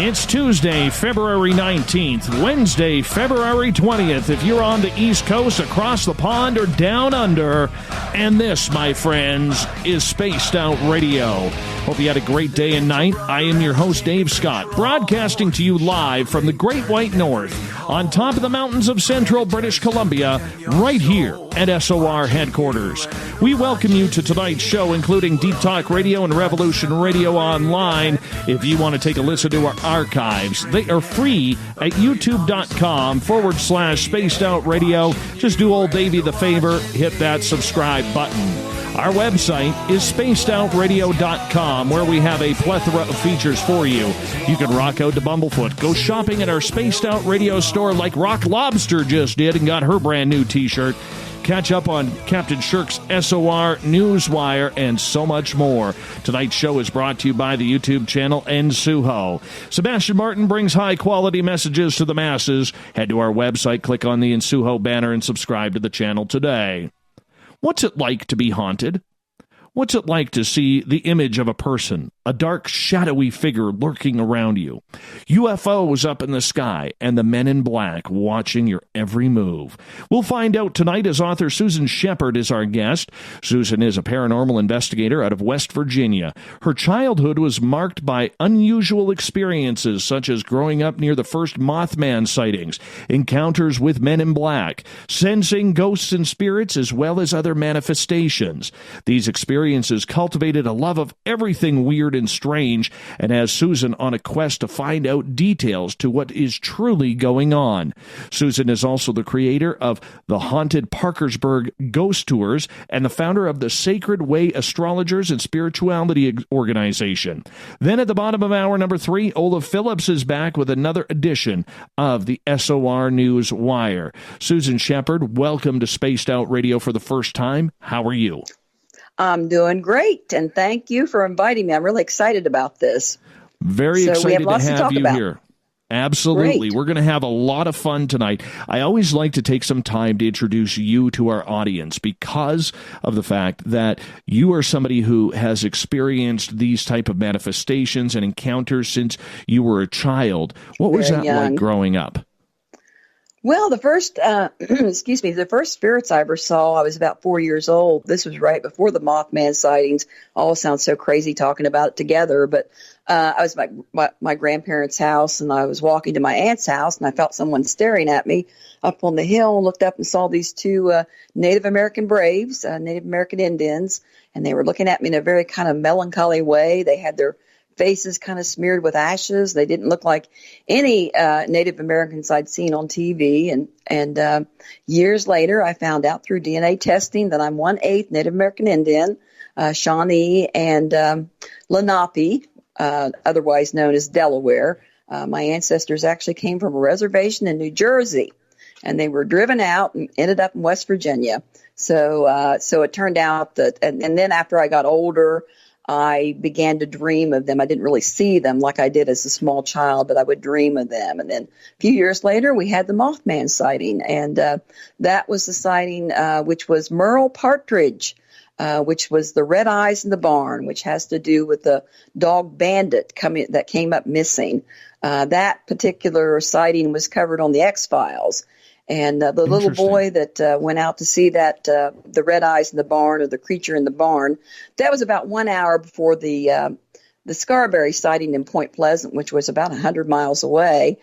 It's Tuesday, February 19th, Wednesday, February 20th, if you're on the East Coast, across the pond, or down under. And this, my friends, is Spaced Out Radio. Hope you had a great day and night. I am your host, Dave Scott, broadcasting to you live from the Great White North, on top of the mountains of central British Columbia, right here at SOR headquarters. We welcome you to tonight's show, including Deep Talk Radio and Revolution Radio Online. If you want to take a listen to our archives, they are free at youtube.com/Spaced Out Radio. Just do old Davey the favor, hit that subscribe button. Our website is spacedoutradio.com, where we have a plethora of features for you. You can rock out to Bumblefoot, go shopping at our Spaced Out Radio store like Rock Lobster just did and got her brand new t-shirt. Catch up on Captain Shirk's SOR Newswire and so much more. Tonight's show is brought to you by the YouTube channel Ensuho. Sebastian Martin brings high-quality messages to the masses. Head to our website, click on the Ensuho banner, and subscribe to the channel today. What's it like to be haunted? What's it like to see the image of a person, a dark, shadowy figure lurking around you, UFOs up in the sky, and the men in black watching your every move? We'll find out tonight as author Susan Sheppard is our guest. Susan is a paranormal investigator out of West Virginia. Her childhood was marked by unusual experiences, such as growing up near the first Mothman sightings, encounters with men in black, sensing ghosts and spirits, as well as other manifestations. These experiences cultivated a love of everything weird and strange, and has Susan on a quest to find out details to what is truly going on. Susan is also the creator of the haunted Parkersburg Ghost Tours and the founder of the Sacred Way Astrologers and Spirituality Organization. Then at the bottom of hour number 3, Olaf Phillips is back with another edition of the SOR News Wire. Susan Sheppard, welcome to Spaced Out Radio for the first time. How are you? I'm doing great, and thank you for inviting me. I'm really excited about this. Very excited to have you here. Absolutely. Great. We're going to have a lot of fun tonight. I always like to take some time to introduce you to our audience because of the fact that you are somebody who has experienced these type of manifestations and encounters since you were a child. What was that like growing up? Well, the first, the first spirits I ever saw, I was about 4 years old. This was right before the Mothman sightings. All sounds so crazy talking about it together, but I was at my grandparents' house, and I was walking to my aunt's house, and I felt someone staring at me up on the hill, and looked up and saw these two Native American braves, Native American Indians, and they were looking at me in a very kind of melancholy way. They had their faces kind of smeared with ashes. They didn't look like any Native Americans I'd seen on TV. And years later, I found out through DNA testing that I'm 1/8 Native American Indian, Shawnee, and Lenape, otherwise known as Delaware. My ancestors actually came from a reservation in New Jersey, and they were driven out and ended up in West Virginia. So it turned out that, and then after I got older, I began to dream of them. I didn't really see them like I did as a small child, but I would dream of them. And then a few years later, we had the Mothman sighting, and that was the sighting which was Merle Partridge, which was the red eyes in the barn, which has to do with the dog Bandit that came up missing. That particular sighting was covered on the X-Files. And the little boy that went out to see that, the red eyes in the barn, or the creature in the barn, that was about 1 hour before the Scarberry sighting in Point Pleasant, which was about 100 miles away.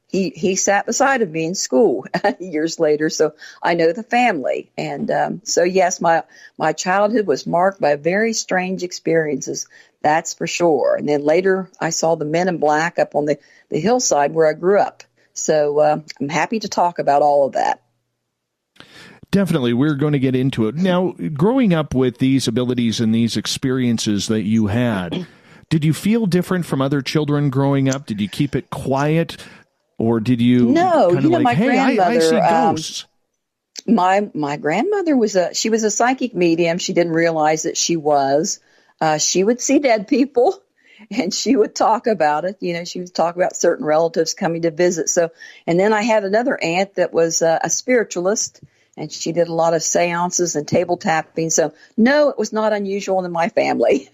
He sat beside of me in school years later, so I know the family. And so, yes, my childhood was marked by very strange experiences, that's for sure. And then later I saw the men in black up on the hillside where I grew up. So I'm happy to talk about all of that. Definitely. We're going to get into it. Now, growing up with these abilities and these experiences that you had, did you feel different from other children growing up? Did you keep it quiet, or did you my grandmother, I see ghosts? My grandmother was a psychic medium. She didn't realize that she was. She would see dead people. And she would talk about it. She would talk about certain relatives coming to visit. So, and then I had another aunt that was a spiritualist, and she did a lot of seances and table tapping. So, no, it was not unusual in my family.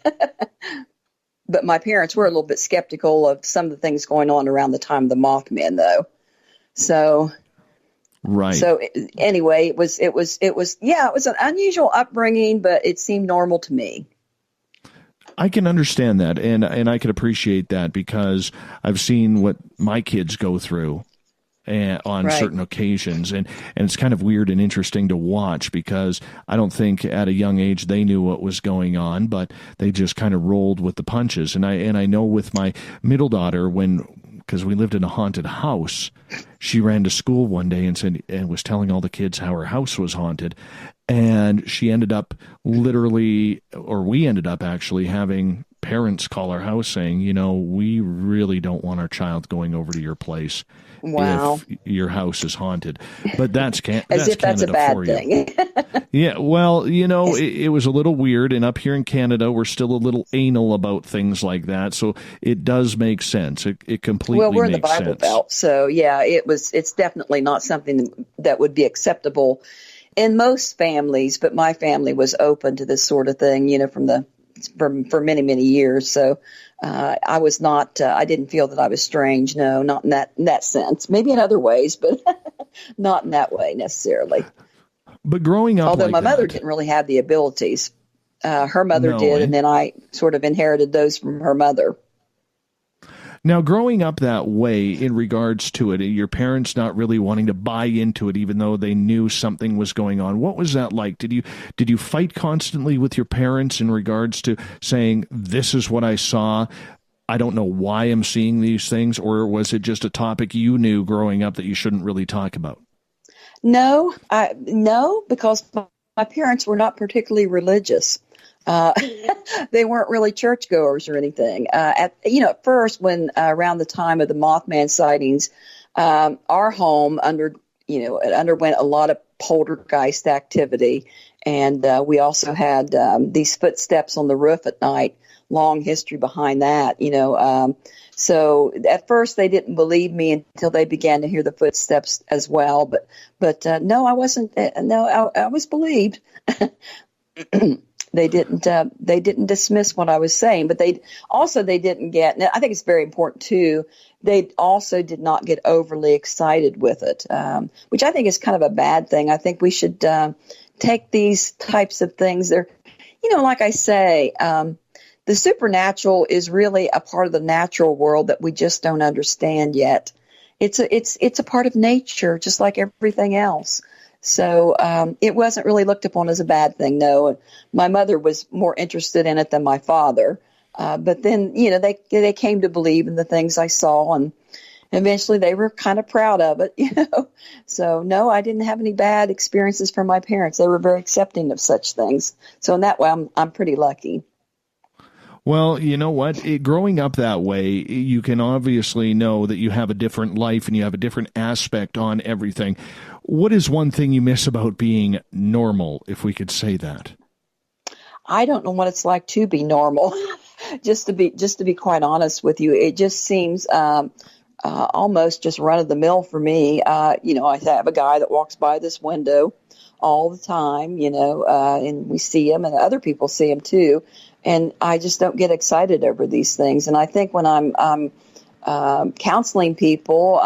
but my parents were a little bit skeptical of some of the things going on around the time of the Mothman, though. So, right. So anyway, it was an unusual upbringing, but it seemed normal to me. I can understand that, and I can appreciate that, because I've seen what my kids go through on certain occasions, and it's kind of weird and interesting to watch, because I don't think at a young age they knew what was going on, but they just kind of rolled with the punches. And I know with my middle daughter, because we lived in a haunted house, she ran to school one day and was telling all the kids how her house was haunted. And she ended up we ended up actually having parents call our house saying, we really don't want our child going over to your place. Wow. If your house is haunted. But that's as if that's Canada a bad for thing. you. Yeah, well, it was a little weird, and up here in Canada, we're still a little anal about things like that, so it does make sense. It completely makes sense. Well, we're in the Bible Belt, so yeah, it's definitely not something that would be acceptable in most families, but my family was open to this sort of thing, for many, many years. So I was not, I didn't feel that I was strange. No, not in that sense. Maybe in other ways, but not in that way necessarily. But growing up, although my mother didn't really have the abilities, her mother did, and then I sort of inherited those from her mother. Now, growing up that way in regards to it, your parents not really wanting to buy into it, even though they knew something was going on, what was that like? Did you fight constantly with your parents in regards to saying, this is what I saw, I don't know why I'm seeing these things, or was it just a topic you knew growing up that you shouldn't really talk about? No, because my parents were not particularly religious. They weren't really churchgoers or anything. At first, when around the time of the Mothman sightings, our home underwent a lot of poltergeist activity, and we also had these footsteps on the roof at night. Long history behind that, So at first they didn't believe me until they began to hear the footsteps as well. But no, I wasn't. No, I was believed. They didn't dismiss what I was saying, but they didn't get, and I think it's very important too, they also did not get overly excited with it, which I think is kind of a bad thing. I think we should take these types of things. They're, like I say, the supernatural is really a part of the natural world that we just don't understand yet. It's a part of nature, just like everything else. So it wasn't really looked upon as a bad thing, no. My mother was more interested in it than my father. But then, they came to believe in the things I saw, and eventually they were kind of proud of it, So, no, I didn't have any bad experiences from my parents. They were very accepting of such things. So in that way, I'm pretty lucky. Well, you know what? Growing up that way, you can obviously know that you have a different life and you have a different aspect on everything. What is one thing you miss about being normal, if we could say that? I don't know what it's like to be normal. just to be quite honest with you, it just seems almost just run of the mill for me. I have a guy that walks by this window all the time, and we see him, and other people see him too. And I just don't get excited over these things. And I think when I'm counseling people,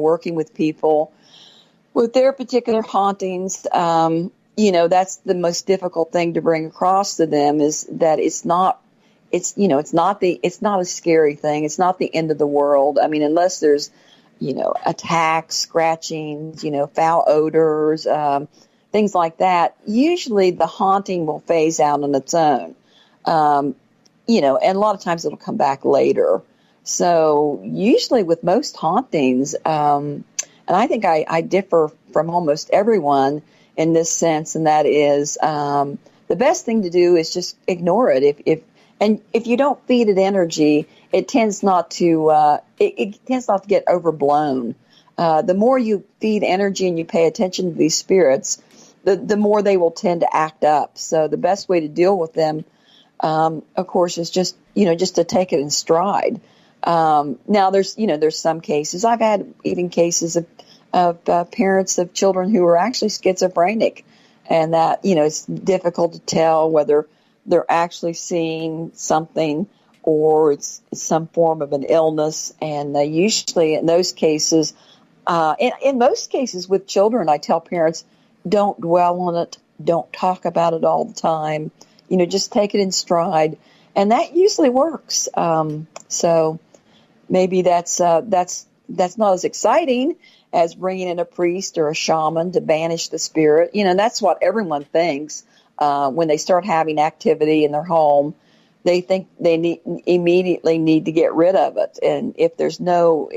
working with people with their particular hauntings, that's the most difficult thing to bring across to them, is that it's not a scary thing. It's not the end of the world. I mean, unless there's, attacks, scratchings, foul odors, things like that. Usually the haunting will phase out on its own. And a lot of times it'll come back later. So usually with most hauntings, and I think I differ from almost everyone in this sense, and that is, the best thing to do is just ignore it. If you don't feed it energy, it tends not to, it tends not to get overblown. The more you feed energy and you pay attention to these spirits, the more they will tend to act up. So the best way to deal with them, of course, is just to take it in stride. Now there's some cases. I've had even cases of parents of children who are actually schizophrenic, and that, it's difficult to tell whether they're actually seeing something or it's some form of an illness. And usually in those cases, in most cases with children, I tell parents, don't dwell on it, don't talk about it all the time, just take it in stride. And that usually works. So maybe that's not as exciting as bringing in a priest or a shaman to banish the spirit. That's what everyone thinks when they start having activity in their home. They think they immediately need to get rid of it. And if there's no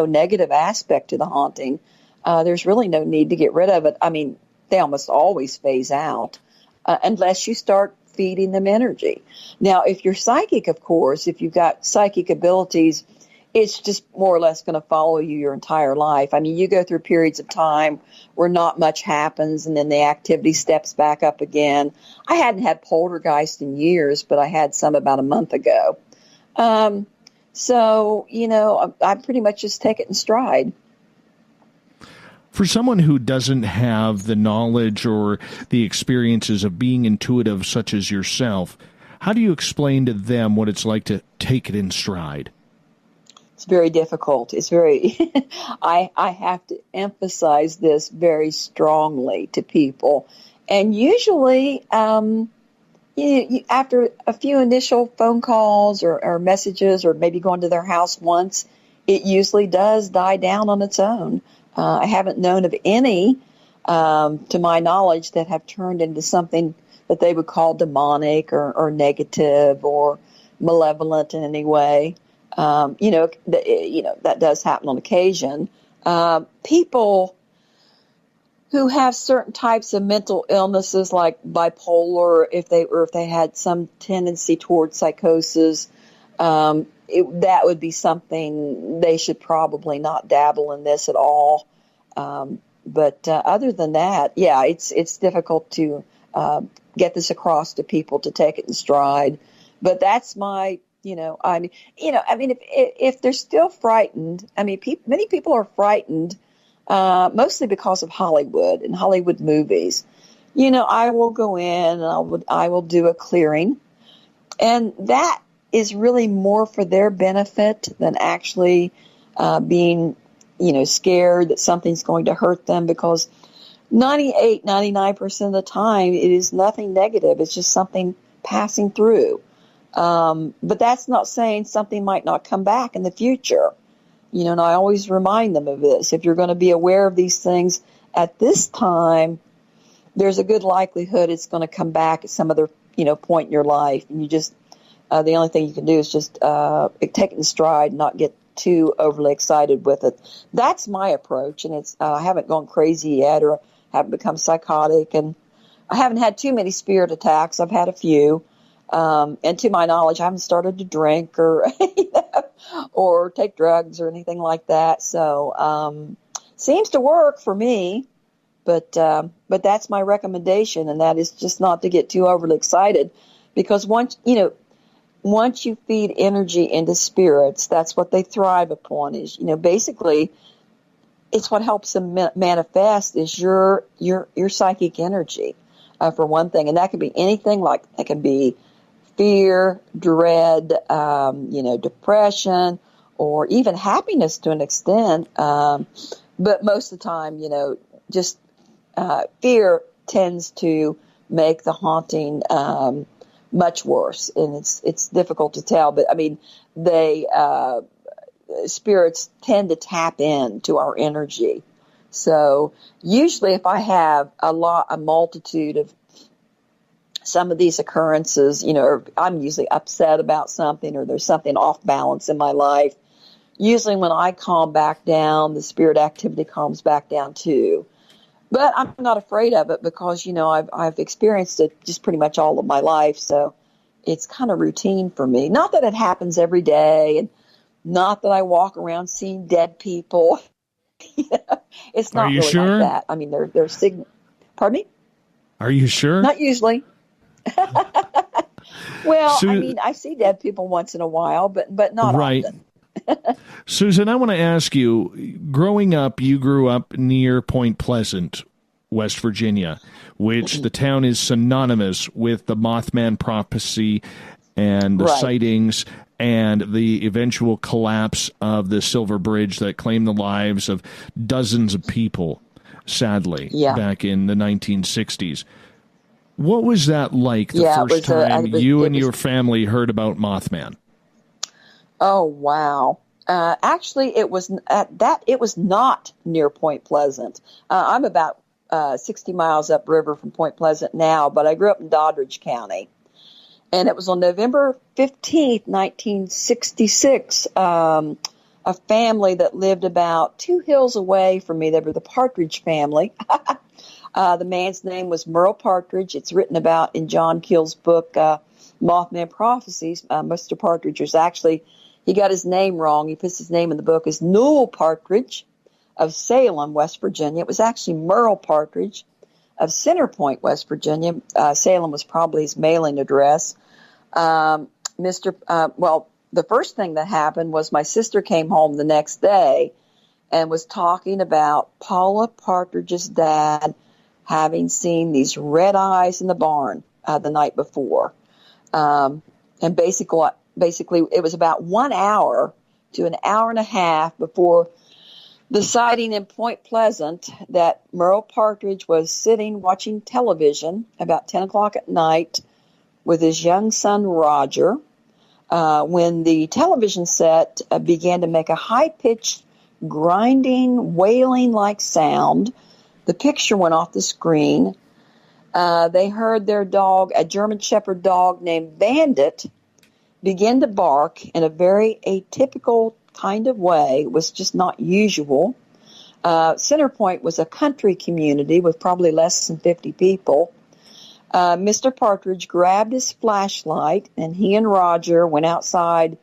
negative aspect to the haunting, there's really no need to get rid of it. I mean, they almost always phase out unless you start feeding them energy. Now, if you're psychic, of course, if you've got psychic abilities, it's just more or less going to follow you your entire life. I mean, you go through periods of time where not much happens, and then the activity steps back up again. I hadn't had poltergeist in years, but I had some about a month ago. So, I pretty much just take it in stride. For someone who doesn't have the knowledge or the experiences of being intuitive, such as yourself, how do you explain to them what it's like to take it in stride? It's very difficult. It's very, I have to emphasize this very strongly to people. And usually, after a few initial phone calls or messages, or maybe going to their house once, it usually does die down on its own. I haven't known of any, to my knowledge, that have turned into something that they would call demonic or negative or malevolent in any way. That does happen on occasion. People who have certain types of mental illnesses, like bipolar, if they had some tendency towards psychosis, that would be something they should probably not dabble in this at all. But other than that, yeah, it's difficult to get this across to people to take it in stride. But that's my, if they're still frightened, many people are frightened, mostly because of Hollywood and Hollywood movies. I will go in and I will do a clearing, and that is really more for their benefit than actually being, scared that something's going to hurt them, because 99% of the time it is nothing negative. It's just something passing through. But that's not saying something might not come back in the future. And I always remind them of this. If you're going to be aware of these things at this time, there's a good likelihood it's going to come back at some other, point in your life. And you just, the only thing you can do is just take it in stride, not get too overly excited with it. That's my approach. And I haven't gone crazy yet, or haven't become psychotic. And I haven't had too many spirit attacks. I've had a few. And to my knowledge, I haven't started to drink or or take drugs or anything like that. So seems to work for me, but that's my recommendation, and that is just not to get too overly excited, because once you feed energy into spirits, that's what they thrive upon. Is basically, it's what helps them manifest is your psychic energy, for one thing, and that could be anything. Like that can be fear, dread, depression, or even happiness to an extent. But most of the time, just fear tends to make the haunting much worse, and it's difficult to tell. But spirits tend to tap into our energy. So usually, if I have a multitude of some of these occurrences, or I'm usually upset about something, or there's something off balance in my life, usually when I calm back down, the spirit activity calms back down too. But I'm not afraid of it, because, I've experienced it just pretty much all of my life. So it's kind of routine for me. Not that it happens every day, and not that I walk around seeing dead people. It's not really sure? like that. They're signal. Pardon me? Are you sure? Not usually. Well, I see dead people once in a while, but not often. Susan, I want to ask you, growing up, you grew up near Point Pleasant, West Virginia, which the town is synonymous with the Mothman prophecy and the Right. sightings and the eventual collapse of the Silver Bridge that claimed the lives of dozens of people, sadly, Yeah. back in the 1960s. What was that like the Yeah, first time you and your family heard about Mothman? Oh, wow. Actually, it was not near Point Pleasant. I'm about 60 miles upriver from Point Pleasant now, but I grew up in Doddridge County. And it was on November 15th, 1966, a family that lived about 2 hills away from me. They were the Partridge family. The man's name was Merle Partridge. It's written about in John Keel's book, Mothman Prophecies. Mr. Partridge was actually, he got his name wrong. He puts his name in the book as Newell Partridge of Salem, West Virginia. It was actually Merle Partridge of Center Point, West Virginia. Salem was probably his mailing address. The first thing that happened was my sister came home the next day and was talking about Paula Partridge's dad having seen these red eyes in the barn the night before. And basically, it was about 1 hour to an hour and a half before the sighting in Point Pleasant that Merle Partridge was sitting watching television about 10 o'clock at night with his young son Roger when the television set began to make a high-pitched, grinding, wailing-like sound. The picture went off the screen. They heard their dog, a German Shepherd dog named Bandit, begin to bark in a very atypical kind of way. It was just not usual. Center Point was a country community with probably less than 50 people. Mr. Partridge grabbed his flashlight, and he and Roger went outside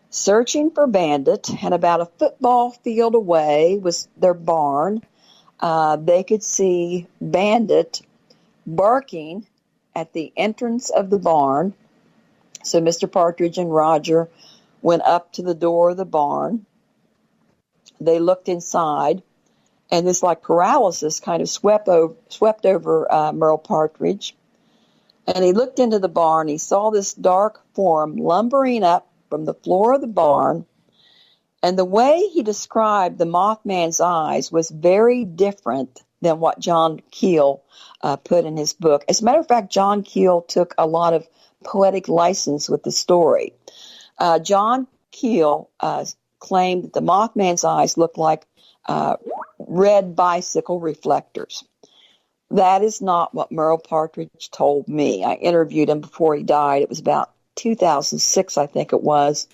searching for Bandit, and about a football field away was their barn. They could see Bandit barking at the entrance of the barn. So Mr. Partridge and Roger went up to the door of the barn. They looked inside, and this like paralysis kind of swept over Merle Partridge. And he looked into the barn. He saw this dark form lumbering up from the floor of the barn. And the way he described the Mothman's eyes was very different than what John Keel put in his book. As a matter of fact, John Keel took a lot of poetic license with the story. John Keel claimed that the Mothman's eyes looked like red bicycle reflectors. That is not what Merle Partridge told me. I interviewed him before he died. It was about 2006, I think it was,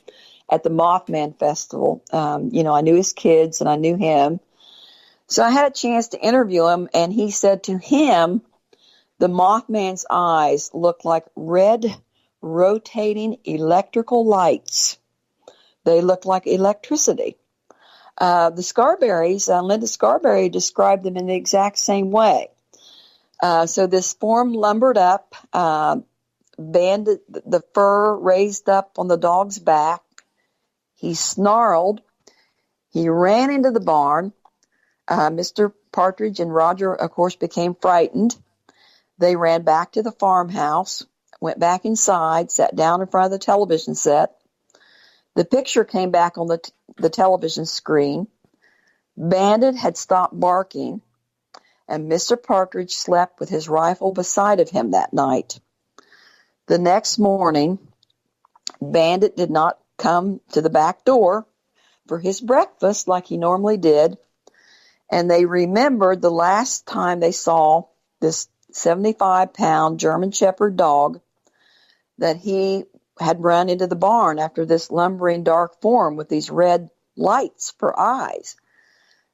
at the Mothman Festival. I knew his kids and I knew him. So I had a chance to interview him, and he said to him, the Mothman's eyes looked like red rotating electrical lights. They looked like electricity. The Scarberries, Linda Scarberry described them in the exact same way. So this form lumbered up, banded the fur raised up on the dog's back. He snarled. He ran into the barn. Mr. Partridge and Roger, of course, became frightened. They ran back to the farmhouse, went back inside, sat down in front of the television set. The picture came back on the television screen. Bandit had stopped barking, and Mr. Partridge slept with his rifle beside of him that night. The next morning, Bandit did not come to the back door for his breakfast like he normally did, and they remembered the last time they saw this 75-pound German Shepherd dog that he had run into the barn after this lumbering dark form with these red lights for eyes.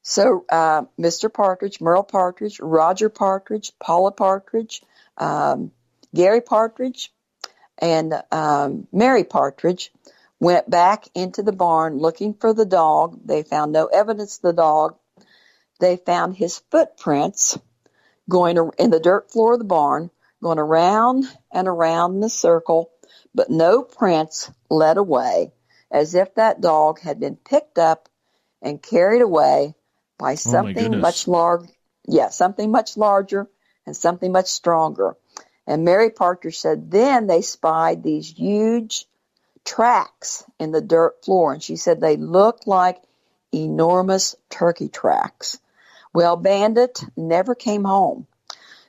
So Mr. Partridge, Merle Partridge, Roger Partridge, Paula Partridge, Gary Partridge, and Mary Partridge went back into the barn looking for the dog. They found no evidence of the dog. They found his footprints going in the dirt floor of the barn, going around and around in a circle, but no prints led away, as if that dog had been picked up and carried away by something much larger and something much stronger. And Mary Partridge said then they spied these huge tracks in the dirt floor, and she said they looked like enormous turkey tracks. Well, Bandit never came home.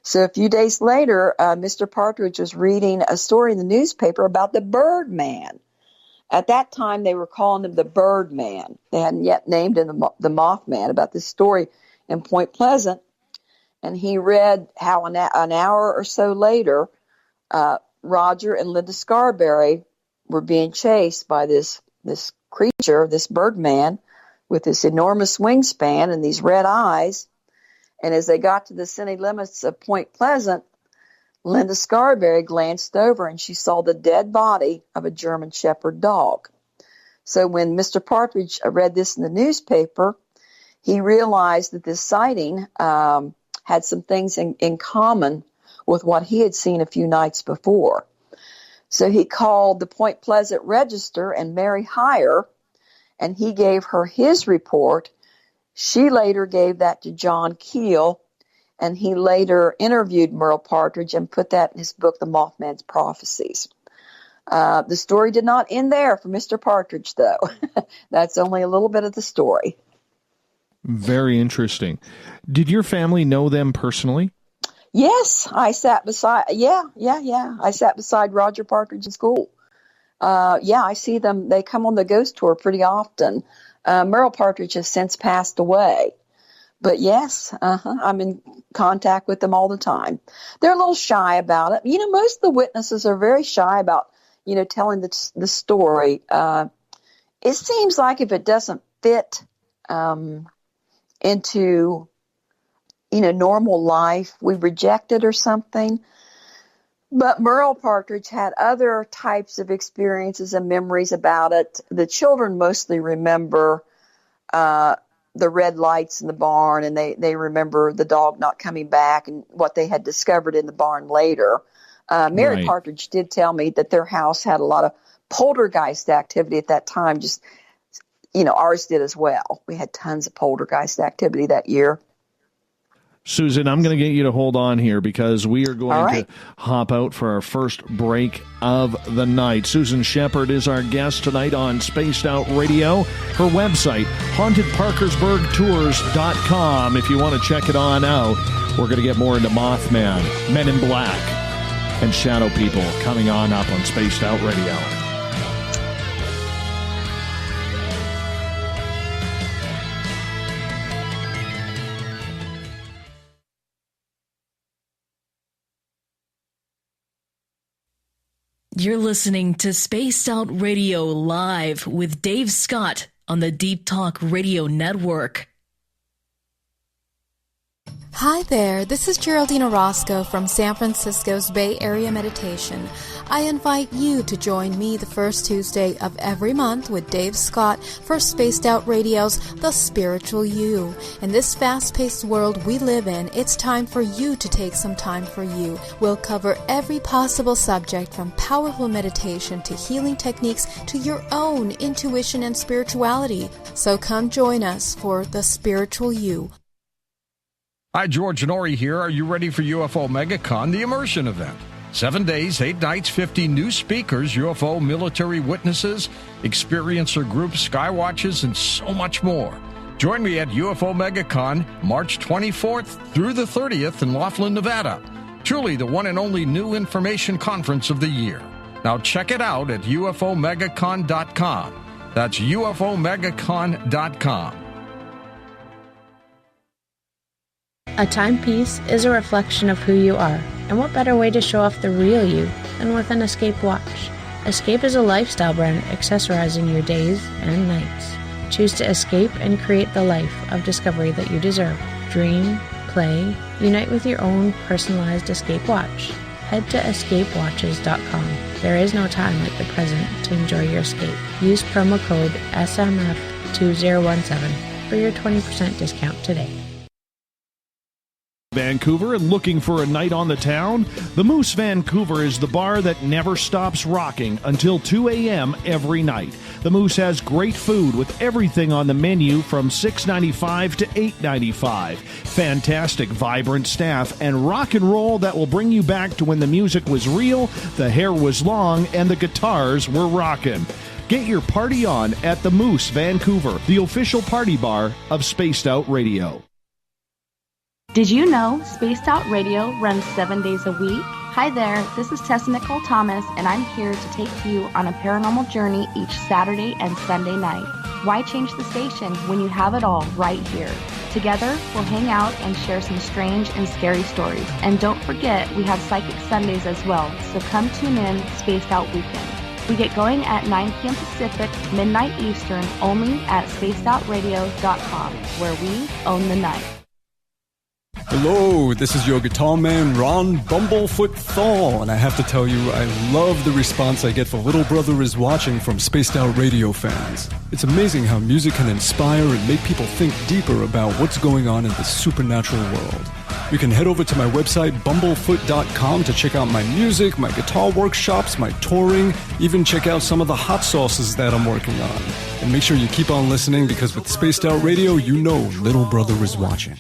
So a few days later, Mr. Partridge was reading a story in the newspaper about the Birdman. At that time, they were calling him the Birdman. They hadn't yet named him the Mothman, about this story in Point Pleasant. And he read how an hour or so later, Roger and Linda Scarberry were being chased by this creature, this Birdman, with this enormous wingspan and these red eyes. And as they got to the city limits of Point Pleasant, Linda Scarberry glanced over and she saw the dead body of a German Shepherd dog. So when Mr. Partridge read this in the newspaper, he realized that this sighting had some things in common with what he had seen a few nights before. So he called the Point Pleasant Register and Mary Heyer, and he gave her his report. She later gave that to John Keel, and he later interviewed Merle Partridge and put that in his book, The Mothman's Prophecies. The story did not end there for Mr. Partridge, though. That's only a little bit of the story. Very interesting. Did your family know them personally? Yes, I sat beside, I sat beside Roger Partridge in school. I see them. They come on the ghost tour pretty often. Merle Partridge has since passed away. But yes, I'm in contact with them all the time. They're a little shy about it. Most of the witnesses are very shy about, telling the story. It seems like if it doesn't fit into, normal life, we reject it or something. But Merle Partridge had other types of experiences and memories about it. The children mostly remember the red lights in the barn, and they remember the dog not coming back and what they had discovered in the barn later. Mary Right. Partridge did tell me that their house had a lot of poltergeist activity at that time. Just, ours did as well. We had tons of poltergeist activity that year. Susan, I'm going to get you to hold on here because we are going right. to hop out for our first break of the night. Susan Sheppard is our guest tonight on Spaced Out Radio. Her website, hauntedparkersburgtours.com. If you want to check it on out, we're going to get more into Mothman, Men in Black, and Shadow People coming on up on Spaced Out Radio. You're listening to Spaced Out Radio live with Dave Scott on the Deep Talk Radio Network. Hi there, this is Geraldine Orozco from San Francisco's Bay Area Meditation. I invite you to join me the first Tuesday of every month with Dave Scott for Spaced Out Radio's The Spiritual You. In this fast-paced world we live in, it's time for you to take some time for you. We'll cover every possible subject from powerful meditation to healing techniques to your own intuition and spirituality. So come join us for The Spiritual You. Hi, George Norrie here. Are you ready for UFO MegaCon, the immersion event? 7 days, 8 nights, 50 new speakers, UFO military witnesses, experiencer groups, skywatches, and so much more. Join me at UFO MegaCon, March 24th through the 30th in Laughlin, Nevada. Truly the one and only new information conference of the year. Now check it out at UFOMegaCon.com. That's UFOMegaCon.com. A timepiece is a reflection of who you are, and what better way to show off the real you than with an Escape watch? Escape is a lifestyle brand accessorizing your days and nights. Choose to escape and create the life of discovery that you deserve. Dream, play, unite with your own personalized Escape watch. Head to escapewatches.com. There is no time like the present to enjoy your escape. Use promo code SMF2017 for your 20% discount today. Vancouver and looking for a night on the town? The Moose Vancouver is the bar that never stops rocking until 2 a.m. every night. The Moose has great food with everything on the menu from $6.95 to $8.95. Fantastic, vibrant staff and rock and roll that will bring you back to when the music was real, the hair was long, and the guitars were rocking. Get your party on at the Moose Vancouver, the official party bar of Spaced Out Radio. Did you know Spaced Out Radio runs 7 days a week? Hi there, this is Tessa Nicole Thomas, and I'm here to take you on a paranormal journey each Saturday and Sunday night. Why change the station when you have it all right here? Together, we'll hang out and share some strange and scary stories. And don't forget, we have Psychic Sundays as well, so come tune in Spaced Out Weekend. We get going at 9 p.m. Pacific, midnight Eastern, only at spacedoutradio.com, where we own the night. Hello, this is your guitar man, Ron Bumblefoot Thaw, and I have to tell you, I love the response I get for Little Brother is Watching from Spaced Out Radio fans. It's amazing how music can inspire and make people think deeper about what's going on in the supernatural world. You can head over to my website, bumblefoot.com, to check out my music, my guitar workshops, my touring, even check out some of the hot sauces that I'm working on. And make sure you keep on listening, because with Spaced Out Radio, you know Little Brother is watching.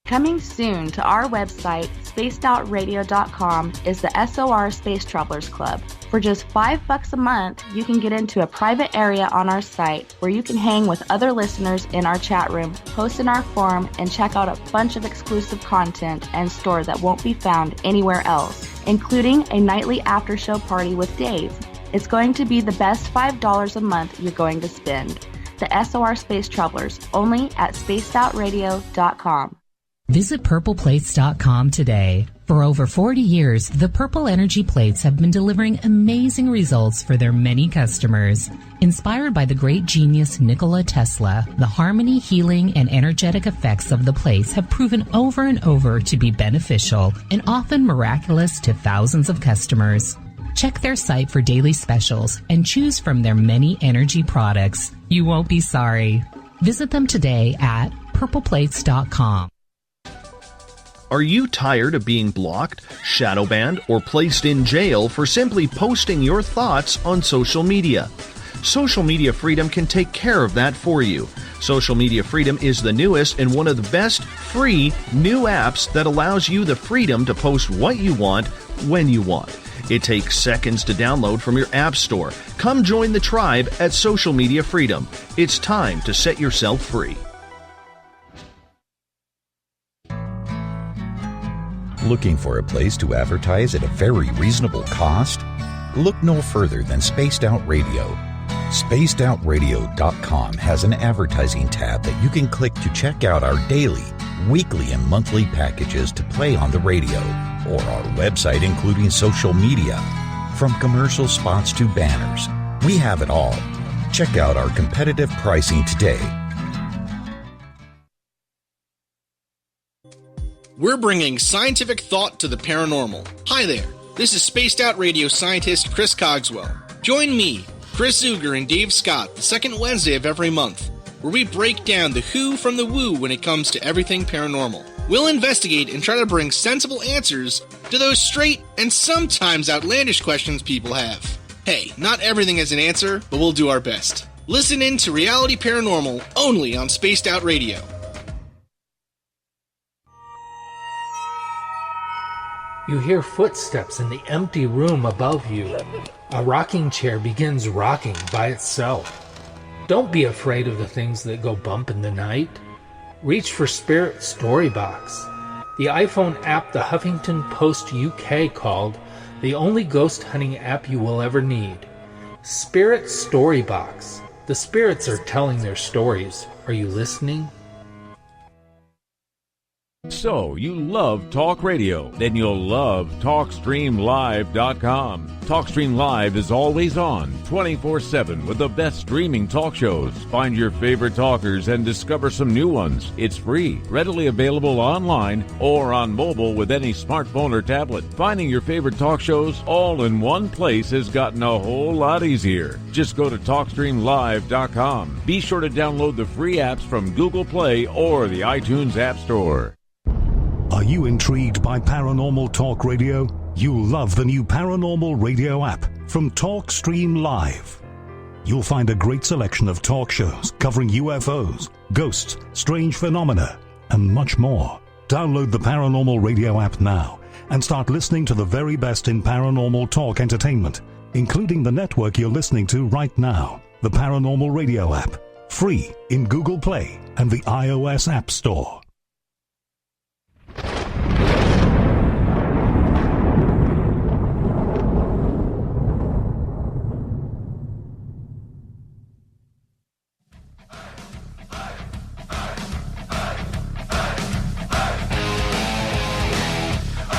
Coming soon to our website, spacedoutradio.com, is the SOR Space Travelers Club. For just $5 a month, you can get into a private area on our site where you can hang with other listeners in our chat room, post in our forum, and check out a bunch of exclusive content and store that won't be found anywhere else, including a nightly after-show party with Dave. It's going to be the best $5 a month you're going to spend. The SOR Space Travelers, only at spacedoutradio.com. Visit purpleplates.com today. For over 40 years, the Purple Energy Plates have been delivering amazing results for their many customers. Inspired by the great genius Nikola Tesla, the harmony, healing, and energetic effects of the plates have proven over and over to be beneficial and often miraculous to thousands of customers. Check their site for daily specials and choose from their many energy products. You won't be sorry. Visit them today at purpleplates.com. Are you tired of being blocked, shadow banned, or placed in jail for simply posting your thoughts on social media? Social Media Freedom can take care of that for you. Social Media Freedom is the newest and one of the best free new apps that allows you the freedom to post what you want, when you want. It takes seconds to download from your app store. Come join the tribe at Social Media Freedom. It's time to set yourself free. Looking for a place to advertise at a very reasonable cost? Look no further than Spaced Out Radio. SpacedOutRadio.com has an advertising tab that you can click to check out our daily, weekly, and monthly packages to play on the radio, or our website including social media. From commercial spots to banners, we have it all. Check out our competitive pricing today. We're bringing scientific thought to the paranormal. Hi there, this is Spaced Out Radio scientist Chris Cogswell. Join me, Chris Zuger, and Dave Scott the second Wednesday of every month, where we break down the who from the woo when it comes to everything paranormal. We'll investigate and try to bring sensible answers to those straight and sometimes outlandish questions people have. Hey, not everything has an answer, but we'll do our best. Listen in to Reality Paranormal only on Spaced Out Radio. You hear footsteps in the empty room above you. A rocking chair begins rocking by itself. Don't be afraid of the things that go bump in the night. Reach for Spirit Storybox, the iPhone app the Huffington Post UK called the only ghost hunting app you will ever need. Spirit Storybox. The spirits are telling their stories. Are you listening? So, you love talk radio? Then you'll love TalkStreamLive.com. TalkStream Live is always on, 24/7, with the best streaming talk shows. Find your favorite talkers and discover some new ones. It's free, readily available online or on mobile with any smartphone or tablet. Finding your favorite talk shows all in one place has gotten a whole lot easier. Just go to TalkStreamLive.com. Be sure to download the free apps from Google Play or the iTunes App Store. Are you intrigued by Paranormal Talk Radio? You'll love the new Paranormal Radio app from TalkStream Live. You'll find a great selection of talk shows covering UFOs, ghosts, strange phenomena, and much more. Download the Paranormal Radio app now and start listening to the very best in paranormal talk entertainment, including the network you're listening to right now, the Paranormal Radio app, free in Google Play and the iOS App Store.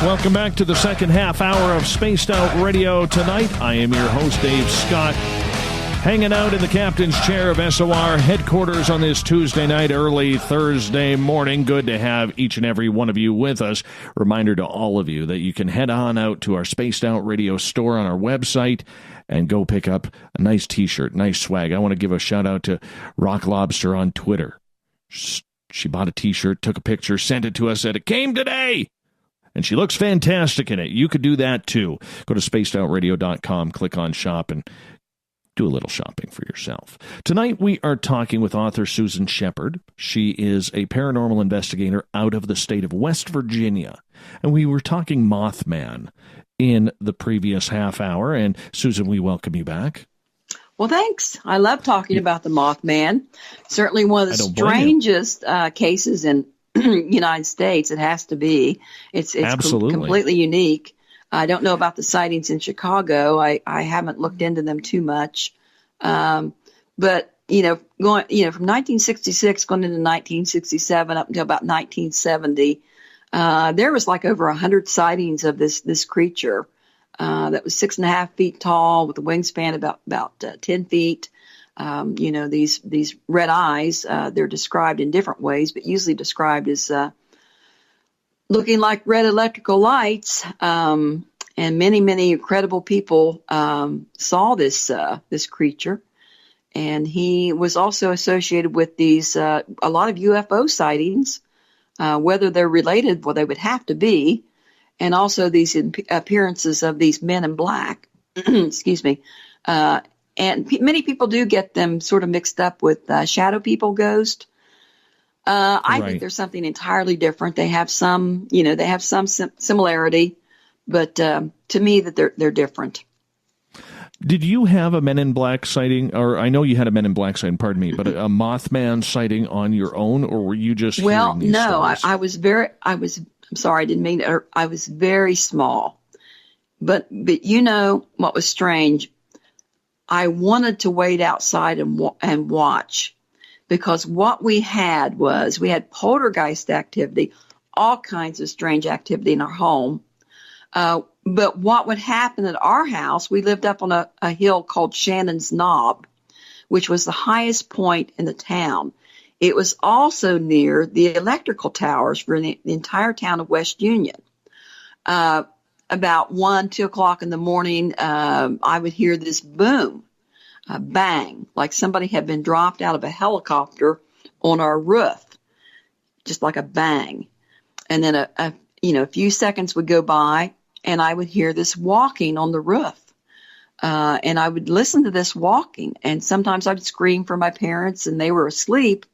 Welcome back to the second half hour of Spaced Out Radio tonight. I am your host, Dave Scott, hanging out in the captain's chair of SOR headquarters on this Tuesday night, early Thursday morning. Good to have each and every one of you with us. Reminder to all of you that you can head on out to our Spaced Out Radio store on our website and go pick up a nice T-shirt, nice swag. I want to give a shout out to Rock Lobster on Twitter. She bought a T-shirt, took a picture, sent it to us, said it came today. And she looks fantastic in it. You could do that too. Go to spacedoutradio.com, click on shop, and do a little shopping for yourself. Tonight we are talking with author Susan Sheppard. She is a paranormal investigator out of the state of West Virginia. And we were talking Mothman in the previous half hour. And Susan, we welcome you back. Well, thanks. I love talking about the Mothman. Certainly one of the strangest cases in United States. It has to be. It's completely unique. I don't know about the sightings in Chicago. I haven't looked into them too much. But going from 1966 going into 1967 up until about 1970, there was like over 100 sightings of this creature that was 6.5 feet tall with a wingspan about 10 feet. These red eyes, they're described in different ways, but usually described as looking like red electrical lights. And many, many incredible people saw this creature. And he was also associated with these a lot of UFO sightings, whether they're related, well, they would have to be, and also these appearances of these men in black. Excuse me. And many people do get them sort of mixed up with shadow people, ghost. I think there's something entirely different. They have some, similarity, but to me that they're different. Did you have a Men in Black sighting, or I know you had a Men in Black sighting, pardon me, but a Mothman sighting on your own, or were you just hearing these stories? I was very small, but you know what was strange? I wanted to wait outside and watch, because what we had poltergeist activity, all kinds of strange activity in our home. But what would happen at our house, we lived up on a hill called Shannon's Knob, which was the highest point in the town. It was also near the electrical towers for the entire town of West Union. About 2 o'clock in the morning, I would hear this boom, a bang, like somebody had been dropped out of a helicopter on our roof, just like a bang. And then a few seconds would go by, and I would hear this walking on the roof. And I would listen to this walking, and sometimes I'd scream for my parents, and they were asleep.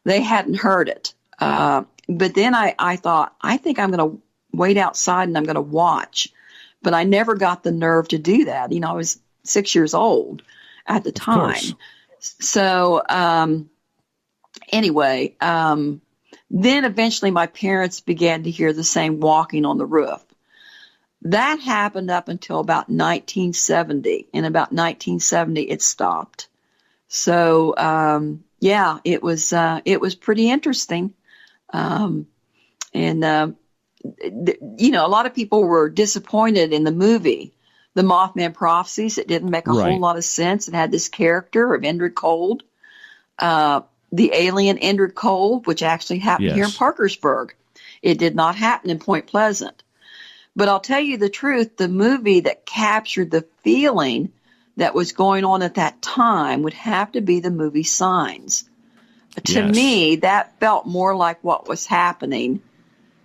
They hadn't heard it. But then I thought, I think I'm going to wait outside and I'm going to watch. But I never got the nerve to do that. I was 6 years old at the time. So anyway, then eventually my parents began to hear the same walking on the roof. That happened up until about 1970. In about 1970, it stopped. So, it was pretty interesting. A lot of people were disappointed in the movie, The Mothman Prophecies. It didn't make a whole lot of sense. It had this character of Indrid Cold, the alien Indrid Cold, which actually happened here in Parkersburg. It did not happen in Point Pleasant. But I'll tell you the truth, the movie that captured the feeling that was going on at that time would have to be the movie Signs. To me, that felt more like what was happening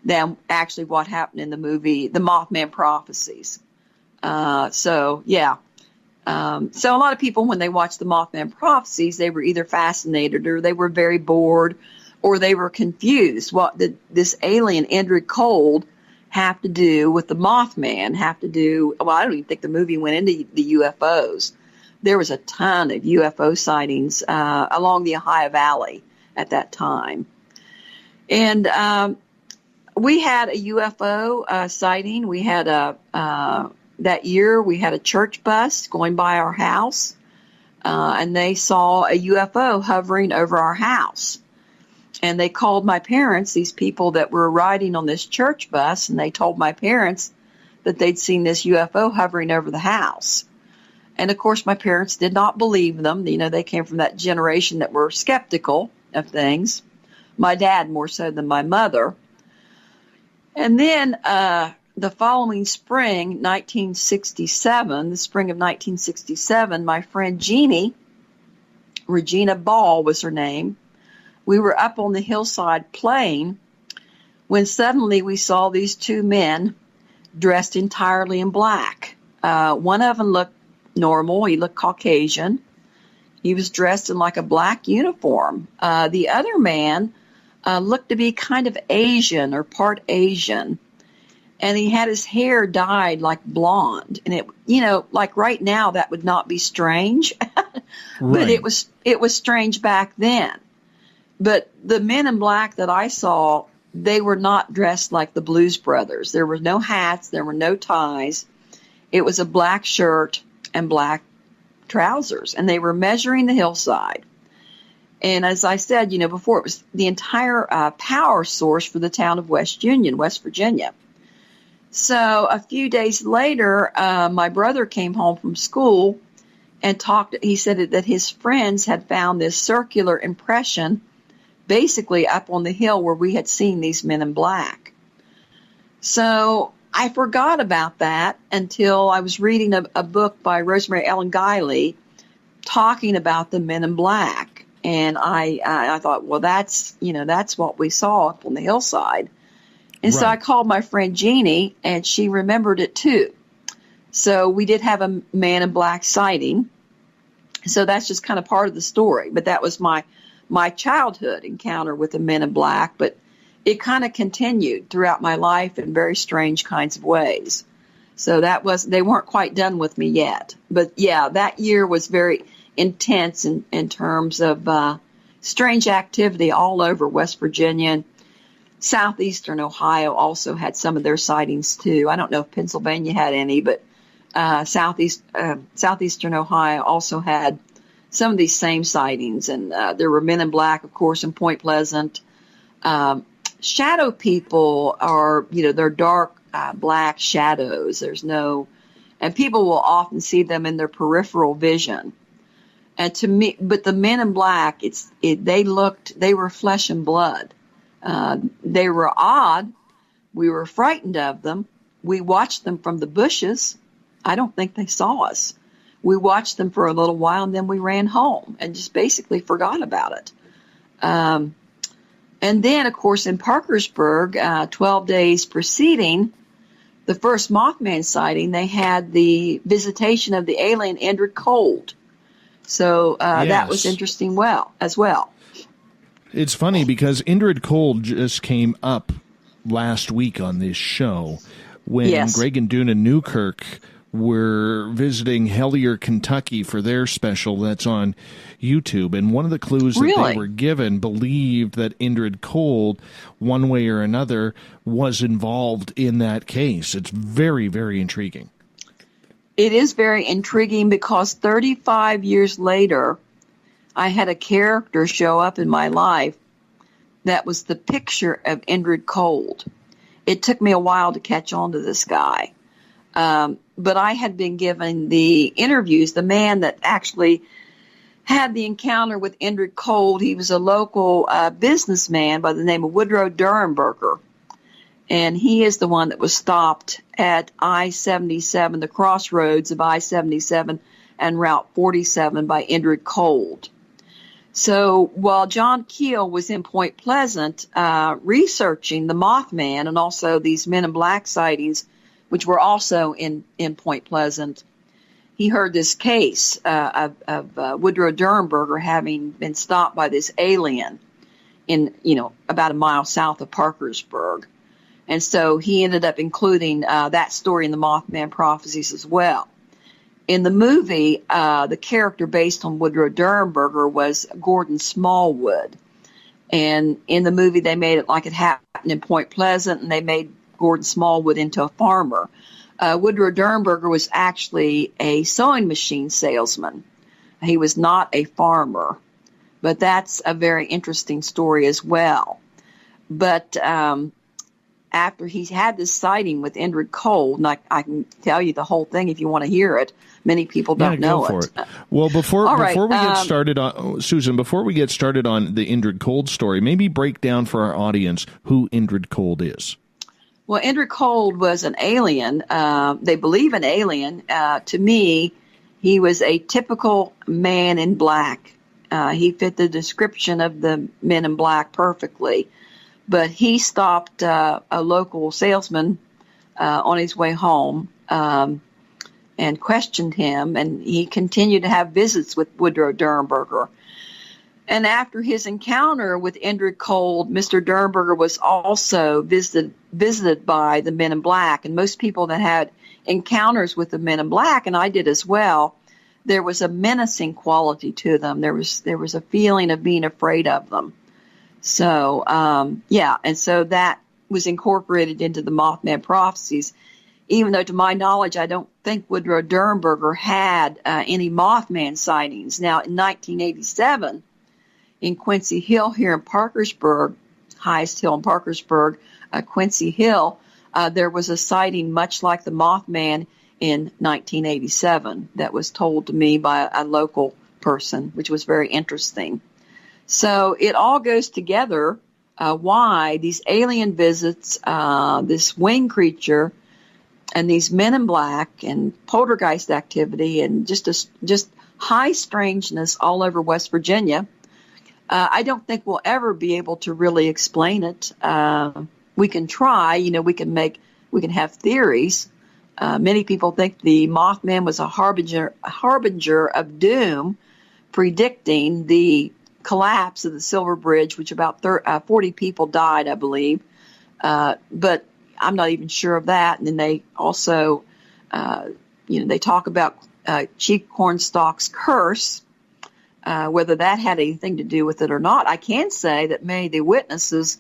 than actually what happened in the movie, The Mothman Prophecies. So a lot of people, when they watched The Mothman Prophecies, they were either fascinated or they were very bored or they were confused. What did this alien Indrid Cold have to do with the Mothman? I don't even think the movie went into the UFOs. There was a ton of UFO sightings along the Ohio Valley at that time. And we had a UFO sighting. We had that year we had a church bus going by our house, and they saw a UFO hovering over our house. And they called my parents, these people that were riding on this church bus, and they told my parents that they'd seen this UFO hovering over the house. And, of course, my parents did not believe them. You know, they came from that generation that were skeptical of things. My dad more so than my mother. And then the following spring, the spring of 1967, my friend Jeannie, Virigina Ball was her name, we were up on the hillside playing when suddenly we saw these two men dressed entirely in black. One of them looked normal. He looked Caucasian. He was dressed in like a black uniform. The other man looked to be kind of Asian or part Asian. And he had his hair dyed like blonde. And it, you know, like right now that would not be strange. But it was strange back then. But the men in black that I saw, they were not dressed like the Blues Brothers. There were no hats. There were no ties. It was a black shirt and black trousers. And they were measuring the hillside. And as I said, you know, before, it was the entire power source for the town of West Union, West Virginia. So a few days later, my brother came home from school and talked. He said that his friends had found this circular impression basically up on the hill where we had seen these men in black. So I forgot about that until I was reading a book by Rosemary Ellen Guiley talking about the men in black. And I thought, well, that's what we saw up on the hillside. And so I called my friend Jeannie, and she remembered it too. So we did have a man in black sighting. So that's just kind of part of the story. But that was my childhood encounter with the men in black. But it kind of continued throughout my life in very strange kinds of ways. So they weren't quite done with me yet. But yeah, that year was very intense in terms of strange activity all over West Virginia. And southeastern Ohio also had some of their sightings too. I don't know if Pennsylvania had any, but southeastern Ohio also had some of these same sightings. And there were men in black, of course, in Point Pleasant. Shadow people are, they're dark black shadows. And people will often see them in their peripheral vision. And to me, but the men in black, they were flesh and blood. They were odd. We were frightened of them. We watched them from the bushes. I don't think they saw us. We watched them for a little while, and then we ran home and just basically forgot about it. And then, of course, in Parkersburg, 12 days preceding the first Mothman sighting, they had the visitation of the alien Indrid Cold. So that was interesting as well. It's funny because Indrid Cold just came up last week on this show when Greg and Duna Newkirk were visiting Hellier, Kentucky for their special that's on YouTube. And one of the clues that they were given believed that Indrid Cold, one way or another, was involved in that case. It's very, very intriguing. It is very intriguing because 35 years later, I had a character show up in my life that was the picture of Indrid Cold. It took me a while to catch on to this guy. But I had been given the interviews. The man that actually had the encounter with Indrid Cold, he was a local businessman by the name of Woodrow Derenberger. And he is the one that was stopped at I-77, the crossroads of I-77 and Route 47 by Indrid Cold. So while John Keel was in Point Pleasant researching the Mothman and also these Men in Black sightings, which were also in Point Pleasant, he heard this case of Woodrow Derenberger having been stopped by this alien in, about a mile south of Parkersburg. And so he ended up including that story in the Mothman prophecies as well. In the movie, the character based on Woodrow Derenberger was Gordon Smallwood. And in the movie, they made it like it happened in Point Pleasant, and they made Gordon Smallwood into a farmer. Woodrow Derenberger was actually a sewing machine salesman. He was not a farmer. But that's a very interesting story as well. But after he had this sighting with Indrid Cold, and I can tell you the whole thing if you want to hear it. Many people don't know it. Well, before we get started on Susan, before we get started on the Indrid Cold story, maybe break down for our audience who Indrid Cold is. Well, Indrid Cold was an alien. They believe an alien. To me, he was a typical man in black. He fit the description of the Men in Black perfectly. But he stopped a local salesman on his way home and questioned him, and he continued to have visits with Woodrow Derenberger. And after his encounter with Indrid Cold, Mr. Derenberger was also visited by the Men in Black. And most people that had encounters with the Men in Black, and I did as well, there was a menacing quality to them. There was a feeling of being afraid of them. So, and so that was incorporated into the Mothman prophecies, even though to my knowledge, I don't think Woodrow Derenberger had any Mothman sightings. Now, in 1987, in Quincy Hill here in Parkersburg, highest hill in Parkersburg, Quincy Hill, there was a sighting much like the Mothman in 1987 that was told to me by a local person, which was very interesting. So it all goes together, why these alien visits, this winged creature, and these Men in Black and poltergeist activity and just high strangeness all over West Virginia. I don't think we'll ever be able to really explain it. We can try, we can have theories. Many people think the Mothman was a harbinger of doom, predicting the collapse of the Silver Bridge, which about 40 people died, I believe. But I'm not even sure of that. And then they also, they talk about Chief Cornstalk's curse, whether that had anything to do with it or not. I can say that many of the witnesses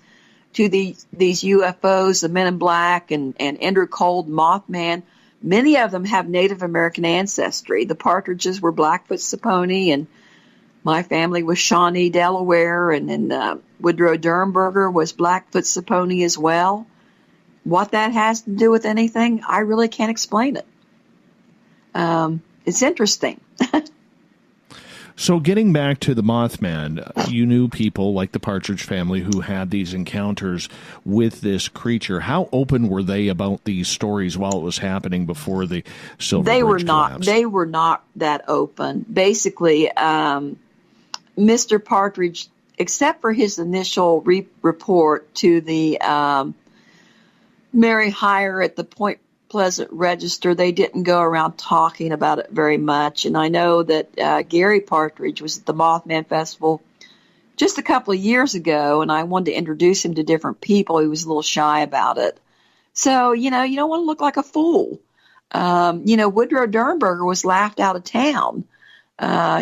to these UFOs, the Men in Black and Indrid Cold, Mothman, many of them have Native American ancestry. The Partridges were Blackfoot Saponi, and my family was Shawnee, Delaware, and then Woodrow Derenberger was Blackfoot Saponi as well. What that has to do with anything, I really can't explain it. It's interesting. So getting back to the Mothman, you knew people like the Partridge family who had these encounters with this creature. How open were they about these stories while it was happening before the Silver Bridge collapsed? They were not that open. Basically, Mr. Partridge, except for his initial report to the Mary Hire at the Point Pleasant Register, they didn't go around talking about it very much. And I know that Gary Partridge was at the Mothman Festival just a couple of years ago, and I wanted to introduce him to different people. He was a little shy about it. So, you don't want to look like a fool. Woodrow Derenberger was laughed out of town.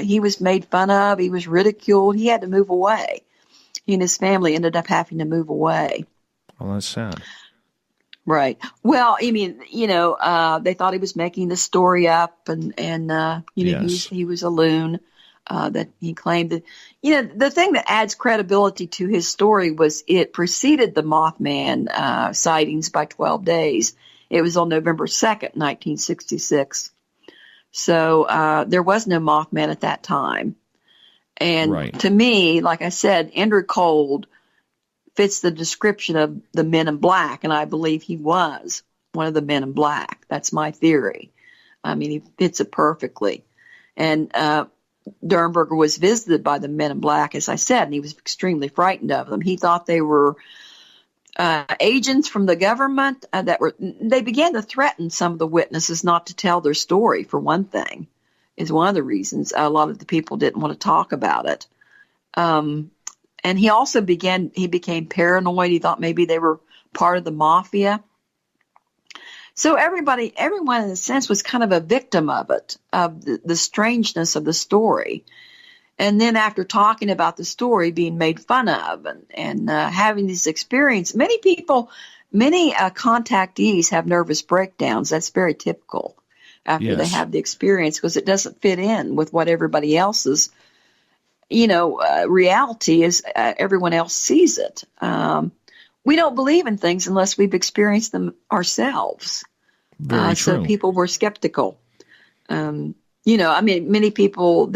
He was made fun of. He was ridiculed. He had to move away. He and his family ended up having to move away. Well, that's sad. Right. Well, I mean, they thought he was making the story up, and yes. he was a loon. That he claimed that, the thing that adds credibility to his story was it preceded the Mothman sightings by 12 days. It was on November 2nd, 1966. So there was no Mothman at that time. And to me, like I said, Indrid Cold fits the description of the Men in Black, and I believe he was one of the Men in Black. That's my theory. I mean, he fits it perfectly. And Derenberger was visited by the men in black, as I said, and he was extremely frightened of them. He thought they were agents from the government they began to threaten some of the witnesses not to tell their story, for one thing, is one of the reasons a lot of the people didn't want to talk about it. And he also became paranoid. He thought maybe they were part of the mafia. So everyone in a sense was kind of a victim of it, of the strangeness of the story. And then after talking about the story being made fun of and having this experience, many contactees have nervous breakdowns. That's very typical after they have the experience, because it doesn't fit in with what everybody else's, reality is. Everyone else sees it. We don't believe in things unless we've experienced them ourselves. Very true. So people were skeptical. Many people, many people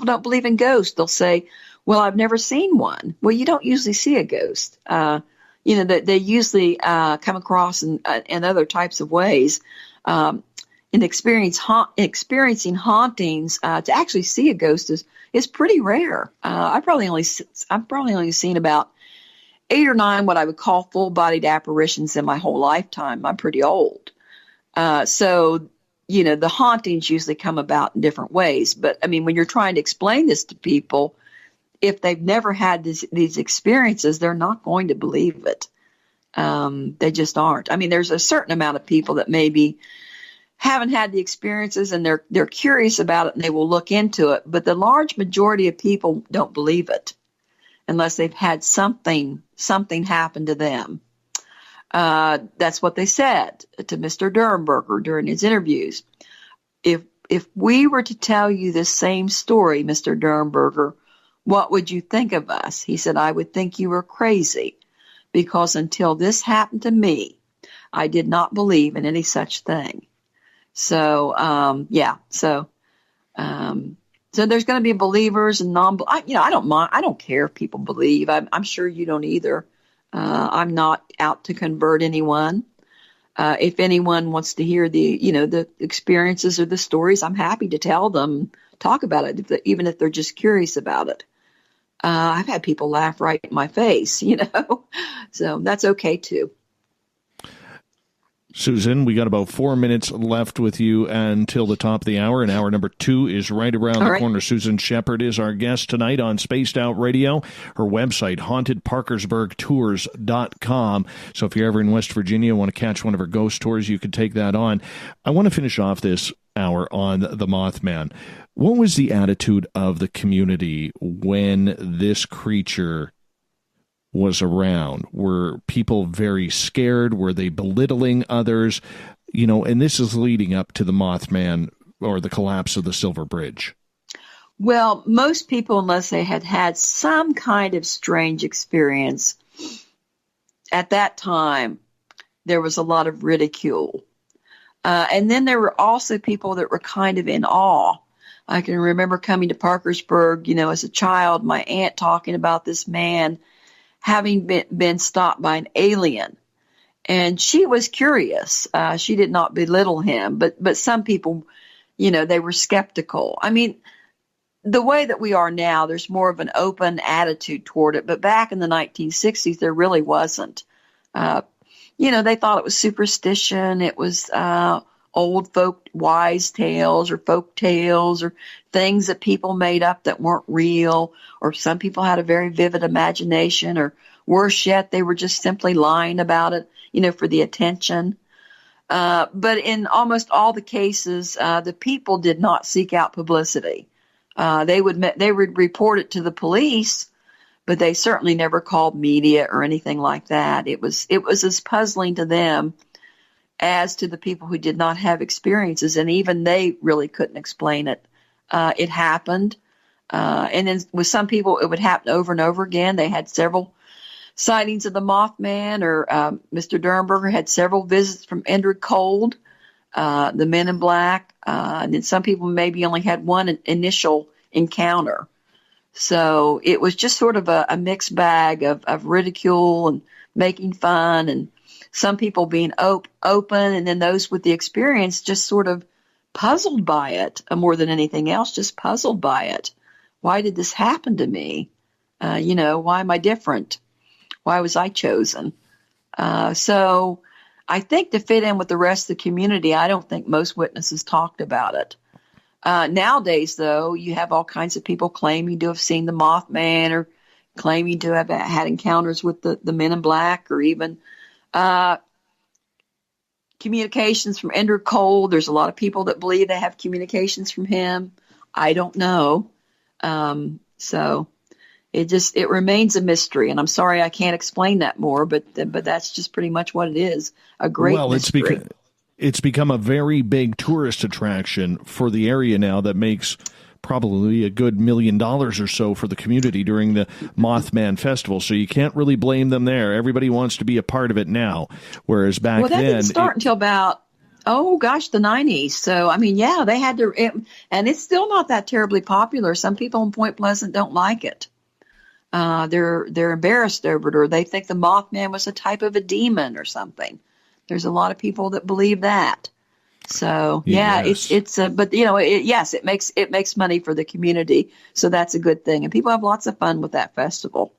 don't believe in ghosts. They'll say, well, I've never seen one. Well, you don't usually see a ghost. They usually come across in other types of ways. In experiencing hauntings, to actually see a ghost is pretty rare. I've probably only seen about 8 or 9 what I would call full-bodied apparitions in my whole lifetime. I'm pretty old. So the hauntings usually come about in different ways. But, when you're trying to explain this to people, if they've never had these experiences, they're not going to believe it. They just aren't. There's a certain amount of people that maybe haven't had the experiences and they're curious about it and they will look into it. But the large majority of people don't believe it unless they've had something happen to them. That's what they said to Mr. Derenberger during his interviews. If we were to tell you this same story, Mr. Derenberger, what would you think of us? He said, I would think you were crazy, because until this happened to me, I did not believe in any such thing. So, so there's going to be believers and I don't mind. I don't care if people believe. I'm sure you don't either. I'm not out to convert anyone. If anyone wants to hear the experiences or the stories, I'm happy to tell them, talk about it, even if they're just curious about it. I've had people laugh right in my face, so that's okay too. Susan, we got about 4 minutes left with you until the top of the hour, and hour number 2 is right around the corner. Susan Sheppard is our guest tonight on Spaced Out Radio. Her website, hauntedparkersburgtours.com. So if you're ever in West Virginia and want to catch one of her ghost tours, you can take that on. I want to finish off this hour on the Mothman. What was the attitude of the community when this creature was around? Were people very scared? Were they belittling others? And this is leading up to the Mothman or the collapse of the Silver Bridge. Well, most people, unless they had had some kind of strange experience, at that time, there was a lot of ridicule. And then there were also people that were kind of in awe. I can remember coming to Parkersburg, as a child, my aunt talking about this man having been stopped by an alien. And she was curious. She did not belittle him, but some people, they were skeptical. The way that we are now, there's more of an open attitude toward it. But back in the 1960s, there really wasn't. They thought it was superstition. It was old folk wise tales or folk tales or things that people made up that weren't real, or some people had a very vivid imagination, or worse yet, they were just simply lying about it, for the attention. But in almost all the cases, the people did not seek out publicity. They would report it to the police, but they certainly never called media or anything like that. It was as puzzling to them as to the people who did not have experiences, and even they really couldn't explain it. It happened. And then with some people, it would happen over and over again. They had several sightings of the Mothman, or Mr. Derenberger had several visits from Indrid Cold, the Men in Black, and then some people maybe only had one initial encounter. So it was just sort of a mixed bag of ridicule and making fun, and some people being open, and then those with the experience just sort of puzzled by it more than anything else, just puzzled by it. Why did this happen to me? Why am I different? Why was I chosen? So I think to fit in with the rest of the community, I don't think most witnesses talked about it. Nowadays, though, you have all kinds of people claiming to have seen the Mothman or claiming to have had encounters with the Men in Black, or even communications from Indrid Cold. There's a lot of people that believe they have communications from him. I don't know. So it remains a mystery, and I'm sorry I can't explain that more, but that's just pretty much what it is. A great mystery. It's become a very big tourist attraction for the area now that makes probably a good $1 million or so for the community during the Mothman Festival. So you can't really blame them there. Everybody wants to be a part of it now, whereas back then... Well, that didn't start until about, the 90s. So, they had to... and it's still not that terribly popular. Some people in Point Pleasant don't like it. They're embarrassed over it, or they think the Mothman was a type of a demon or something. There's a lot of people that believe that. So yes. It makes money for the community. So that's a good thing. And people have lots of fun with that festival.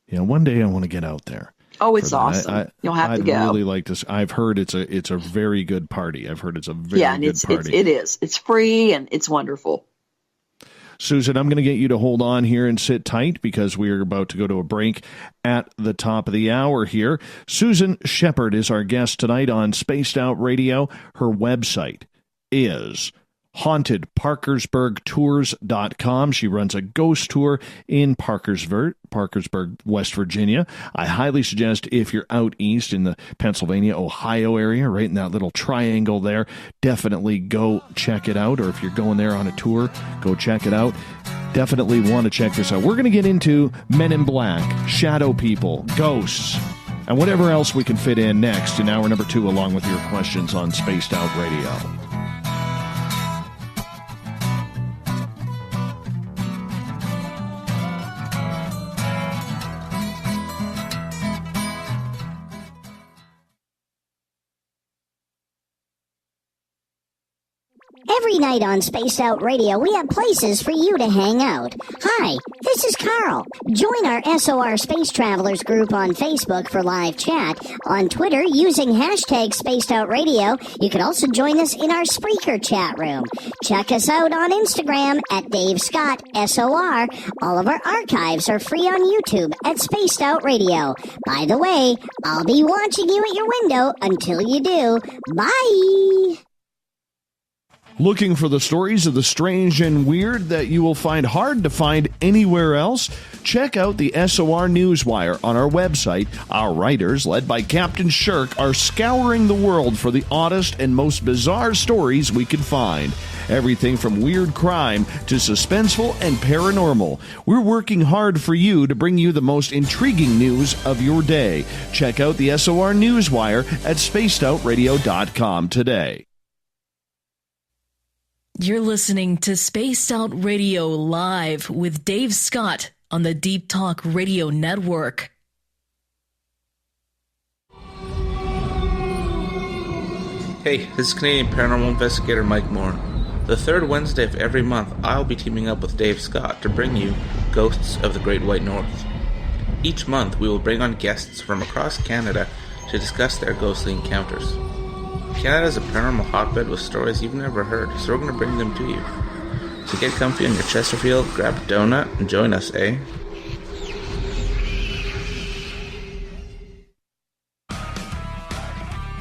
Yeah. One day I want to get out there. Oh, it's awesome. You'll have to go. I'd really like to. I've heard it's a very good party. I've heard it's a very good party. It is. It's free and it's wonderful. Susan, I'm going to get you to hold on here and sit tight because we're about to go to a break at the top of the hour here. Susan Sheppard is our guest tonight on Spaced Out Radio. Her website is hauntedparkersburgtours.com. She runs a ghost tour in Parkersburg, West Virginia. I highly suggest if you're out east in the Pennsylvania, Ohio area, right in that little triangle there, definitely go check it out. Or if you're going there on a tour, go check it out. Definitely want to check this out. We're going to get into Men in Black, shadow people, ghosts, and whatever else we can fit in next in hour number 2, along with your questions on Spaced Out Radio. Every night on Spaced Out Radio, we have places for you to hang out. Hi, this is Carl. Join our SOR Space Travelers group on Facebook for live chat. On Twitter, using hashtag Spaced Out Radio. You can also join us in our Spreaker chat room. Check us out on Instagram at Dave Scott SOR. All of our archives are free on YouTube at Spaced Out Radio. By the way, I'll be watching you at your window until you do. Bye! Looking for the stories of the strange and weird that you will find hard to find anywhere else? Check out the SOR Newswire on our website. Our writers, led by Captain Shirk, are scouring the world for the oddest and most bizarre stories we can find. Everything from weird crime to suspenseful and paranormal. We're working hard for you to bring you the most intriguing news of your day. Check out the SOR Newswire at spacedoutradio.com today. You're listening to Spaced Out Radio Live with Dave Scott on the Deep Talk Radio Network. Hey, this is Canadian paranormal investigator Mike Moore. The third Wednesday of every month, I'll be teaming up with Dave Scott to bring you Ghosts of the Great White North. Each month, we will bring on guests from across Canada to discuss their ghostly encounters. Canada is a paranormal hotbed with stories you've never heard, so we're going to bring them to you. So get comfy on your Chesterfield, grab a donut, and join us, eh?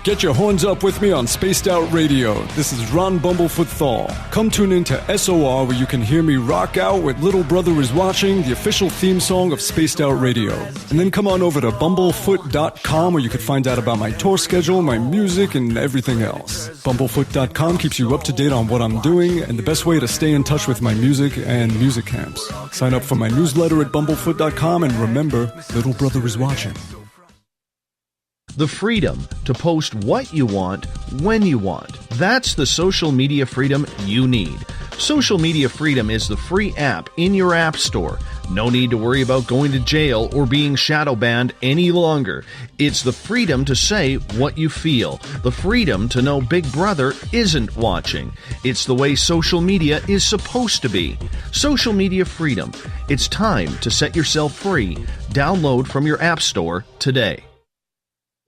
Get your horns up with me on Spaced Out Radio. This is Ron Bumblefoot Thal. Come tune in to SOR where you can hear me rock out with Little Brother is Watching, the official theme song of Spaced Out Radio. And then come on over to bumblefoot.com where you can find out about my tour schedule, my music, and everything else. Bumblefoot.com keeps you up to date on what I'm doing and the best way to stay in touch with my music and music camps. Sign up for my newsletter at bumblefoot.com and remember, Little Brother is watching. The freedom to post what you want, when you want. That's the social media freedom you need. Social media freedom is the free app in your app store No need to worry about going to jail or being shadow banned any longer. It's the freedom to say what you feel. The freedom to know Big Brother isn't watching. It's the way social media is supposed to be. Social media freedom. It's time to set yourself free. Download from your app store today.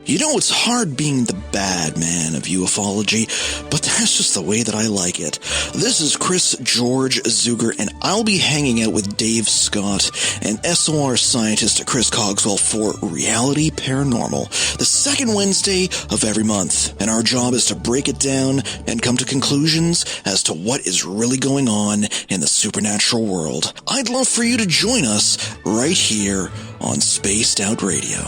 You know, it's hard being the bad man of ufology, but that's just the way that I like it. This is Chris George Zuger, and I'll be hanging out with Dave Scott and SOR scientist Chris Cogswell for Reality Paranormal, the second Wednesday of every month. And our job is to break it down and come to conclusions as to what is really going on in the supernatural world. I'd love for you to join us right here on Spaced Out Radio.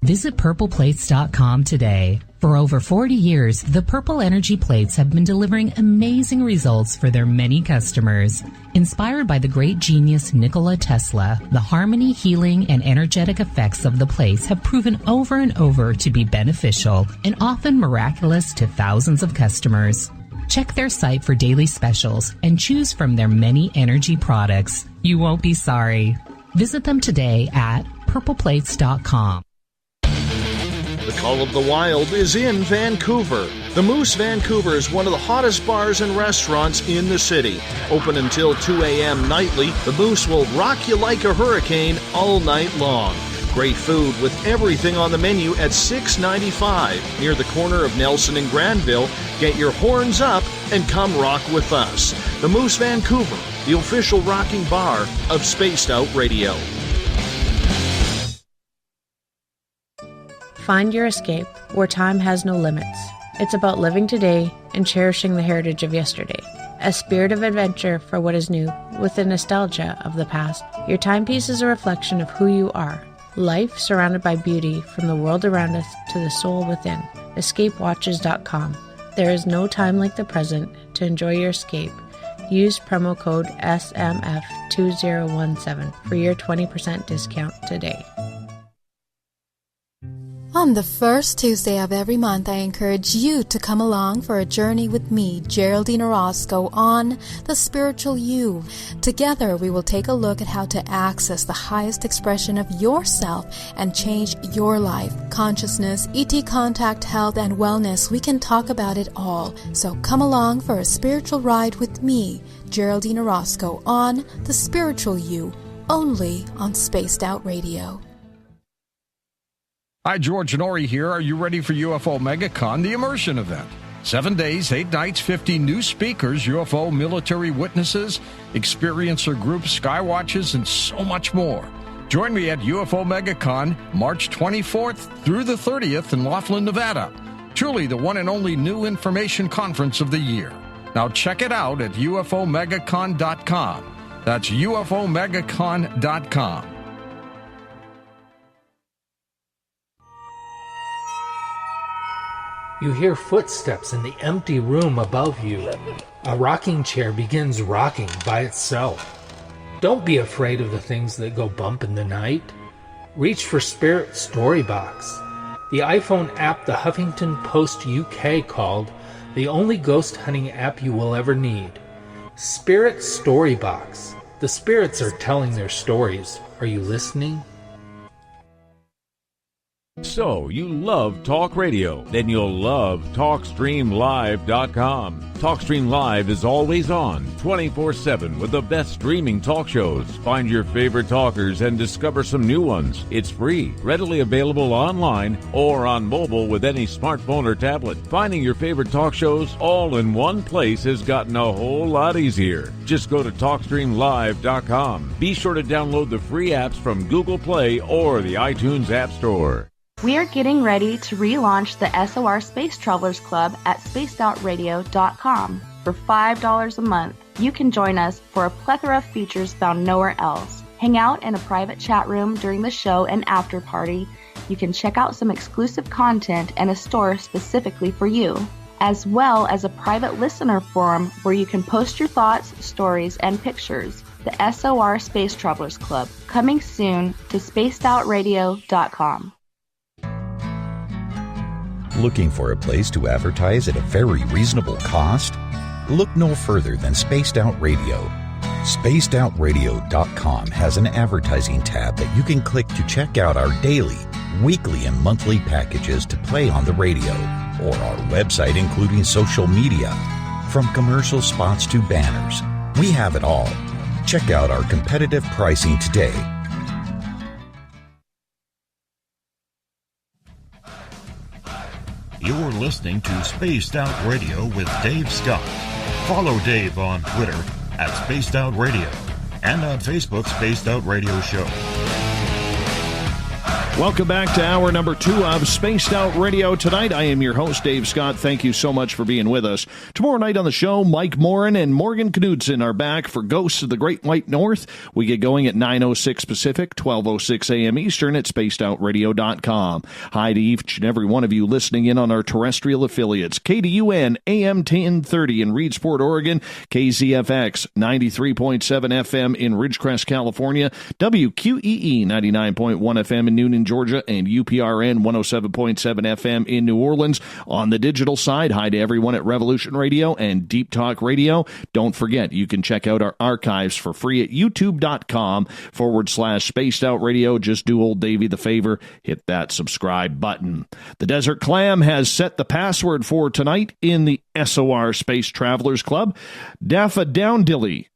Visit purpleplates.com today. For over 40 years, the Purple Energy Plates have been delivering amazing results for their many customers. Inspired by the great genius Nikola Tesla, the harmony, healing, and energetic effects of the plates have proven over and over to be beneficial and often miraculous to thousands of customers. Check their site for daily specials and choose from their many energy products. You won't be sorry. Visit them today at purpleplates.com. The Call of the Wild is in Vancouver. The Moose Vancouver is one of the hottest bars and restaurants in the city. Open until 2 a.m. nightly, the Moose will rock you like a hurricane all night long. Great food with everything on the menu at $6.95 near the corner of Nelson and Granville. Get your horns up and come rock with us. The Moose Vancouver, the official rocking bar of Spaced Out Radio. Find your escape where time has no limits. It's about living today and cherishing the heritage of yesterday. A spirit of adventure for what is new with the nostalgia of the past. Your timepiece is a reflection of who you are. Life surrounded by beauty from the world around us to the soul within. EscapeWatches.com. There is no time like the present to enjoy your escape. Use promo code SMF2017 for your 20% discount today. On the first Tuesday of every month, I encourage you to come along for a journey with me, Geraldine Orozco, on The Spiritual You. Together, we will take a look at how to access the highest expression of yourself and change your life. Consciousness, ET contact, health, and wellness, we can talk about it all. So come along for a spiritual ride with me, Geraldine Orozco, on The Spiritual You, only on Spaced Out Radio. Hi, George Norrie here. Are you ready for UFO MegaCon, the immersion event? 7 days, 8 nights, 50 new speakers, UFO military witnesses, experiencer groups, skywatches, and so much more. Join me at UFO MegaCon, March 24th through the 30th in Laughlin, Nevada. Truly the one and only new information conference of the year. Now check it out at UFOMegaCon.com. That's UFOMegaCon.com. You hear footsteps in the empty room above you. A rocking chair begins rocking by itself. Don't be afraid of the things that go bump in the night. Reach for Spirit Storybox, the iPhone app the Huffington Post UK called the only ghost hunting app you will ever need. Spirit Storybox. The spirits are telling their stories. Are you listening? So, you love talk radio? Then you'll love TalkStreamLive.com. TalkStream Live is always on, 24/7, with the best streaming talk shows. Find your favorite talkers and discover some new ones. It's free, readily available online or on mobile with any smartphone or tablet. Finding your favorite talk shows all in one place has gotten a whole lot easier. Just go to TalkStreamLive.com. Be sure to download the free apps from Google Play or the iTunes App Store. We are getting ready to relaunch the SOR Space Travelers Club at spacedoutradio.com. For $5 a month, you can join us for a plethora of features found nowhere else. Hang out in a private chat room during the show and after party. You can check out some exclusive content and a store specifically for you, as well as a private listener forum where you can post your thoughts, stories, and pictures. The SOR Space Travelers Club, coming soon to spacedoutradio.com. Looking for a place to advertise at a very reasonable cost? Look no further than Spaced Out Radio. SpacedOutRadio.com has an advertising tab that you can click to check out our daily, weekly, and monthly packages to play on the radio, or our website including social media. From commercial spots to banners, we have it all. Check out our competitive pricing today. You're listening to Spaced Out Radio with Dave Scott. Follow Dave on Twitter at Spaced Out Radio and on Facebook, Spaced Out Radio Show. Welcome back to hour number 2 of Spaced Out Radio tonight. I am your host, Dave Scott. Thank you so much for being with us. Tomorrow night on the show, Mike Morin and Morgan Knudsen are back for Ghosts of the Great White North. We get going at 9:06 Pacific, 12:06 a.m. Eastern at spacedoutradio.com. Hi to each and every one of you listening in on our terrestrial affiliates. KDUN AM 1030 in Reedsport, Oregon. KZFX 93.7 FM in Ridgecrest, California. WQEE 99.1 FM in Noonan, Georgia, and UPRN 107.7 FM in New Orleans. On the digital side, hi to everyone at Revolution Radio and Deep Talk Radio. Don't forget, you can check out our archives for free at youtube.com/Spaced Out Radio. Just do old Davey the favor, hit that subscribe button. The Desert Clam has set the password for tonight in the SOR Space Travelers Club. Daffodowndilly.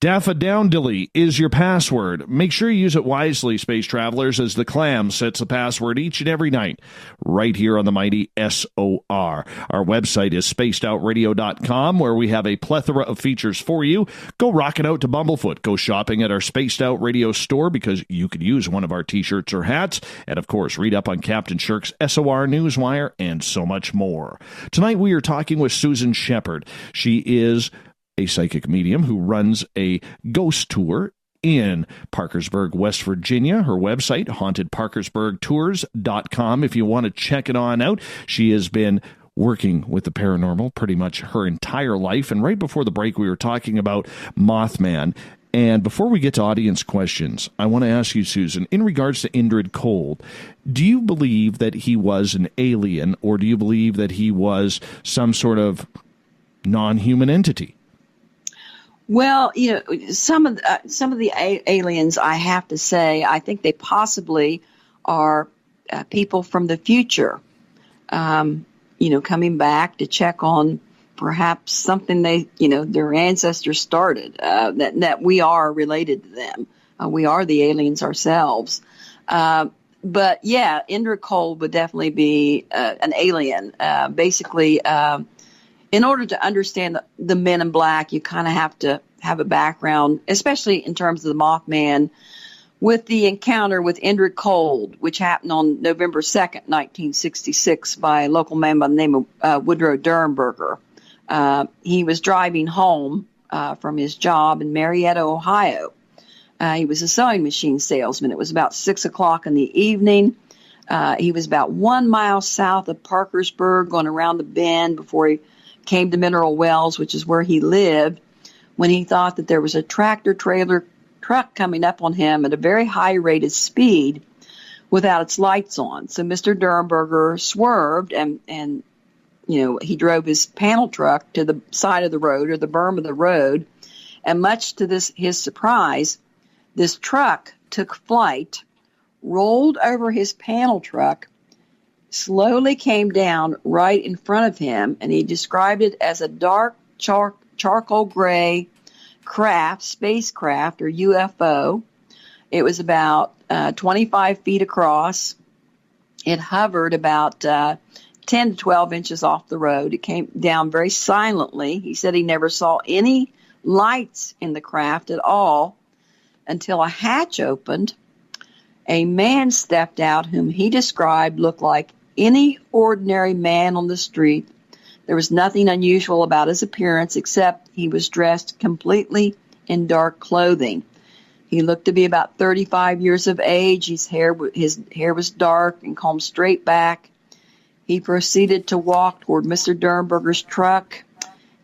Daffodowndilly is your password. Make sure you use it wisely, Space Travelers, as the Clam sets the password each and every night right here on the mighty SOR. Our website is spacedoutradio.com, where we have a plethora of features for you. Go rocking out to Bumblefoot. Go shopping at our Spaced Out Radio store because you could use one of our t-shirts or hats. And, of course, read up on Captain Shirk's SOR Newswire and so much more. Tonight we are talking with Susan Sheppard. She is a psychic medium who runs a ghost tour in Parkersburg, West Virginia. Her website, hauntedparkersburgtours.com, if you want to check it on out. She has been working with the paranormal pretty much her entire life. And right before the break, we were talking about Mothman. And before we get to audience questions, I want to ask you, Susan, in regards to Indrid Cold, do you believe that he was an alien, or do you believe that he was some sort of non-human entity? Well, you know, some of the aliens, I have to say, I think they possibly are people from the future, coming back to check on perhaps something their ancestors started, that we are related to them. We are the aliens ourselves. But yeah, Indrid Cold would definitely be an alien. Basically, in order to understand the Men in Black, you kind of have to have a background, especially in terms of the Mothman, with the encounter with Indrid Cold, which happened on November 2nd, 1966, by a local man by the name of Woodrow Derenberger. He was driving home from his job in Marietta, Ohio. He was a sewing machine salesman. It was about 6 o'clock in the evening. He was about 1 mile south of Parkersburg, going around the bend before he came to Mineral Wells, which is where he lived, when he thought that there was a tractor-trailer truck coming up on him at a very high rate of speed without its lights on. So Mr. Derenberger swerved and he drove his panel truck to the side of the road, or the berm of the road, and much to his surprise, this truck took flight, rolled over his panel truck, slowly came down right in front of him, and he described it as a dark charcoal gray spacecraft, or UFO. It was about 25 feet across. It hovered about 10 to 12 inches off the road. It came down very silently. He said he never saw any lights in the craft at all until a hatch opened. A man stepped out whom he described looked like any ordinary man on the street. There was nothing unusual about his appearance except he was dressed completely in dark clothing. He looked to be about 35 years of age. His hair was dark and combed straight back. He proceeded to walk toward Mr. Derenberger's truck,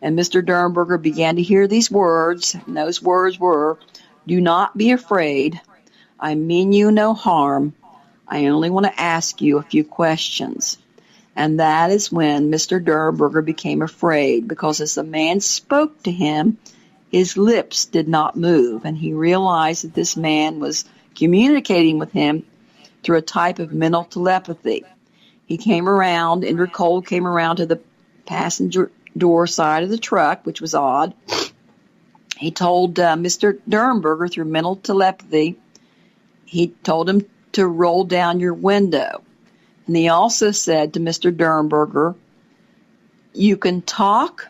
and Mr. Derenberger began to hear these words, and those words were, "Do not be afraid. I mean you no harm. I only want to ask you a few questions." And that is when Mr. Derenberger became afraid, because as the man spoke to him, His lips did not move, and he realized that this man was communicating with him through a type of mental telepathy. He came around, Indrid Cold came around to the passenger door side of the truck, which was odd. He told Mr. Derenberger through mental telepathy, he told him to roll down your window. And he also said to Mr. Derenberger, you can talk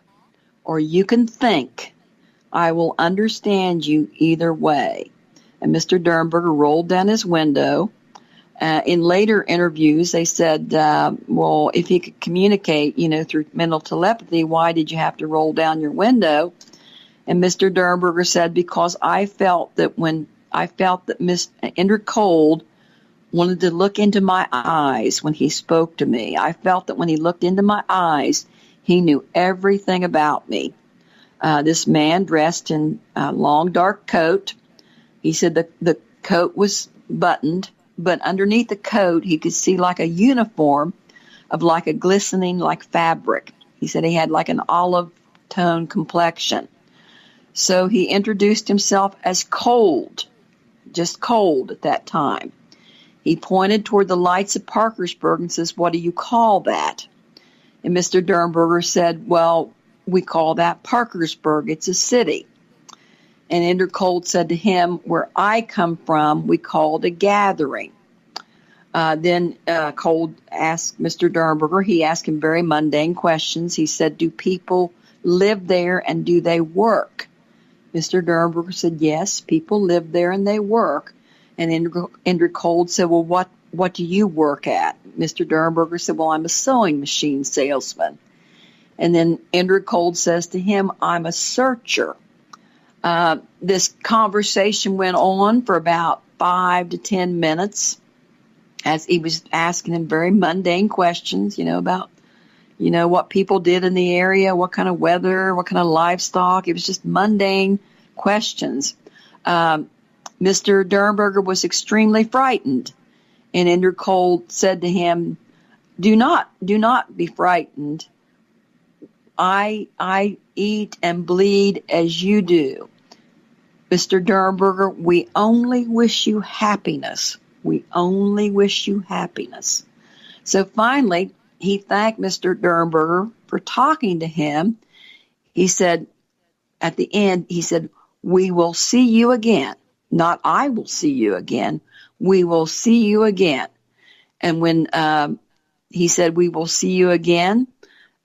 or you can think. I will understand you either way. And Mr. Derenberger rolled down his window. In later interviews, they said, well, if he could communicate, through mental telepathy, why did you have to roll down your window? And Mr. Derenberger said, because I felt that Miss Indrid Cold wanted to look into my eyes when he spoke to me. I felt that when he looked into my eyes, he knew everything about me. This man dressed in a long, dark coat. He said the coat was buttoned, but underneath the coat, he could see like a uniform of like a glistening like fabric. He said he had like an olive tone complexion. So he introduced himself as Cold, just Cold at that time. He pointed toward the lights of Parkersburg and says, what do you call that? And Mr. Derenberger said, well, we call that Parkersburg. It's a city. And Indrid Cold said to him, where I come from, we call it a gathering. Then Cold asked Mr. Derenberger, he asked him very mundane questions. He said, do people live there and do they work? Mr. Derenberger said, yes, people live there and they work. And Indrid Cold said, well, what do you work at? Mr. Derenberger said, well, I'm a sewing machine salesman. And then Indrid Cold says to him, I'm a searcher. This conversation went on for about 5 to 10 minutes as he was asking him very mundane questions, about, what people did in the area, what kind of weather, what kind of livestock. It was just mundane questions. Mr. Derenberger was extremely frightened. And Indrid Cold said to him, do not be frightened. I eat and bleed as you do. Mr. Derenberger, we only wish you happiness. We only wish you happiness. So finally, he thanked Mr. Derenberger for talking to him. He said, at the end, he said, we will see you again. Not I will see you again. We will see you again. And when he said, we will see you again,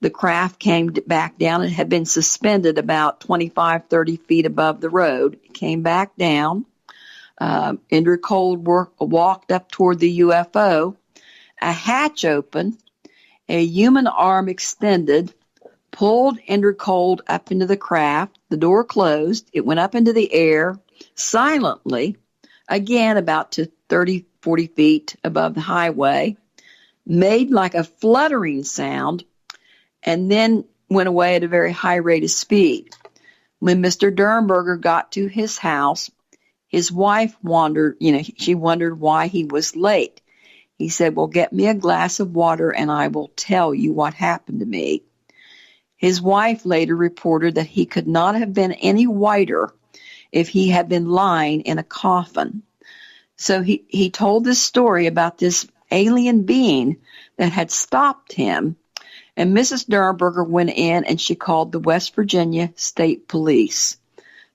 the craft came back down. It had been suspended about 25, 30 feet above the road. It came back down. Indrid Cold walked up toward the UFO. A hatch opened. A human arm extended, pulled Indrid Cold up into the craft. The door closed. It went up into the air silently, again about to 30, 40 feet above the highway, made like a fluttering sound, and then went away at a very high rate of speed. When Mr. Derenberger got to his house, his wife she wondered why he was late. He said, well, get me a glass of water and I will tell you what happened to me. His wife later reported that he could not have been any whiter if he had been lying in a coffin. So he told this story about this alien being that had stopped him. And Mrs. Derenberger went in and she called the West Virginia State Police.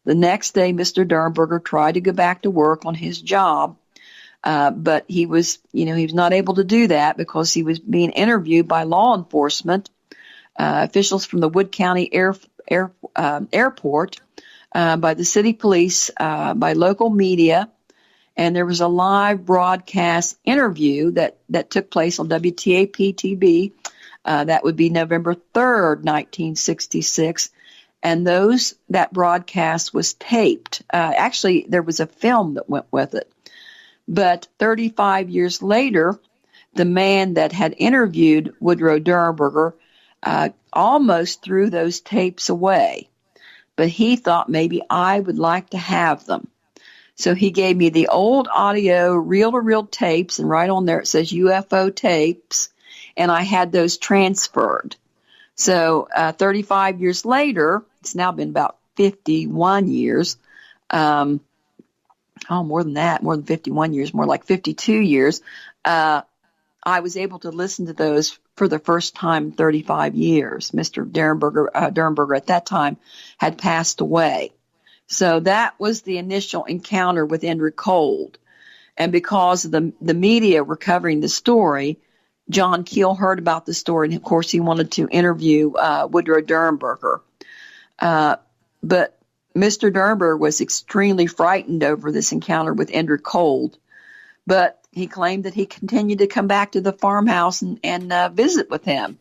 The next day, Mr. Derenberger tried to go back to work on his job, but he was not able to do that because he was being interviewed by law enforcement, officials from the Wood County Airport, by the city police, by local media, and there was a live broadcast interview that took place on WTAP-TV. That would be November 3rd, 1966. And that broadcast was taped. Actually, there was a film that went with it. But 35 years later, the man that had interviewed Woodrow Derenberger almost threw those tapes away. But he thought maybe I would like to have them. So he gave me the old audio reel-to-reel tapes, and right on there it says UFO tapes, and I had those transferred. So 35 years later, it's now been about 51 years. More than that, more than 51 years, more like 52 years. I was able to listen to those for the first time in 35 years. Mr. Derenberger at that time had passed away. So that was the initial encounter with Indrid Cold. And because of the media were covering the story, John Keel heard about the story, and of course he wanted to interview Woodrow Derenberger. But Mr. Derenberger was extremely frightened over this encounter with Indrid Cold, but he claimed that he continued to come back to the farmhouse and visit with him.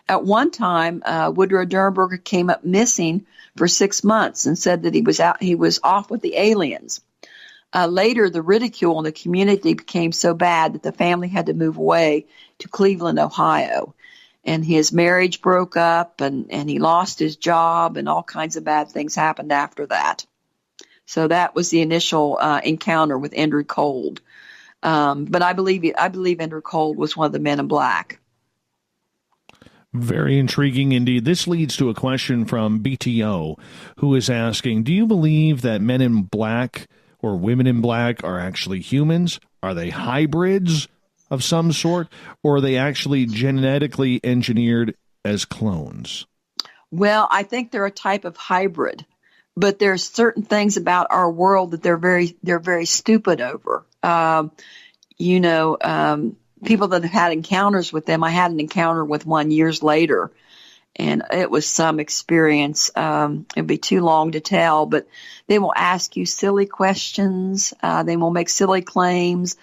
At one time, Woodrow Derenberger came up missing for 6 months and said that he was off with the aliens. Later, the ridicule in the community became so bad that the family had to move away to Cleveland, Ohio. And his marriage broke up, and he lost his job, and all kinds of bad things happened after that. So that was the initial encounter with Indrid Cold. But I believe Indrid Cold was one of the men in black. Very intriguing indeed. This leads to a question from BTO, who is asking, do you believe that men in black or women in black are actually humans? Are they hybrids of some sort, or are they actually genetically engineered as clones? Well, I think they're a type of hybrid, but there's certain things about our world that they're very stupid over. People that have had encounters with them, I had an encounter with one years later, and it was some experience. It'd be too long to tell, but they will ask you silly questions. They will make silly claims.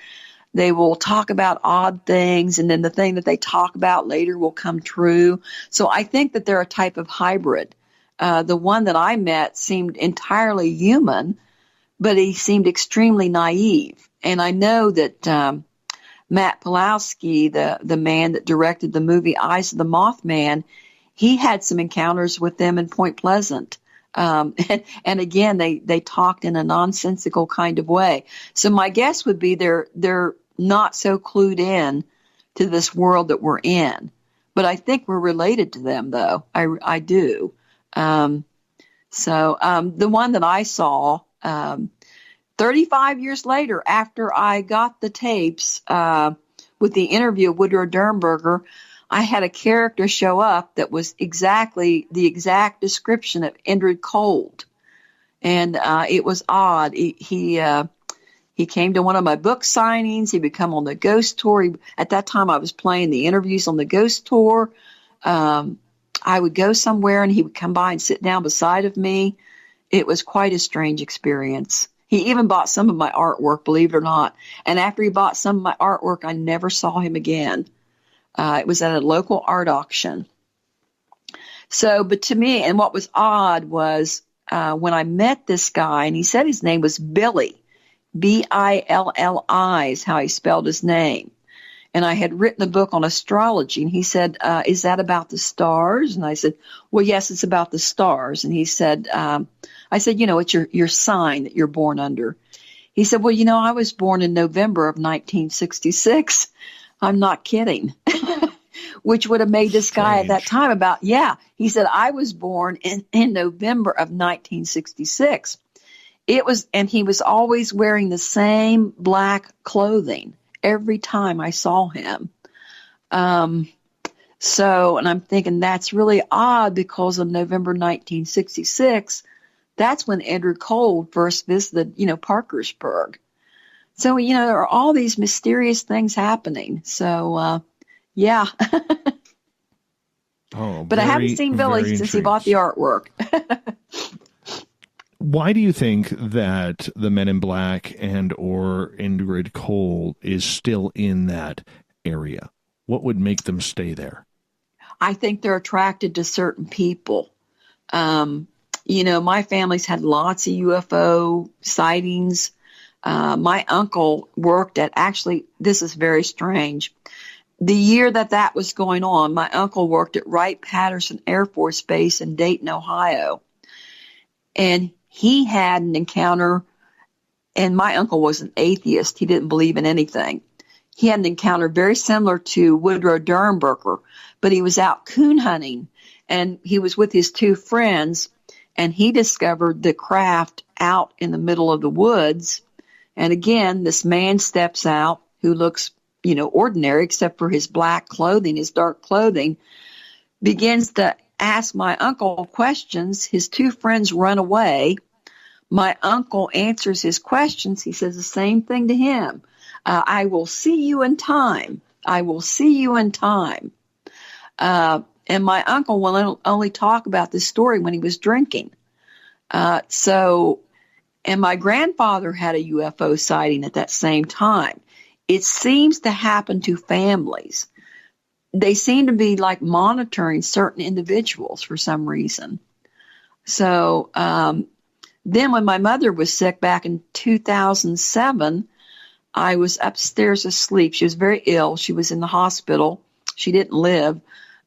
They will talk about odd things, and then the thing that they talk about later will come true. So I think that they're a type of hybrid. The one that I met seemed entirely human, but he seemed extremely naive. And I know that Matt Pawlowski, the man that directed the movie Eyes of the Mothman, he had some encounters with them in Point Pleasant. And again, they talked in a nonsensical kind of way. So my guess would be they're not so clued in to this world that we're in. But I think we're related to them, though. I do. The one that I saw 35 years later, after I got the tapes with the interview of Woodrow Derenberger, I had a character show up that was exactly the exact description of Indrid Cold. And it was odd. He came to one of my book signings. He would come on the ghost tour. At that time, I was playing the interviews on the ghost tour. I would go somewhere, and he would come by and sit down beside of me. It was quite a strange experience. He even bought some of my artwork, believe it or not. And after he bought some of my artwork, I never saw him again. It was at a local art auction. So, but to me, and what was odd was when I met this guy, and he said his name was Billy, Billi is how he spelled his name. And I had written a book on astrology, and he said, is that about the stars? And I said, well, yes, it's about the stars. And he said, I said, it's your sign that you're born under. He said, well, I was born in November of 1966. I'm not kidding. Which would have made this guy at that time he said, I was born in November of 1966. And he was always wearing the same black clothing every time I saw him. And I'm thinking that's really odd because of November 1966. That's when Indrid Cold first visited, Parkersburg. So, there are all these mysterious things happening. So, yeah. But I haven't seen Billy since he bought the artwork. Why do you think that the Men in Black and or Indrid Cold is still in that area? What would make them stay there? I think they're attracted to certain people. My family's had lots of UFO sightings. My uncle worked at, actually, this is very strange. The year that was going on, my uncle worked at Wright-Patterson Air Force Base in Dayton, Ohio. And he had an encounter, and my uncle was an atheist. He didn't believe in anything. He had an encounter very similar to Woodrow Derenberger, but he was out coon hunting, and he was with his two friends, and he discovered the craft out in the middle of the woods. And again, this man steps out who looks, ordinary except for his black clothing, his dark clothing, begins to ask my uncle questions. His two friends run away. My uncle answers his questions. He says the same thing to him. I will see you in time. I will see you in time. And my uncle will only talk about this story when he was drinking. And my grandfather had a UFO sighting at that same time. It seems to happen to families. They seem to be like monitoring certain individuals for some reason. So then when my mother was sick back in 2007, I was upstairs asleep. She was very ill. She was in the hospital. She didn't live.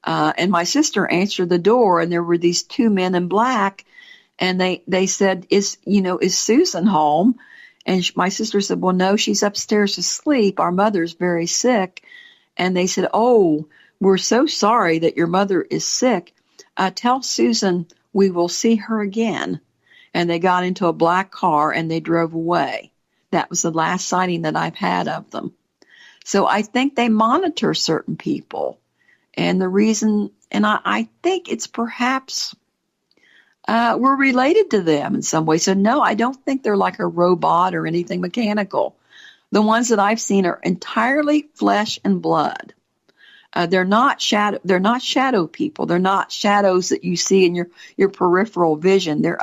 And my sister answered the door, and there were these two men in black, and they said, is Susan home? And my sister said, well, no, she's upstairs asleep. Our mother's very sick. And they said, oh, we're so sorry that your mother is sick. Tell Susan we will see her again. And they got into a black car and they drove away. That was the last sighting that I've had of them. So I think they monitor certain people. And the reason, and I think it's perhaps we're related to them in some way. So no, I don't think they're like a robot or anything mechanical. The ones that I've seen are entirely flesh and blood. They're not shadow people. They're not shadows that you see in your peripheral vision. They're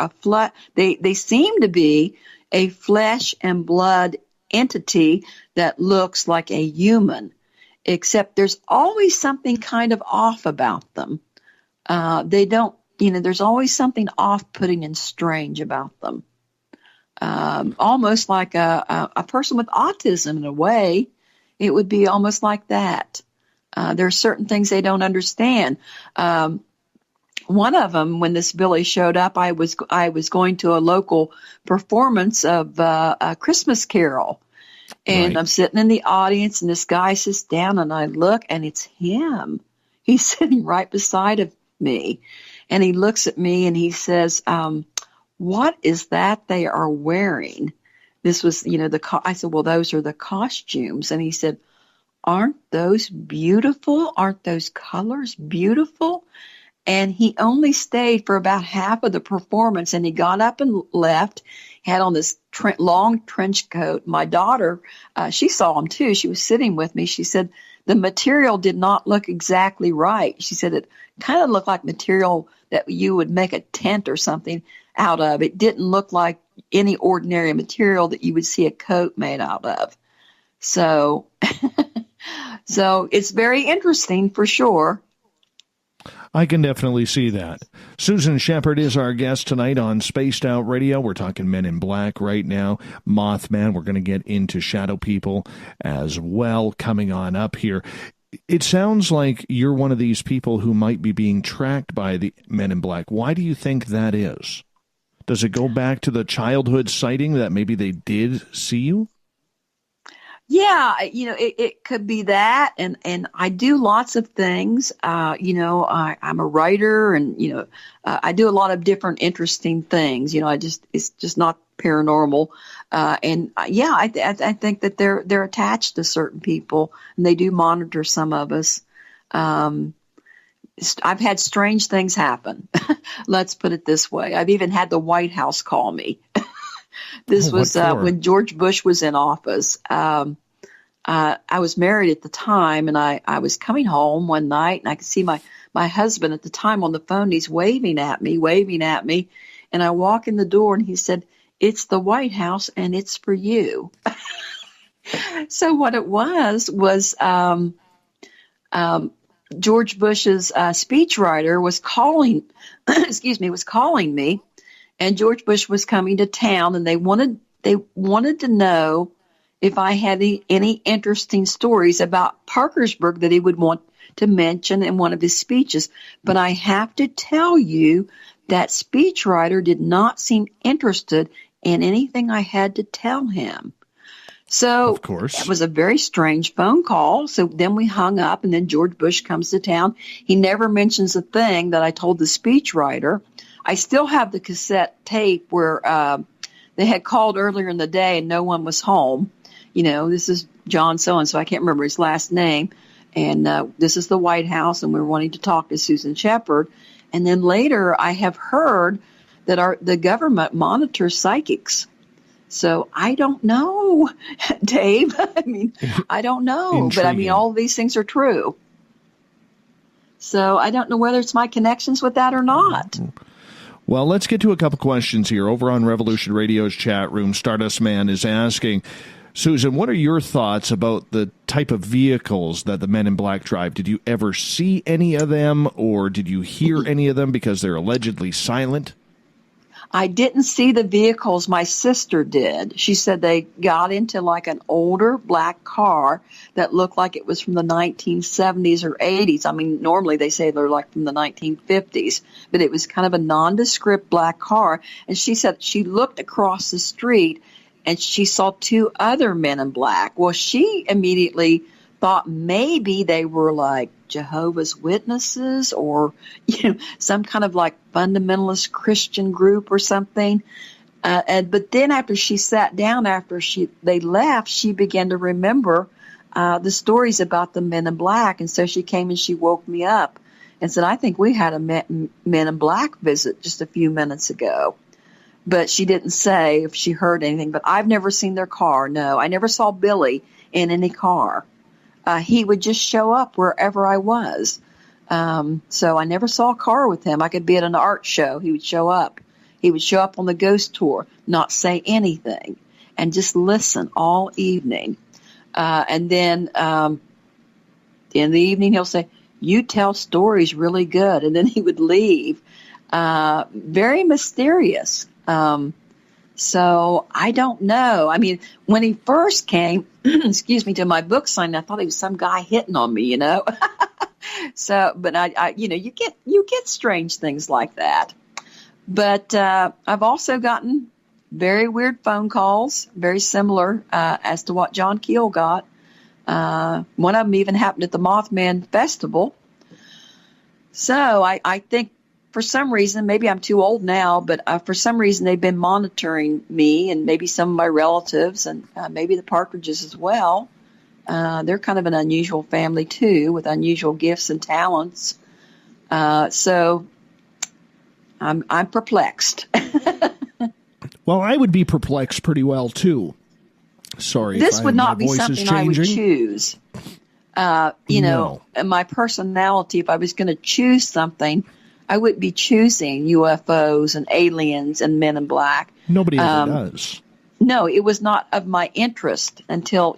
they seem to be a flesh and blood entity that looks like a human, except there's always something kind of off about them. They don't, there's always something off-putting and strange about them. Almost like a person with autism in a way. It would be almost like that. There are certain things they don't understand. One of them, when this Billy showed up, I was going to a local performance of a Christmas Carol. And right. I'm sitting in the audience, and this guy sits down, and I look, and it's him. He's sitting right beside of me. And he looks at me, and he says, what is that they are wearing? This was, I said, well, those are the costumes. And he said, aren't those beautiful? Aren't those colors beautiful? And he only stayed for about half of the performance, and he got up and left, had on this long trench coat. My daughter, she saw him too. She was sitting with me. She said the material did not look exactly right. She said it kind of looked like material that you would make a tent or something out of. It didn't look like any ordinary material that you would see a coat made out of. So, so it's very interesting for sure. I can definitely see that. Susan Sheppard is our guest tonight on Spaced Out Radio. We're talking Men in Black right now, Mothman. We're going to get into shadow people as well coming on up here. It sounds like you're one of these people who might be being tracked by the Men in Black. Why do you think that is? Does it go back to the childhood sighting that maybe they did see you? Yeah, it could be that. And I do lots of things. I'm a writer, and, I do a lot of different interesting things. It's just not paranormal. I think that they're attached to certain people, and they do monitor some of us. I've had strange things happen. Let's put it this way. I've even had the White House call me. This was when George Bush was in office. I was married at the time, and I was coming home one night, and I could see my husband at the time on the phone. He's waving at me. And I walk in the door, and he said, "It's the White House, and it's for you." So what it was George Bush's speechwriter was calling, was calling me, and George Bush was coming to town, and they wanted to know if I had any interesting stories about Parkersburg that he would want to mention in one of his speeches. But I have to tell you that speechwriter did not seem interested in anything I had to tell him. So of course, it was a very strange phone call. So then we hung up, and then George Bush comes to town. He never mentions a thing that I told the speechwriter. I still have the cassette tape where they had called earlier in the day and no one was home. This is John so-and-so. I can't remember his last name. And this is the White House, and we're wanting to talk to Susan Sheppard. And then later I have heard that the government monitors psychics. So I don't know, Dave. I don't know. Intriguing. But all these things are true. So I don't know whether it's my connections with that or not. Well, let's get to a couple questions here. Over on Revolution Radio's chat room, Stardust Man is asking, Susan, what are your thoughts about the type of vehicles that the Men in Black drive? Did you ever see any of them, or did you hear any of them because they're allegedly silent? I didn't see the vehicles. My sister did. She said they got into like an older black car that looked like it was from the 1970s or 80s. Normally they say they're like from the 1950s, but it was kind of a nondescript black car. And she said she looked across the street and she saw two other men in black. Well, she immediately thought maybe they were like Jehovah's Witnesses or some kind of like fundamentalist Christian group or something. But then after she sat down, after they left, she began to remember the stories about the Men in Black. And so she came and she woke me up and said, I think we had a Men in Black visit just a few minutes ago. But she didn't say if she heard anything. But I've never seen their car. No, I never saw Billy in any car. He would just show up wherever I was. So I never saw a car with him. I could be at an art show. He would show up. He would show up on the ghost tour, not say anything, and just listen all evening. And then in the evening, he'll say, you tell stories really good. And then he would leave. Very mysterious. So I don't know. When he first came, to my book signing, I thought he was some guy hitting on me, So, but I you get strange things like that. But I've also gotten very weird phone calls, very similar as to what John Keel got. One of them even happened at the Mothman Festival. So I think, for some reason, maybe I'm too old now, but for some reason they've been monitoring me and maybe some of my relatives and maybe the Partridges as well. They're kind of an unusual family, too, with unusual gifts and talents. So I'm perplexed. Well, I would be perplexed pretty well, too. Sorry. This would not be something I would choose. No. My personality, if I was going to choose something, I wouldn't be choosing UFOs and aliens and Men in Black. Nobody ever does. No, it was not of my interest until,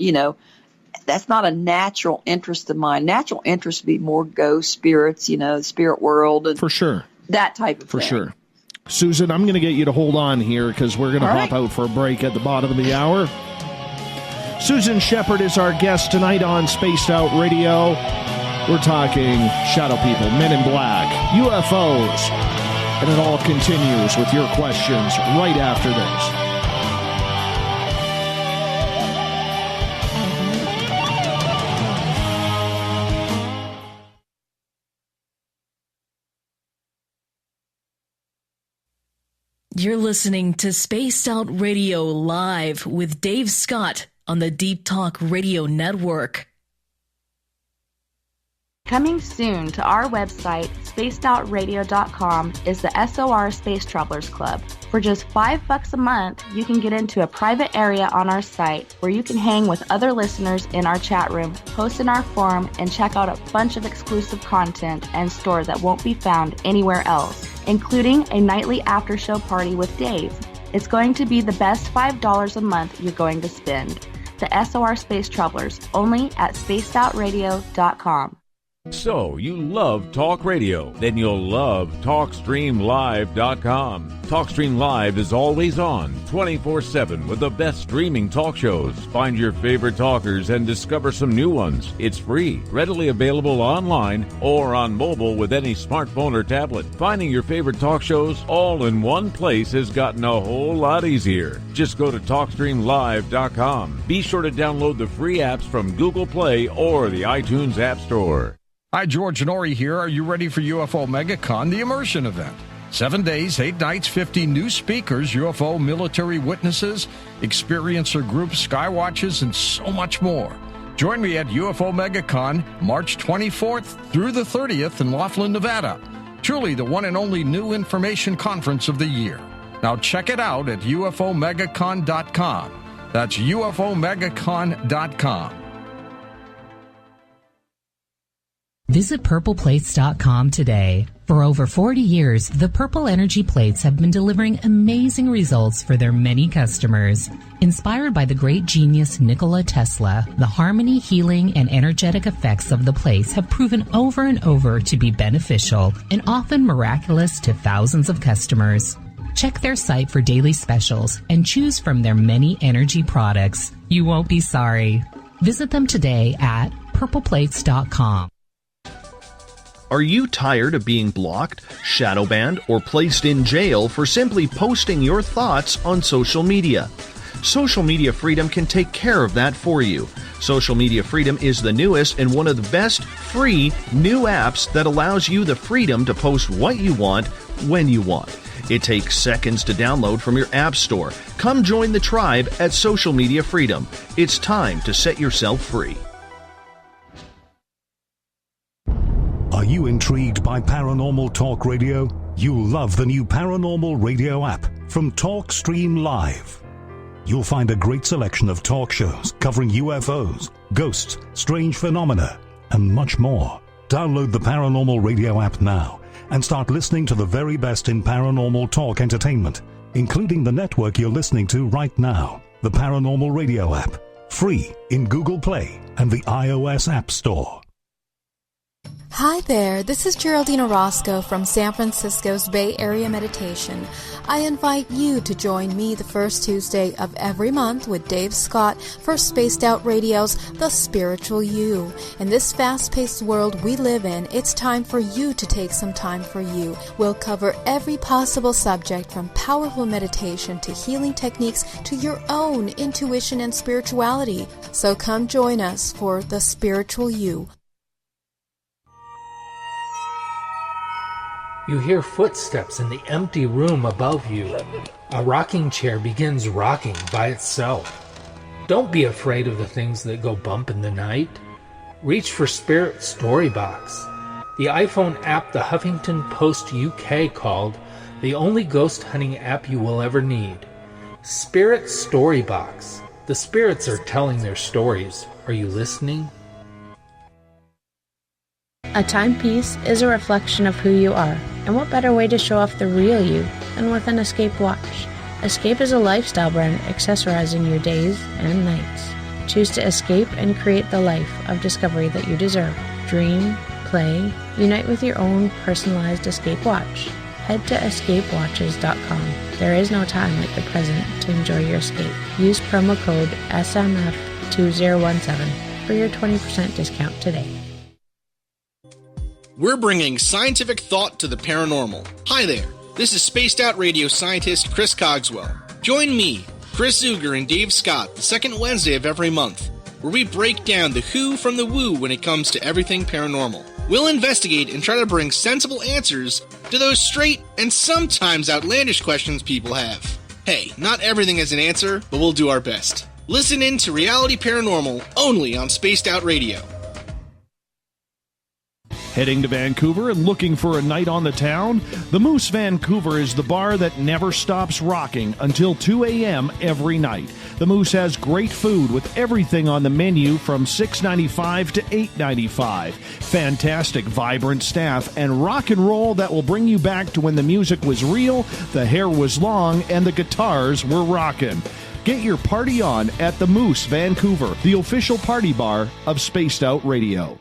that's not a natural interest of mine. Natural interest would be more ghost spirits, the spirit world. And for sure. That type of thing. For sure. Susan, I'm going to get you to hold on here because we're going to hop out for a break at the bottom of the hour. Susan Sheppard is our guest tonight on Spaced Out Radio. We're talking shadow people, Men in Black, UFOs, and it all continues with your questions right after this. You're listening to Spaced Out Radio Live with Dave Scott on the Deep Talk Radio Network. Coming soon to our website, spacedoutradio.com, is the SOR Space Travelers Club. For just $5 a month, you can get into a private area on our site where you can hang with other listeners in our chat room, post in our forum, and check out a bunch of exclusive content and store that won't be found anywhere else, including a nightly after-show party with Dave. It's going to be the best $5 a month you're going to spend. The SOR Space Travelers, only at spacedoutradio.com. So, you love talk radio? Then you'll love TalkStreamLive.com. TalkStream Live is always on, 24/7, with the best streaming talk shows. Find your favorite talkers and discover some new ones. It's free, readily available online or on mobile with any smartphone or tablet. Finding your favorite talk shows all in one place has gotten a whole lot easier. Just go to TalkStreamLive.com. Be sure to download the free apps from Google Play or the iTunes App Store. Hi, George Norrie here. Are you ready for UFO MegaCon, the immersion event? 7 days, 8 nights, 50 new speakers, UFO military witnesses, experiencer groups, skywatches, and so much more. Join me at UFO MegaCon, March 24th through the 30th in Laughlin, Nevada. Truly the one and only new information conference of the year. Now check it out at UFOMegaCon.com. That's UFOMegaCon.com. Visit purpleplates.com today. For over 40 years, the Purple Energy Plates have been delivering amazing results for their many customers. Inspired by the great genius Nikola Tesla, the harmony, healing, and energetic effects of the plates have proven over and over to be beneficial and often miraculous to thousands of customers. Check their site for daily specials and choose from their many energy products. You won't be sorry. Visit them today at purpleplates.com. Are you tired of being blocked, shadow banned, or placed in jail for simply posting your thoughts on social media? Social Media Freedom can take care of that for you. Social Media Freedom is the newest and one of the best free new apps that allows you the freedom to post what you want, when you want. It takes seconds to download from your app store. Come join the tribe at Social Media Freedom. It's time to set yourself free. Are you intrigued by Paranormal Talk Radio? You'll love the new Paranormal Radio app from TalkStream Live. You'll find a great selection of talk shows covering UFOs, ghosts, strange phenomena, and much more. Download the Paranormal Radio app now and start listening to the very best in paranormal talk entertainment, including the network you're listening to right now, the Paranormal Radio app, free in Google Play and the iOS App Store. Hi there, this is Geraldine Orozco from San Francisco's Bay Area Meditation. I invite you to join me the first Tuesday of every month with Dave Scott for Spaced Out Radio's The Spiritual You. In this fast-paced world we live in, it's time for you to take some time for you. We'll cover every possible subject from powerful meditation to healing techniques to your own intuition and spirituality. So come join us for The Spiritual You. You hear footsteps in the empty room above you. A rocking chair begins rocking by itself. Don't be afraid of the things that go bump in the night. Reach for Spirit Storybox, the iPhone app the Huffington Post UK called the only ghost hunting app you will ever need. Spirit Storybox. The spirits are telling their stories. Are you listening? A timepiece is a reflection of who you are, and what better way to show off the real you than with an Escape watch? Escape is a lifestyle brand accessorizing your days and nights. Choose to escape and create the life of discovery that you deserve. Dream, play, unite with your own personalized Escape watch. Head to escapewatches.com. There is no time like the present to enjoy your escape. Use promo code SMF2017 for your 20% discount today. We're bringing scientific thought to the paranormal. Hi there, this is Spaced Out Radio scientist Chris Cogswell. Join me, Chris Zuger, and Dave Scott the second Wednesday of every month, where we break down the who from the woo when it comes to everything paranormal. We'll investigate and try to bring sensible answers to those straight and sometimes outlandish questions people have. Hey, not everything has an answer, but we'll do our best. Listen in to Reality Paranormal only on Spaced Out Radio. Heading to Vancouver and looking for a night on the town? The Moose Vancouver is the bar that never stops rocking until 2 a.m. every night. The Moose has great food with everything on the menu from $6.95 to $8.95. Fantastic, vibrant staff and rock and roll that will bring you back to when the music was real, the hair was long, and the guitars were rocking. Get your party on at the Moose Vancouver, the official party bar of Spaced Out Radio.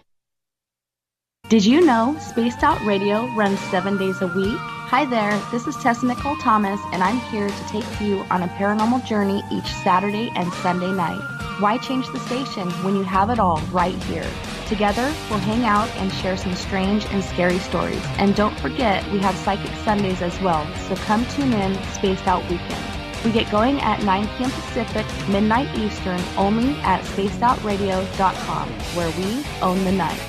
Did you know Spaced Out Radio runs 7 days a week? Hi there, this is Tessa Nicole Thomas, and I'm here to take you on a paranormal journey each Saturday and Sunday night. Why change the station when you have it all right here? Together, we'll hang out and share some strange and scary stories. And don't forget, we have Psychic Sundays as well, so come tune in Spaced Out Weekend. We get going at 9 p.m. Pacific, midnight Eastern, only at spacedoutradio.com, where we own the night.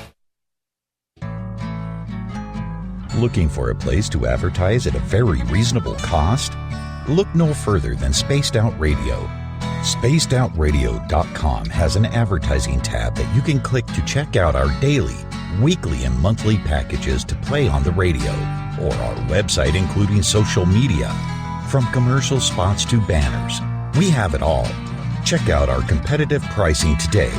Looking for a place to advertise at a very reasonable cost? Look no further than Spaced Out Radio. SpacedOutRadio.com has an advertising tab that you can click to check out our daily, weekly, and monthly packages to play on the radio, or our website including social media. From commercial spots to banners, we have it all. Check out our competitive pricing today.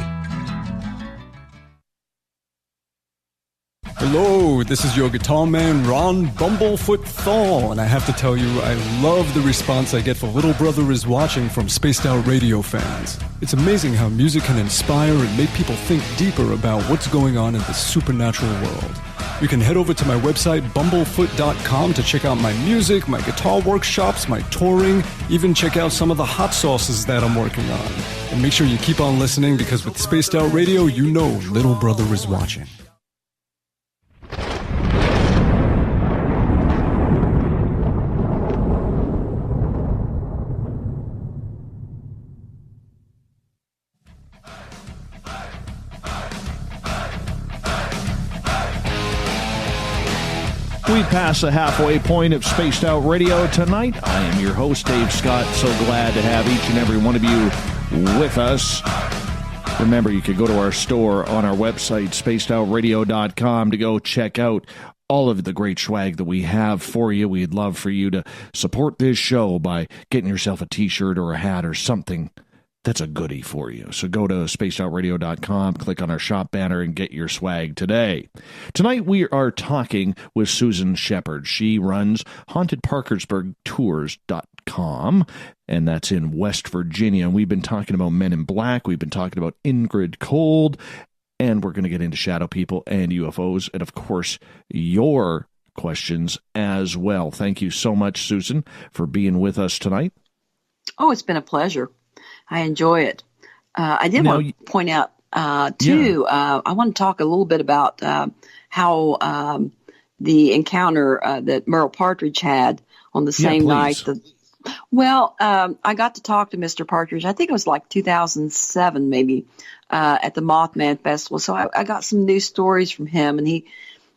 Hello, this is your guitar man, Ron Bumblefoot Thal, and I have to tell you, I love the response I get for Little Brother is Watching from Spaced Out Radio fans. It's amazing how music can inspire and make people think deeper about what's going on in the supernatural world. You can head over to my website, bumblefoot.com, to check out my music, my guitar workshops, my touring, even check out some of the hot sauces that I'm working on. And make sure you keep on listening, because with Spaced Out Radio, you know Little Brother is watching. We pass the halfway point of Spaced Out Radio tonight. I am your host, Dave Scott. So glad to have each and every one of you with us. Remember, you can go to our store on our website, spacedoutradio.com, to go check out all of the great swag that we have for you. We'd love for you to support this show by getting yourself a t-shirt or a hat or something that's a goodie for you. So go to spacedoutradio.com, click on our shop banner, and get your swag today. Tonight we are talking with Susan Sheppard. She runs hauntedparkersburgtours.com, and that's in West Virginia. And we've been talking about Men in Black. We've been talking about Indrid Cold, and we're going to get into shadow people and UFOs, and of course, your questions as well. Thank you so much, Susan, for being with us tonight. Oh, it's been a pleasure. I enjoy it. I did want to point out, too, I want to talk a little bit about how the encounter that Merle Partridge had on the same night. I got to talk to Mr. Partridge, I think it was like 2007 maybe, at the Mothman Festival. So I got some news stories from him. And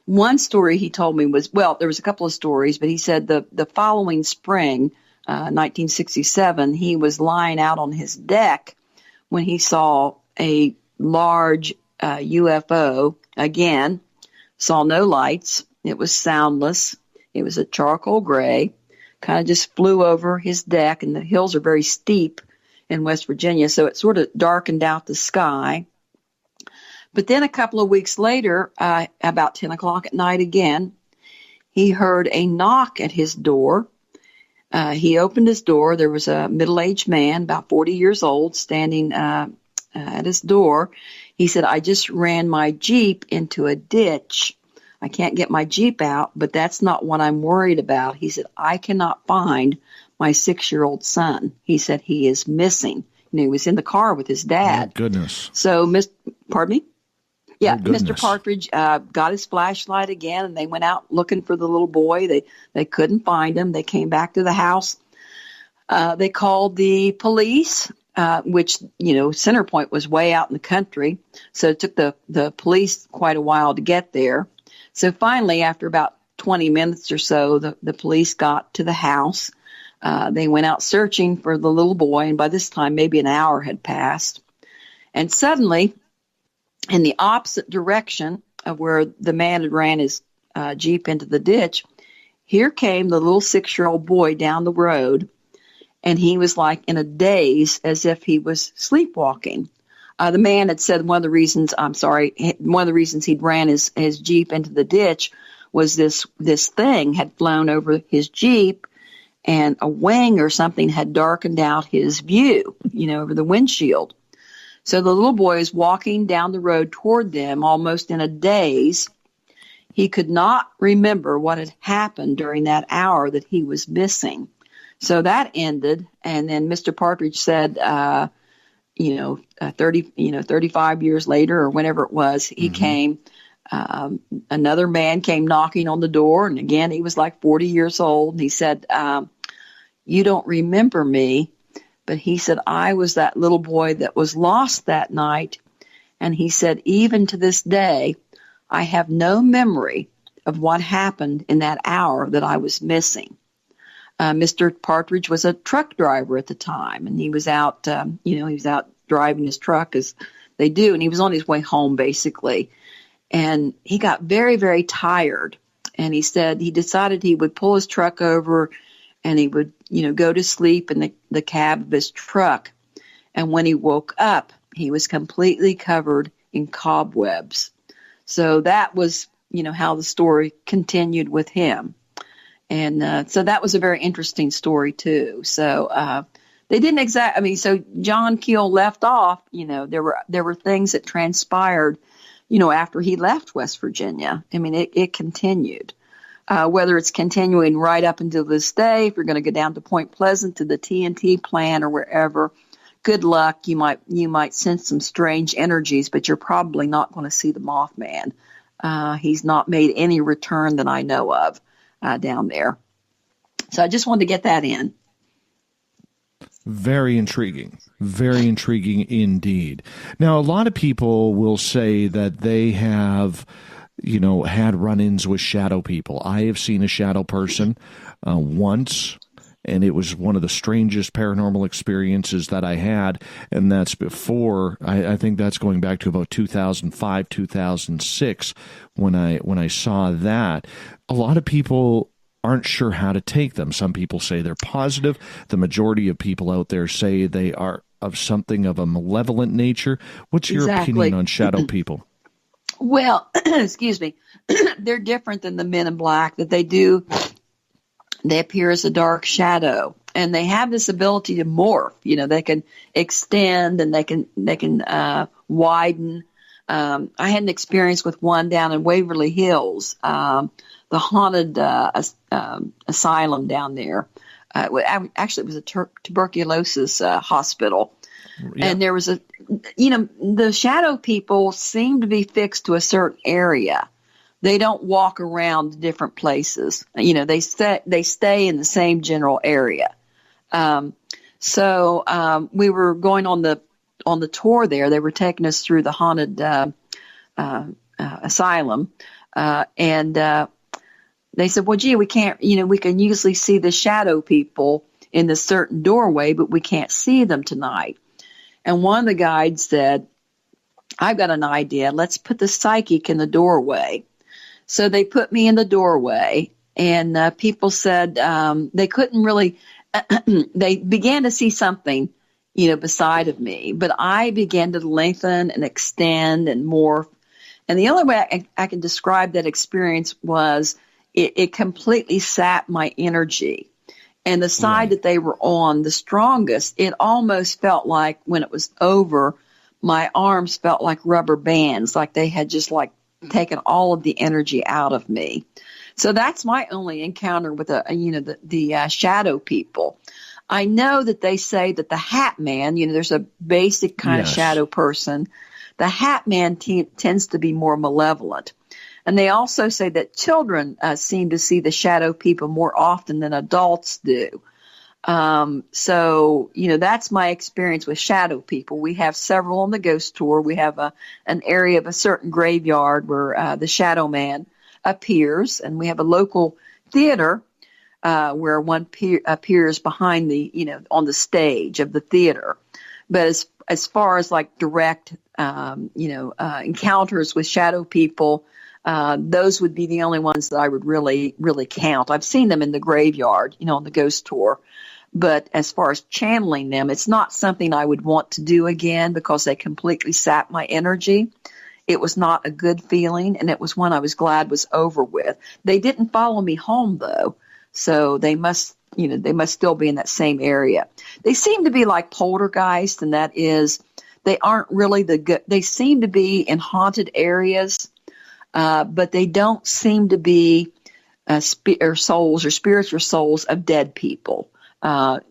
one story he told me was, there was a couple of stories, but he said the following spring, 1967, he was lying out on his deck when he saw a large UFO. Again, saw no lights. It was soundless. It was a charcoal gray, kind of just flew over his deck, and the hills are very steep in West Virginia, so it sort of darkened out the sky. But then a couple of weeks later, about 10 o'clock at night again, he heard a knock at his door. He opened his door. There was a middle-aged man, about 40 years old, standing at his door. He said, "I just ran my Jeep into a ditch. I can't get my Jeep out, but that's not what I'm worried about." He said, "I cannot find my 6-year-old son." He said he is missing. He was in the car with his dad. Oh, goodness. So, pardon me? Yeah, Oh, goodness. Mr. Partridge got his flashlight again, and they went out looking for the little boy. They couldn't find him. They came back to the house. They called the police, which, Center Point was way out in the country, so it took the police quite a while to get there. So finally, after about 20 minutes or so, the police got to the house. They went out searching for the little boy, and by this time, maybe an hour had passed. And suddenly, in the opposite direction of where the man had ran his Jeep into the ditch, here came the little 6-year-old boy down the road, and he was like in a daze as if he was sleepwalking. The man had said one of the reasons he'd ran his Jeep into the ditch was this thing had flown over his Jeep, and a wing or something had darkened out his view, over the windshield. So the little boy is walking down the road toward them almost in a daze. He could not remember what had happened during that hour that he was missing. So that ended, and then Mr. Partridge said, 35 years later or whenever it was, he came. Another man came knocking on the door, and again, he was like 40 years old. And he said, "You don't remember me." But he said, "I was that little boy that was lost that night." And he said, "Even to this day, I have no memory of what happened in that hour that I was missing. Mr. Partridge was a truck driver at the time, and he was out, he was out driving his truck as they do, and he was on his way home basically. And he got very, very tired, and he said he decided he would pull his truck over and he would, go to sleep in the cab of his truck. And when he woke up, he was completely covered in cobwebs. So that was, how the story continued with him. And so that was a very interesting story, too. So they didn't so John Keel left off, there were things that transpired, after he left West Virginia. I mean, it continued. Whether it's continuing right up until this day, if you're going to go down to Point Pleasant to the TNT plant or wherever, good luck. You might sense some strange energies, but you're probably not going to see the Mothman. He's not made any return that I know of down there. So I just wanted to get that in. Very intriguing indeed. Now, a lot of people will say that they have, had run-ins with shadow people. I have seen a shadow person once, and it was one of the strangest paranormal experiences that I had, and that's before, I think that's going back to about 2005, 2006, when I saw that. A lot of people aren't sure how to take them. Some people say they're positive. The majority of people out there say they are of something of a malevolent nature. What's your opinion on shadow people? Well, excuse me, they're different than the men in black, that they appear as a dark shadow, and they have this ability to morph. They can extend and they can widen. I had an experience with one down in Waverly Hills, the haunted asylum down there. Actually, it was a tuberculosis hospital. Yep. And there was the shadow people seem to be fixed to a certain area. They don't walk around different places. They stay in the same general area. So we were going on the tour there. They were taking us through the haunted asylum, and they said, "Well, gee, we can't. We can usually see the shadow people in this certain doorway, but we can't see them tonight." And one of the guides said, "I've got an idea. Let's put the psychic in the doorway." So they put me in the doorway, and people said they couldn't really, they began to see something, beside of me. But I began to lengthen and extend and morph. And the only way I can describe that experience was it completely sapped my energy. And the side that they were on, the strongest, it almost felt like when it was over, my arms felt like rubber bands, like they had just taken all of the energy out of me. So that's my only encounter with the shadow people. I know that they say that the Hat Man, there's a basic kind of shadow person. The Hat Man tends to be more malevolent. And they also say that children seem to see the shadow people more often than adults do. So, that's my experience with shadow people. We have several on the ghost tour. We have an area of a certain graveyard where the shadow man appears, and we have a local theater where one appears behind on the stage of the theater. But as far as direct, encounters with shadow people, those would be the only ones that I would really, really count. I've seen them in the graveyard, on the ghost tour. But as far as channeling them, it's not something I would want to do again because they completely sapped my energy. It was not a good feeling, and it was one I was glad was over with. They didn't follow me home, though, so they must still be in that same area. They seem to be like poltergeists, and that is, they aren't really they seem to be in haunted areas, but they don't seem to be souls or spirits or souls of dead people.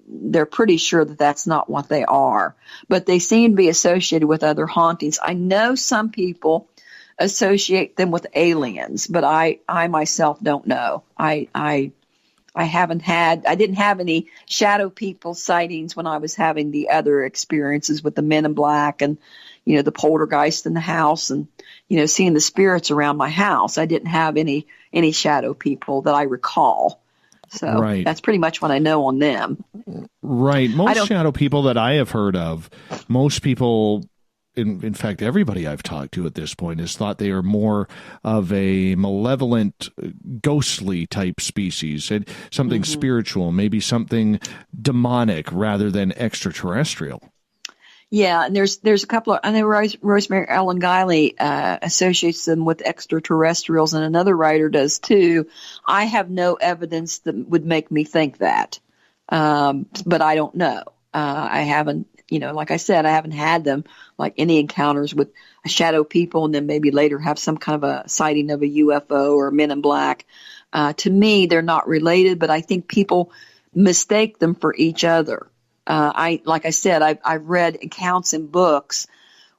They're pretty sure that that's not what they are, but they seem to be associated with other hauntings. I know some people associate them with aliens, but I myself don't know. I didn't have any shadow people sightings when I was having the other experiences with the men in black and, the poltergeist in the house and, seeing the spirits around my house. I didn't have any any shadow people that I recall. So that's pretty much what I know on them. Right. Most shadow people that I have heard of, most people, in fact, everybody I've talked to at this point has thought they are more of a malevolent, ghostly type species, and something spiritual, maybe something demonic rather than extraterrestrial. Yeah, and there's a couple of, I know Rosemary Ellen Guiley associates them with extraterrestrials, and another writer does too. I have no evidence that would make me think that, but I don't know. I haven't, like I said, I haven't had them like any encounters with shadow people, and then maybe later have some kind of a sighting of a UFO or Men in Black. To me, they're not related, but I think people mistake them for each other. Like I said, I've read accounts in books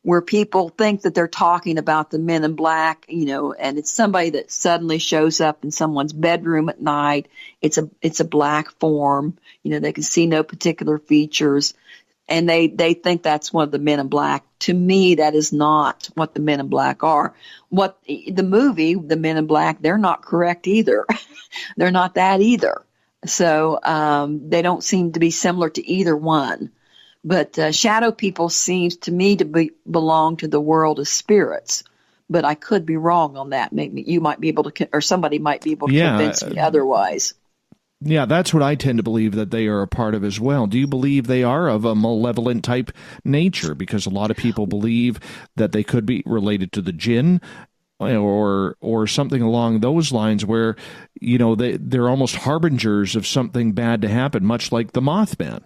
where people think that they're talking about the Men in Black, and it's somebody that suddenly shows up in someone's bedroom at night. It's a black form, they can see no particular features, and they think that's one of the Men in Black. To me, that is not what the Men in Black are. What the movie, the Men in Black, they're not correct either. They're not that either. So they don't seem to be similar to either one. But shadow people seems to me to belong to the world of spirits. But I could be wrong on that. Maybe you might be able to, or somebody might be able to convince me otherwise. Yeah, that's what I tend to believe that they are a part of as well. Do you believe they are of a malevolent type nature? Because a lot of people believe that they could be related to the jinn, or something along those lines, where they're almost harbingers of something bad to happen, much like the Mothman.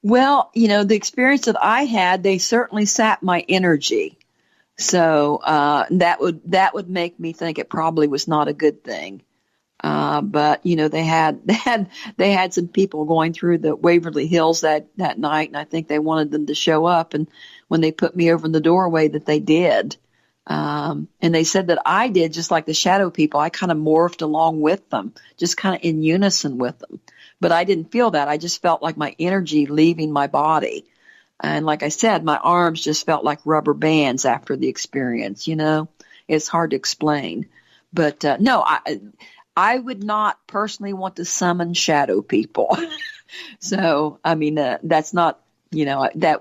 Well, the experience that I had, they certainly sapped my energy, so that would make me think it probably was not a good thing. But they had some people going through the Waverly Hills that night, and I think they wanted them to show up. And when they put me over in the doorway, that they did. And they said that I did, just like the shadow people, I kind of morphed along with them, just kind of in unison with them. But I didn't feel that. I just felt like my energy leaving my body. And like I said, my arms just felt like rubber bands after the experience, It's hard to explain. But no, I would not personally want to summon shadow people. So, I mean, that's not, that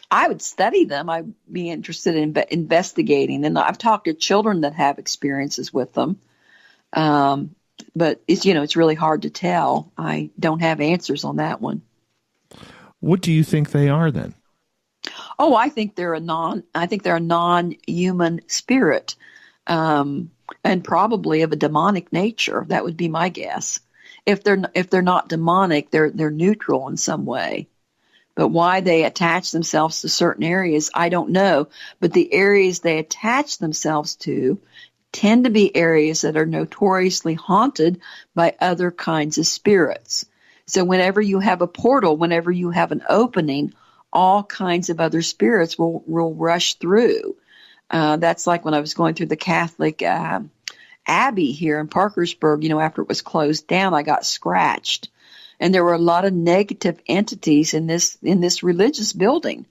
I would study them. I'd be interested in investigating. And I've talked to children that have experiences with them. But it's really hard to tell. I don't have answers on that one. What do you think they are then? Oh, I think they're a non-human spirit. And probably of a demonic nature. That would be my guess. If they're not demonic, they're neutral in some way. But why they attach themselves to certain areas, I don't know. But the areas they attach themselves to tend to be areas that are notoriously haunted by other kinds of spirits. So whenever you have a portal, whenever you have an opening, all kinds of other spirits will rush through. That's like when I was going through the Catholic Abbey here in Parkersburg, after it was closed down, I got scratched. And there were a lot of negative entities in this religious building.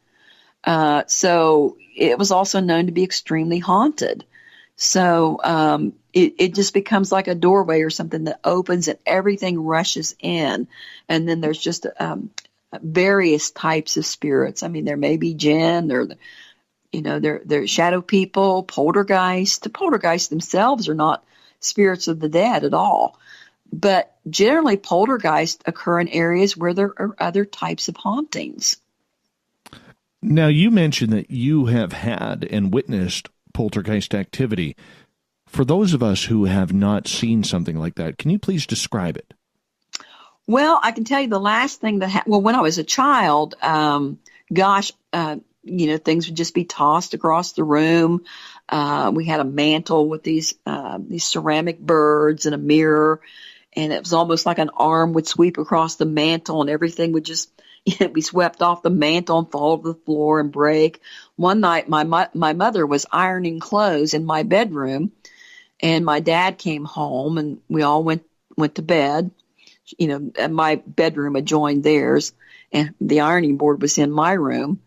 So it was also known to be extremely haunted. So it just becomes like a doorway or something that opens and everything rushes in. And then there's just various types of spirits. I mean, there may be jinn, they're shadow people, poltergeists. The poltergeists themselves are not spirits of the dead at all. But generally, poltergeists occur in areas where there are other types of hauntings. Now, you mentioned that you have had and witnessed poltergeist activity. For those of us who have not seen something like that, can you please describe it? Well, I can tell you the last thing that when I was a child, things would just be tossed across the room. We had a mantle with these ceramic birds and a mirror, and it was almost like an arm would sweep across the mantle, and everything would just be swept off the mantle and fall to the floor and break. One night, my mother was ironing clothes in my bedroom, and my dad came home, and we all went to bed. And my bedroom adjoined theirs, and the ironing board was in my room.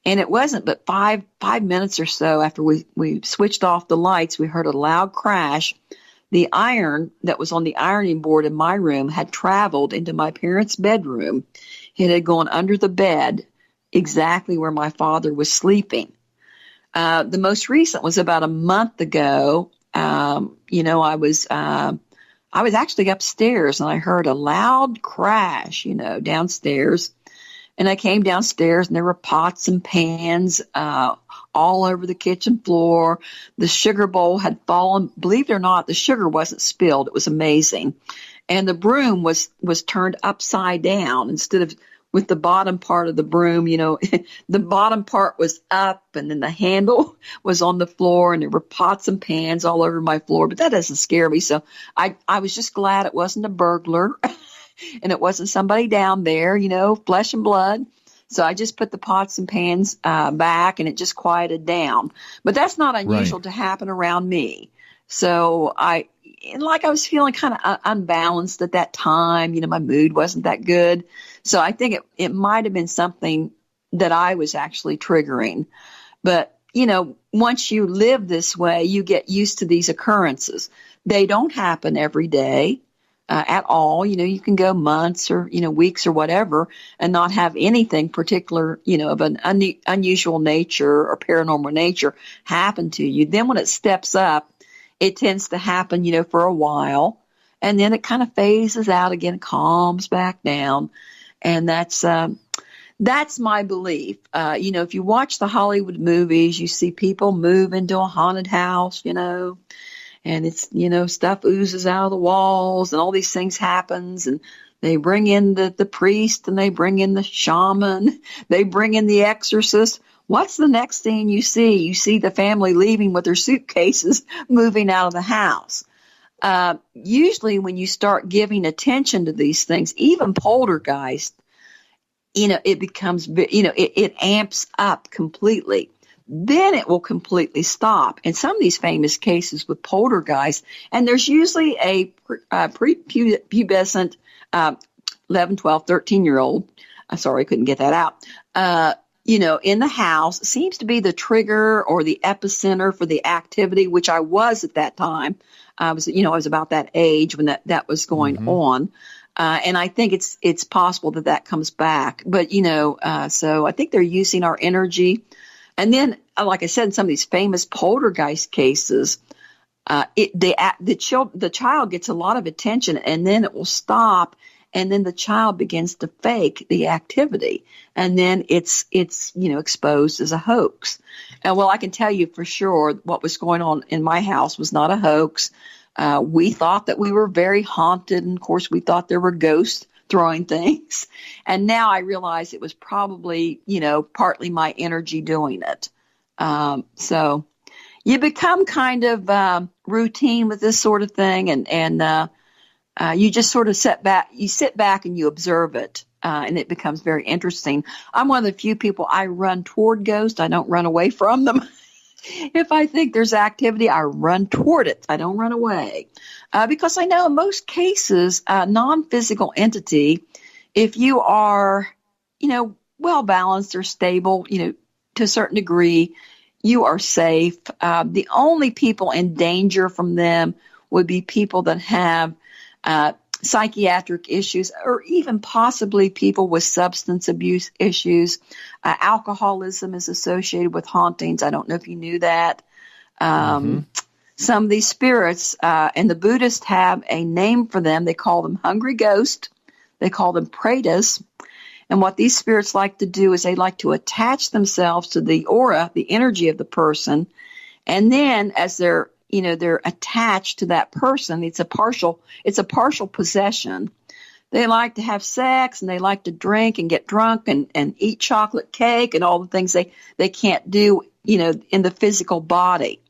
And it wasn't but five minutes or so after we switched off the lights, we heard a loud crash. the iron that was on the ironing board in my room had traveled into my parents' bedroom. It had gone under the bed, exactly where my father was sleeping. The most recent was about a month ago. I was actually upstairs and I heard a loud crash, downstairs. And I came downstairs and there were pots and pans all over the kitchen floor. The sugar bowl had fallen. Believe it or not, the sugar wasn't spilled. It was amazing. And the broom was turned upside down instead of with the bottom part of the broom, the bottom part was up and then the handle was on the floor and there were pots and pans all over my floor. But that doesn't scare me. So I was just glad it wasn't a burglar and it wasn't somebody down there, flesh and blood. So I just put the pots and pans back and it just quieted down. But that's not unusual to happen around me. So I was feeling kind of unbalanced at that time. My mood wasn't that good. So I think it might have been something that I was actually triggering. But, once you live this way, you get used to these occurrences. They don't happen every day at all. You can go months or, weeks or whatever and not have anything particular, of an unusual nature or paranormal nature happen to you. Then when it steps up, it tends to happen, for a while, and then it kind of phases out again, calms back down. And that's my belief. If you watch the Hollywood movies, you see people move into a haunted house, and it's, stuff oozes out of the walls and all these things happens. And they bring in the priest and they bring in the shaman. They bring in the exorcist. What's the next thing you see? You see the family leaving with their suitcases, moving out of the house. Usually when you start giving attention to these things, even poltergeist, it becomes, it amps up completely. Then it will completely stop. And some of these famous cases with poltergeist, and there's usually a prepubescent 11, 12, 13-year-old. I'm sorry, I couldn't get that out. In the house seems to be the trigger or the epicenter for the activity, which I was at that time. I was about that age when that was going on. And I think it's possible that comes back. But, so I think they're using our energy. And then, like I said, in some of these famous poltergeist cases, the child gets a lot of attention and then it will stop. And then the child begins to fake the activity. And then it's exposed as a hoax. And well, I can tell you for sure what was going on in my house was not a hoax. We thought that we were very haunted. And of course, we thought there were ghosts throwing things. And now I realize it was probably, partly my energy doing it. So you become kind of routine with this sort of thing. And you just sort of sit back and you observe it, and it becomes very interesting. I'm one of the few people, I run toward ghosts. I don't run away from them. If I think there's activity, I run toward it. I don't run away. Because I know in most cases, non-physical entity, if you are, well-balanced or stable, to a certain degree, you are safe. The only people in danger from them would be people that have psychiatric issues, or even possibly people with substance abuse issues. Alcoholism is associated with hauntings. I don't know if you knew that. Some of these spirits, and the Buddhists have a name for them. They call them hungry ghosts. They call them pretas. And what these spirits like to do is they like to attach themselves to the aura, the energy of the person. And then as they're attached to that person, it's a partial possession. They like to have sex and they like to drink and get drunk and eat chocolate cake and all the things they can't do, in the physical body.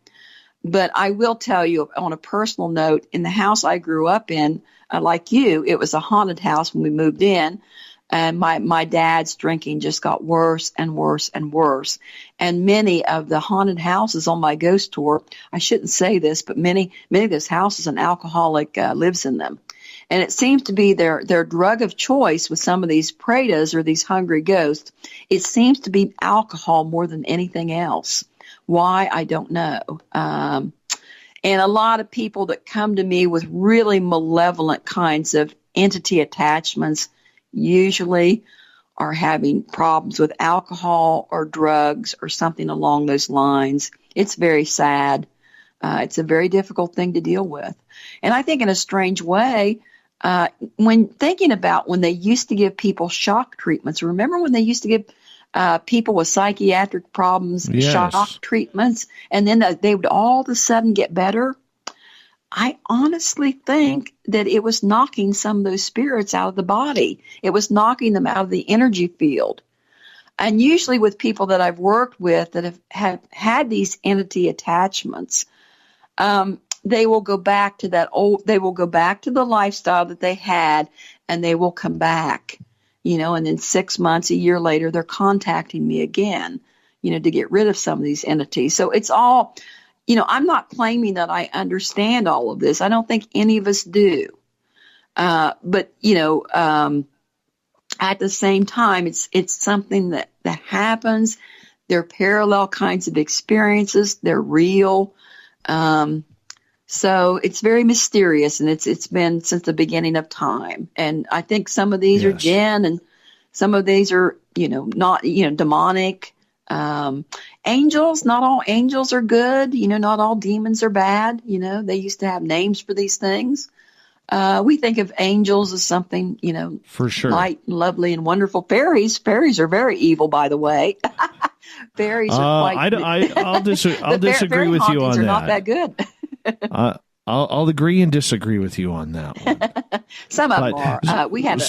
But I will tell you on a personal note, in the house I grew up in, like you, it was a haunted house when we moved in. And my dad's drinking just got worse and worse and worse. And many of the haunted houses on my ghost tour, I shouldn't say this, but many of those houses, an alcoholic lives in them. And it seems to be their drug of choice with some of these pretas or these hungry ghosts. It seems to be alcohol more than anything else. Why? I don't know. And a lot of people that come to me with really malevolent kinds of entity attachments usually are having problems with alcohol or drugs or something along those lines. It's very sad. It's a very difficult thing to deal with. And I think in a strange way, when thinking about when they used to give people shock treatments, remember when they used to give people with psychiatric problems shock treatments, and then they would all of a sudden get better? I honestly think that it was knocking some of those spirits out of the body. It was knocking them out of the energy field. And usually with people that I've worked with that have had these entity attachments, they will go back to they will go back to the lifestyle that they had, and they will come back, and then 6 months, a year later, they're contacting me again, to get rid of some of these entities. So it's all, I'm not claiming that I understand all of this. I don't think any of us do. But at the same time, it's something that happens. They're parallel kinds of experiences. They're real. So it's very mysterious, and it's been since the beginning of time. And I think some of these are jinn, and some of these are, not, demonic. Angels, not all angels are good. Not all demons are bad. They used to have names for these things. We think of angels as something, for sure, light and lovely and wonderful. Fairies are very evil, by the way. Fairies are quite. I'll disagree with you on that. Are not that good. I'll agree and disagree with you on that one. Some of them are. We've got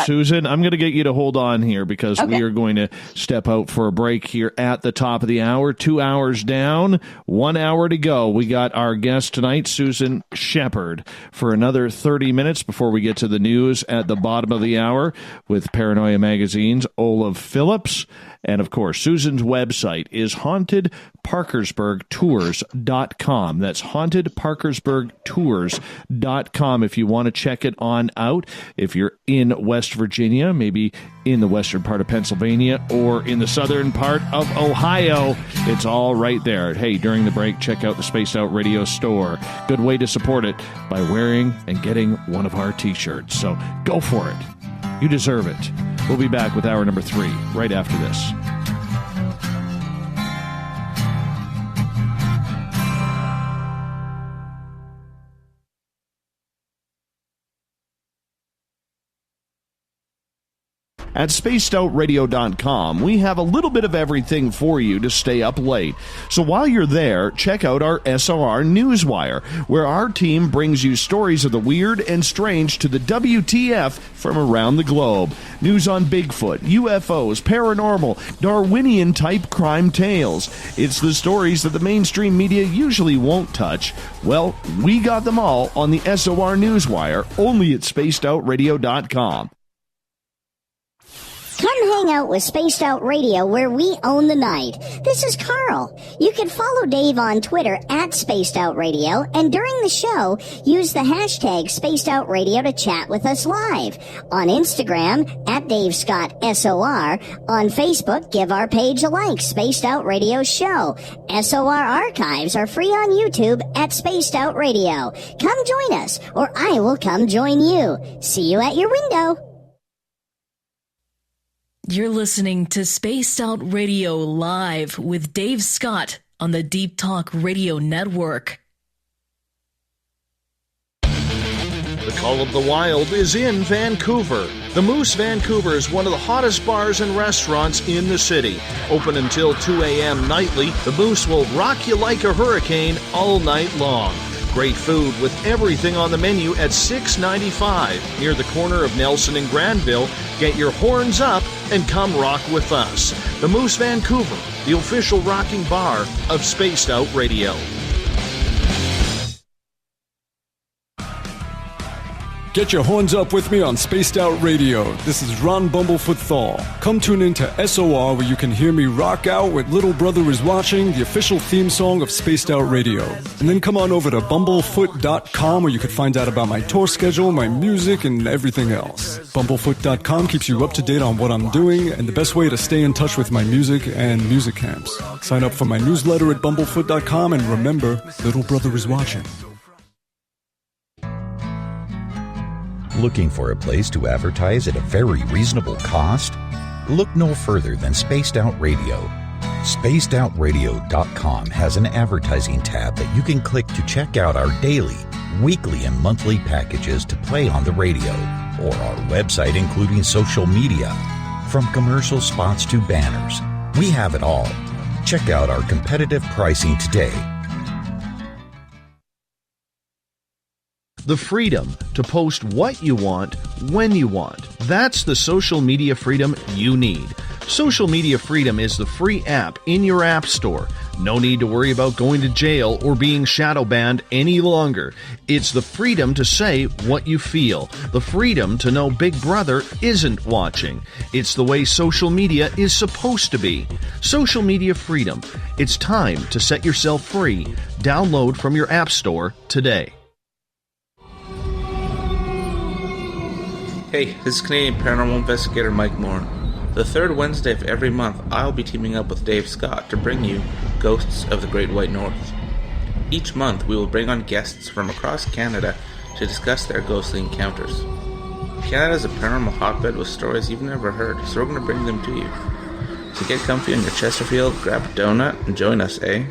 Susan. I'm going to get you to hold on here because we are going to step out for a break here at the top of the hour. 2 hours down, 1 hour to go. We got our guest tonight, Susan Sheppard, for another 30 minutes before we get to the news at the bottom of the hour with Paranoia Magazine's Olaf Phillips. And, of course, Susan's website is hauntedparkersburgtours.com. That's hauntedparkersburgtours.com if you want to check it on out. If you're in West Virginia, maybe in the western part of Pennsylvania, or in the southern part of Ohio, it's all right there. Hey, during the break, check out the Spaced Out Radio store. Good way to support it by wearing and getting one of our T-shirts. So go for it. You deserve it. We'll be back with hour number 3 right after this. At spacedoutradio.com, we have a little bit of everything for you to stay up late. So while you're there, check out our SOR Newswire, where our team brings you stories of the weird and strange to the WTF from around the globe. News on Bigfoot, UFOs, paranormal, Darwinian-type crime tales. It's the stories that the mainstream media usually won't touch. Well, we got them all on the SOR Newswire, only at spacedoutradio.com. Come hang out with Spaced Out Radio, where we own the night. This is Carl. You can follow Dave on Twitter at Spaced Out Radio, and during the show, use the hashtag Spaced Out Radio to chat with us live. On Instagram, at Dave Scott SOR. On Facebook, give our page a like, Spaced Out Radio Show. SOR archives are free on YouTube at Spaced Out Radio. Come join us, or I will come join you. See you at your window. You're listening to Spaced Out Radio Live with Dave Scott on the Deep Talk Radio Network. The Call of the Wild is in Vancouver. The Moose Vancouver is one of the hottest bars and restaurants in the city. Open until 2 a.m. nightly, the Moose will rock you like a hurricane all night long. Great food with everything on the menu at $6.95 near the corner of Nelson and Granville. Get your horns up and come rock with us. The Moose Vancouver, the official rocking bar of Spaced Out Radio. Get your horns up with me on Spaced Out Radio. This is Ron Bumblefoot Thal. Come tune in to SOR where you can hear me rock out with Little Brother is Watching, the official theme song of Spaced Out Radio. And then come on over to bumblefoot.com where you can find out about my tour schedule, my music, and everything else. Bumblefoot.com keeps you up to date on what I'm doing and the best way to stay in touch with my music and music camps. Sign up for my newsletter at bumblefoot.com and remember, Little Brother is watching. Looking for a place to advertise at a very reasonable cost? Look no further than Spaced Out Radio. SpacedOutRadio.com has an advertising tab that you can click to check out our daily, weekly, and monthly packages to play on the radio, or our website including social media. From commercial spots to banners, we have it all. Check out our competitive pricing today. The freedom to post what you want, when you want. That's the social media freedom you need. Social Media Freedom is the free app in your app store. No need to worry about going to jail or being shadow banned any longer. It's the freedom to say what you feel. The freedom to know Big Brother isn't watching. It's the way social media is supposed to be. Social Media Freedom. It's time to set yourself free. Download from your app store today. Hey, this is Canadian Paranormal Investigator Mike Moore. The third Wednesday of every month, I'll be teaming up with Dave Scott to bring you Ghosts of the Great White North. Each month, we will bring on guests from across Canada to discuss their ghostly encounters. Canada is a paranormal hotbed with stories you've never heard, so we're going to bring them to you. So get comfy on your Chesterfield, grab a donut, and join us, eh?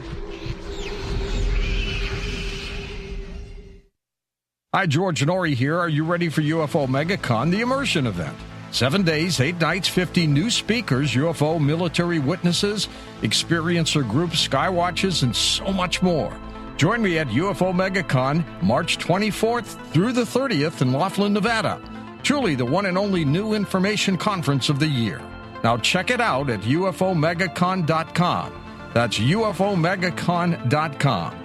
Hi, George Norrie here. Are you ready for UFO MegaCon, the immersion event? 7 days, 8 nights, 50 new speakers, UFO military witnesses, experiencer groups, skywatches, and so much more. Join me at UFO MegaCon, March 24th through the 30th in Laughlin, Nevada. Truly the one and only new information conference of the year. Now check it out at UFOMegaCon.com. That's UFOMegaCon.com.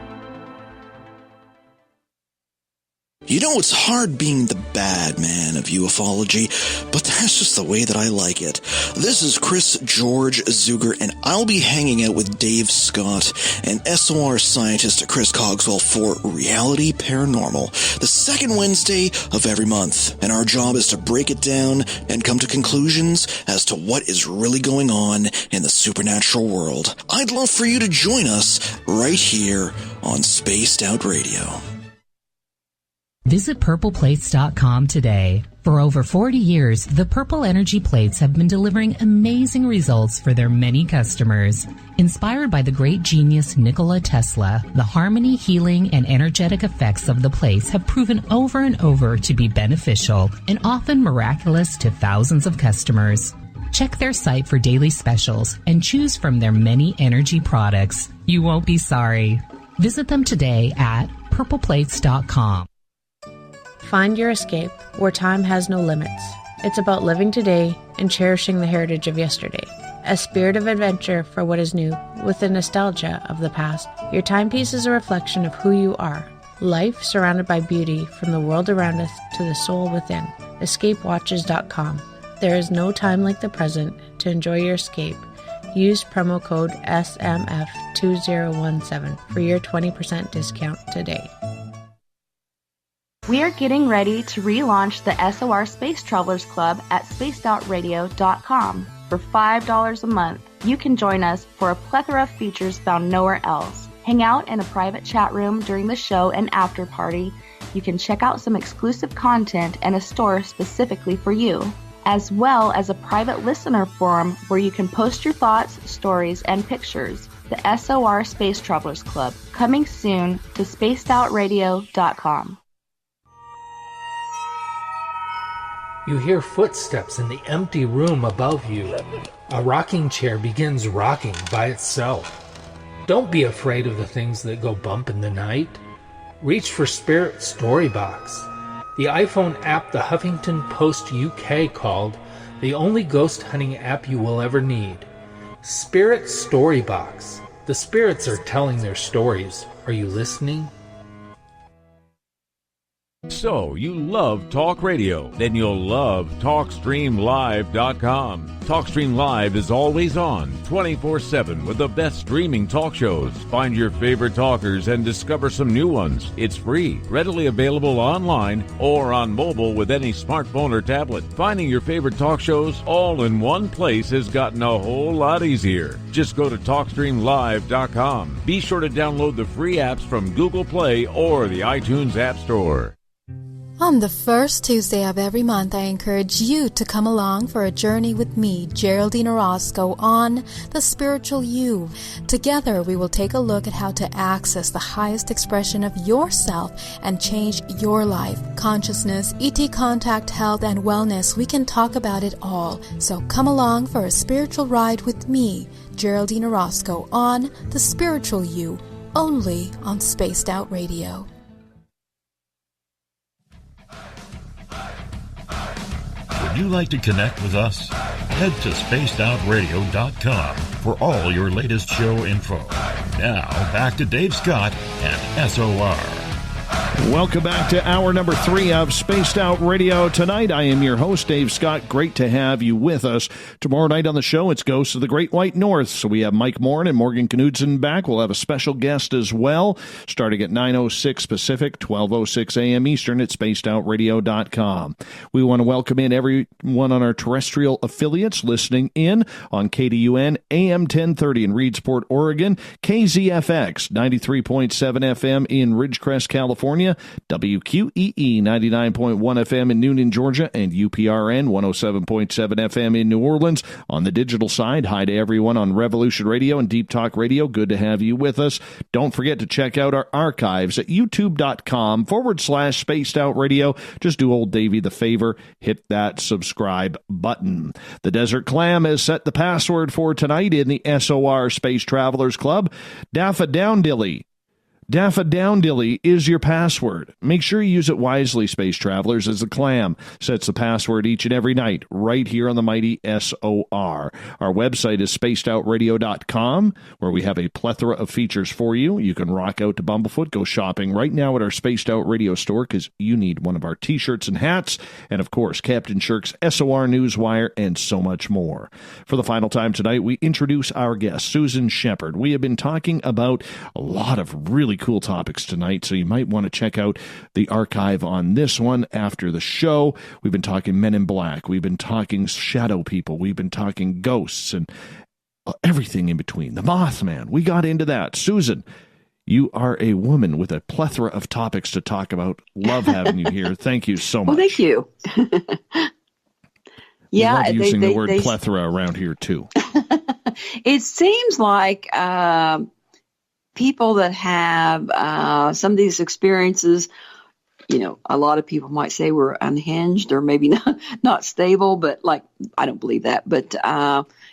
You know, it's hard being the bad man of ufology, but that's just the way that I like it. This is Chris George Zuger, and I'll be hanging out with Dave Scott and SOR scientist Chris Cogswell for Reality Paranormal, the second Wednesday of every month. And our job is to break it down and come to conclusions as to what is really going on in the supernatural world. I'd love for you to join us right here on Spaced Out Radio. Visit purpleplates.com today. For over 40 years, the Purple Energy Plates have been delivering amazing results for their many customers. Inspired by the great genius Nikola Tesla, the harmony, healing, and energetic effects of the plates have proven over and over to be beneficial and often miraculous to thousands of customers. Check their site for daily specials and choose from their many energy products. You won't be sorry. Visit them today at purpleplates.com. Find your escape where time has no limits. It's about living today and cherishing the heritage of yesterday. A spirit of adventure for what is new, with the nostalgia of the past. Your timepiece is a reflection of who you are. Life surrounded by beauty from the world around us to the soul within. EscapeWatches.com. There is no time like the present to enjoy your escape. Use promo code SMF2017 for your 20% discount today. We are getting ready to relaunch the SOR Space Travelers Club at spacedoutradio.com. For $5 a month, you can join us for a plethora of features found nowhere else. Hang out in a private chat room during the show and after party. You can check out some exclusive content and a store specifically for you, as well as a private listener forum where you can post your thoughts, stories, and pictures. The SOR Space Travelers Club, coming soon to spacedoutradio.com. You hear footsteps in the empty room above you. A rocking chair begins rocking by itself. Don't be afraid of the things that go bump in the night. Reach for Spirit Storybox, the iPhone app the Huffington Post UK called the only ghost hunting app you will ever need. Spirit Storybox. The spirits are telling their stories. Are you listening? So, you love talk radio? Then you'll love TalkStreamLive.com. TalkStream Live is always on, 24/7, with the best streaming talk shows. Find your favorite talkers and discover some new ones. It's free, readily available online or on mobile with any smartphone or tablet. Finding your favorite talk shows all in one place has gotten a whole lot easier. Just go to TalkStreamLive.com. Be sure to download the free apps from Google Play or the iTunes App Store. On the first Tuesday of every month, I encourage you to come along for a journey with me, Geraldine Orozco, on The Spiritual You. Together, we will take a look at how to access the highest expression of yourself and change your life. Consciousness, ET contact, health, and wellness, we can talk about it all. So come along for a spiritual ride with me, Geraldine Orozco, on The Spiritual You, only on Spaced Out Radio. Would you like to connect with us? Head to spacedoutradio.com for all your latest show info. Now, back to Dave Scott and SOR. Welcome back to hour number 3 of Spaced Out Radio. Tonight, I am your host, Dave Scott. Great to have you with us. Tomorrow night on the show, it's Ghosts of the Great White North. So we have Mike Morin and Morgan Knudsen back. We'll have a special guest as well, starting at 9:06 Pacific, 12:06 a.m. Eastern at spacedoutradio.com. We want to welcome in everyone on our terrestrial affiliates listening in on KDUN AM 1030 in Reedsport, Oregon, KZFX 93.7 FM in Ridgecrest, California, WQEE 99.1 FM in Noonan, Georgia, and UPRN 107.7 FM in New Orleans. On the digital side, hi to everyone on Revolution Radio and Deep Talk Radio. Good to have you with us. Don't forget to check out our archives at youtube.com/Spaced Out Radio. Just do old Davey the favor, hit that subscribe button. The Desert Clam has set the password for tonight in the SOR Space Travelers Club. Daffodowndilly. Daffodowndilly is your password. Make sure you use it wisely, Space Travelers, as the Clam sets the password each and every night right here on the mighty SOR. Our website is spacedoutradio.com, where we have a plethora of features for you. You can rock out to Bumblefoot, go shopping right now at our Spaced Out Radio store because you need one of our t-shirts and hats, and of course, Captain Shirk's SOR Newswire, and so much more. For the final time tonight, we introduce our guest, Susan Sheppard. We have been talking about a lot of really cool topics tonight, so you might want to check out the archive on this one after the show. We've been talking Men in Black, we've been talking shadow people, we've been talking ghosts, and everything in between. The Mothman, we got into that. Susan, you are a woman with a plethora of topics to talk about. Love having you here. Thank you so much. Well, thank you. Yeah, love using the word plethora around here too. It seems like people that have some of these experiences, you know, a lot of people might say we're unhinged or maybe not stable, but like, I don't believe that. But,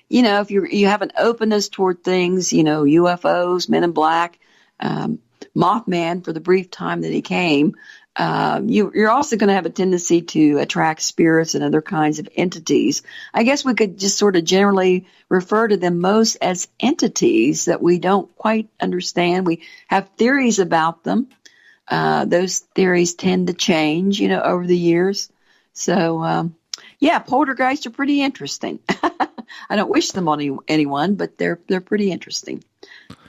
you know, if you have an openness toward things, you know, UFOs, Men in Black, Mothman for the brief time that he came, you're also going to have a tendency to attract spirits and other kinds of entities. I guess we could just sort of generally refer to them most as entities that we don't quite understand. We have theories about them. Those theories tend to change, you know, over the years. So, yeah, poltergeists are pretty interesting. I don't wish them on anyone, but they're pretty interesting.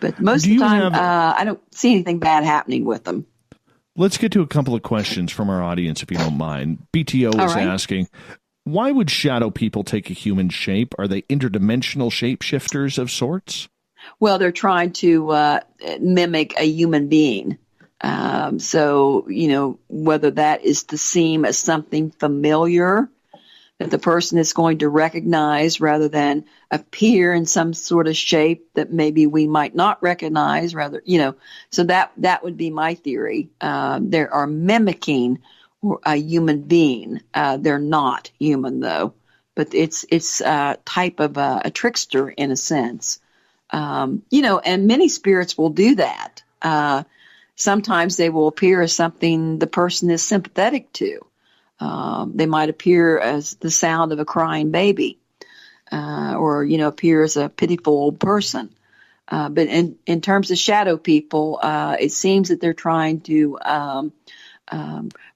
But most of the time, I don't see anything bad happening with them. Let's get to a couple of questions from our audience, if you don't mind. BTO is asking, why would shadow people take a human shape? Are they interdimensional shapeshifters of sorts? Well, they're trying to mimic a human being. So, you know, whether that is to seem as something familiar that the person is going to recognize rather than appear in some sort of shape that maybe we might not recognize, rather, you know, so that would be my theory. They are mimicking a human being. They're not human though, but it's a type of a trickster in a sense. You know, and many spirits will do that. Sometimes they will appear as something the person is sympathetic to. They might appear as the sound of a crying baby, or, you know, appear as a pitiful old person. But in terms of shadow people, it seems that they're trying to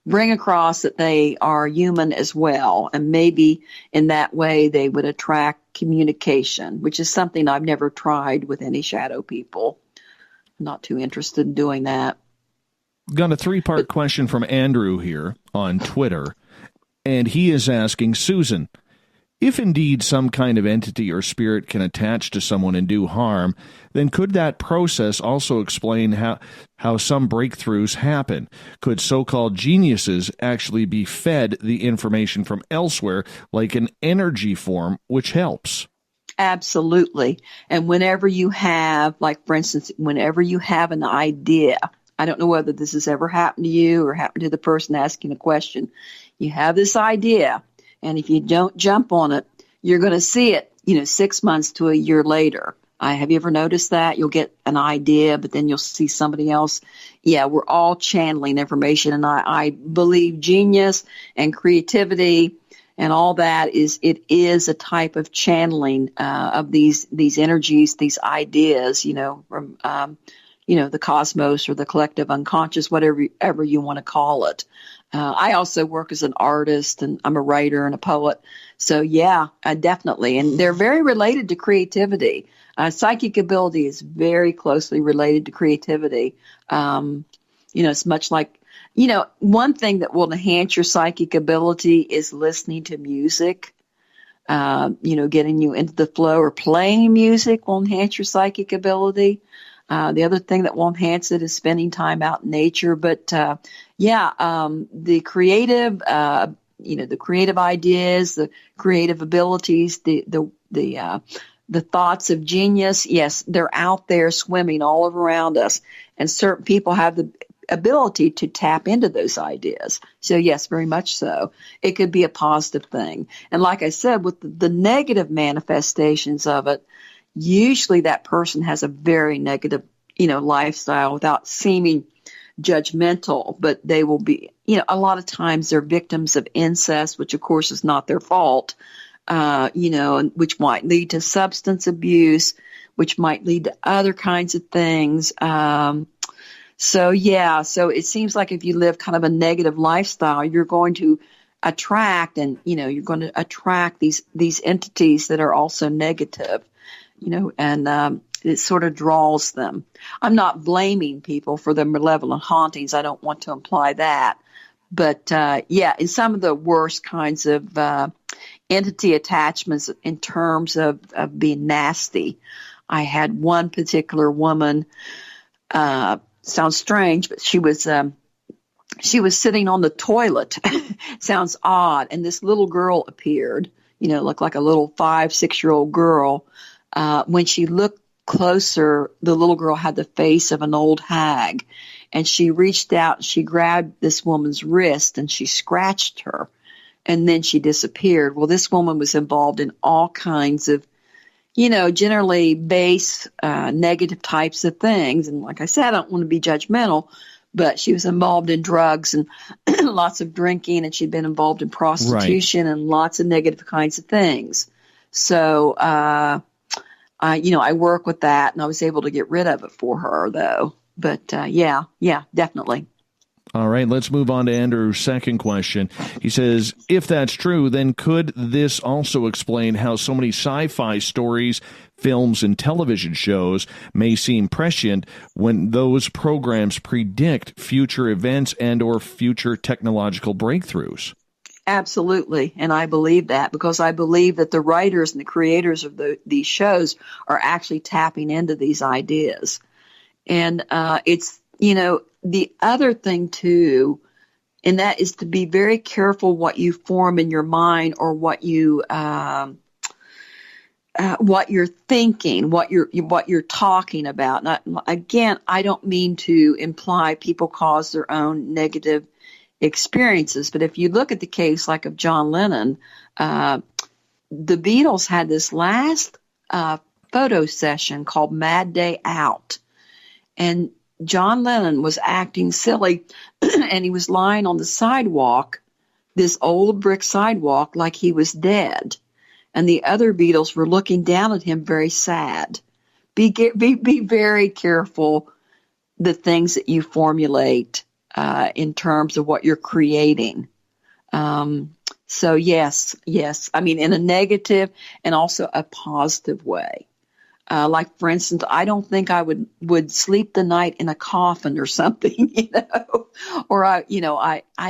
bring across that they are human as well. And maybe in that way they would attract communication, which is something I've never tried with any shadow people. I'm not too interested in doing that. Got a 3-part question from Andrew here on Twitter, and he is asking, Susan, if indeed some kind of entity or spirit can attach to someone and do harm, then could that process also explain how some breakthroughs happen? Could so-called geniuses actually be fed the information from elsewhere, like an energy form, which helps? Absolutely. And whenever you have, like, for instance, whenever you have an idea, I don't know whether this has ever happened to you or happened to the person asking the question. You have this idea, and if you don't jump on it, you're going to see it, 6 months to a year later. Have you ever noticed that? You'll get an idea, but then you'll see somebody else. Yeah, we're all channeling information, and I believe genius and creativity and all that is a type of channeling of these energies, these ideas, from the cosmos or the collective unconscious, whatever you want to call it. I also work as an artist, and I'm a writer and a poet. So, yeah, definitely. And they're very related to creativity. Psychic ability is very closely related to creativity. It's much like, one thing that will enhance your psychic ability is listening to music. Getting you into the flow or playing music will enhance your psychic ability. The other thing that will enhance it is spending time out in nature. But the creative, the creative ideas, the creative abilities, the thoughts of genius, yes, they're out there swimming all around us. And certain people have the ability to tap into those ideas. So, yes, very much so. It could be a positive thing. And like I said, with the negative manifestations of it, usually that person has a very negative, lifestyle without seeming judgmental, but they will be, a lot of times they're victims of incest, which of course is not their fault, which might lead to substance abuse, which might lead to other kinds of things. So it seems like if you live kind of a negative lifestyle, you're going to attract you're going to attract these entities that are also negative. And it sort of draws them. I'm not blaming people for their malevolent hauntings. I don't want to imply that. But, in some of the worst kinds of entity attachments in terms of being nasty, I had one particular woman, sounds strange, but she was sitting on the toilet. Sounds odd. And this little girl appeared, looked like a little 5-6-year-old girl. When she looked closer, the little girl had the face of an old hag, and she reached out and she grabbed this woman's wrist and she scratched her, and then she disappeared. Well, this woman was involved in all kinds of, generally base, negative types of things. And like I said, I don't want to be judgmental, but she was involved in drugs and lots of drinking, and she'd been involved in prostitution and lots of negative kinds of things. So, I work with that, and I was able to get rid of it for her, though. But, definitely. All right, let's move on to Andrew's second question. He says, if that's true, then could this also explain how so many sci-fi stories, films, and television shows may seem prescient when those programs predict future events and or future technological breakthroughs? Absolutely, and I believe that because I believe that the writers and the creators of these shows are actually tapping into these ideas. And it's, the other thing too, and that is to be very careful what you form in your mind or what you're thinking, what you're talking about. And again, I don't mean to imply people cause their own negative experiences, but if you look at the case like of John Lennon, the Beatles had this last photo session called Mad Day Out, and John Lennon was acting silly, and he was lying on the sidewalk, this old brick sidewalk, like he was dead, and the other Beatles were looking down at him very sad. Be very careful the things that you formulate in terms of what you're creating. So yes. I mean, in a negative and also a positive way. Like, for instance, I don't think I would sleep the night in a coffin or something, or I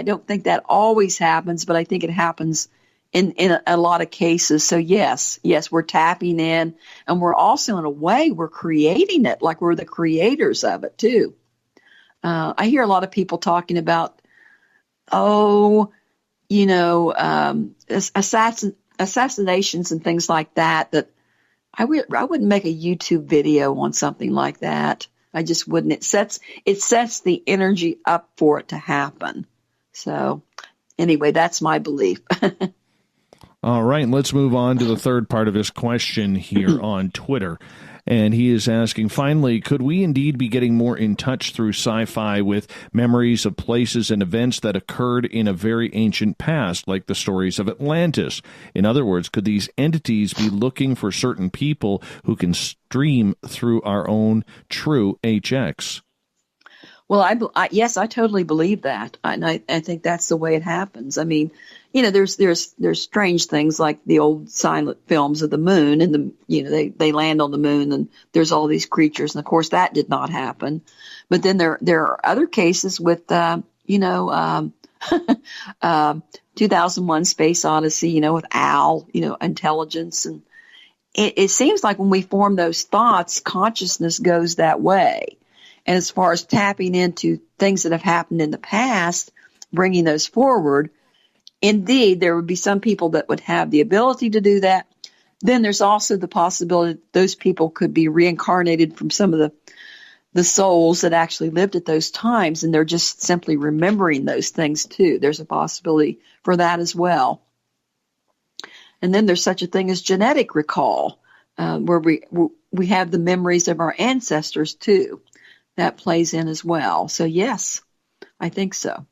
don't think that always happens, but I think it happens in a lot of cases. So yes, we're tapping in, and we're also, in a way, we're creating it, like we're the creators of it too. I hear a lot of people talking about, assassinations and things like that I wouldn't make a YouTube video on something like that. I just wouldn't. It sets the energy up for it to happen. So anyway, that's my belief. All right, let's move on to the third part of his question here on Twitter. And he is asking, finally, could we indeed be getting more in touch through sci-fi with memories of places and events that occurred in a very ancient past, like the stories of Atlantis? In other words, could these entities be looking for certain people who can stream through our own true HX? Well, yes, I totally believe that. And I think that's the way it happens. I mean, there's strange things like the old silent films of the moon, and they land on the moon and there's all these creatures. And of course that did not happen. But then there are other cases with, 2001 Space Odyssey, with Al, intelligence. And it seems like when we form those thoughts, consciousness goes that way. And as far as tapping into things that have happened in the past, bringing those forward, indeed, there would be some people that would have the ability to do that. Then there's also the possibility that those people could be reincarnated from some of the souls that actually lived at those times, and they're just simply remembering those things too. There's a possibility for that as well. And then there's such a thing as genetic recall, where we have the memories of our ancestors too. That plays in as well. So yes, I think so.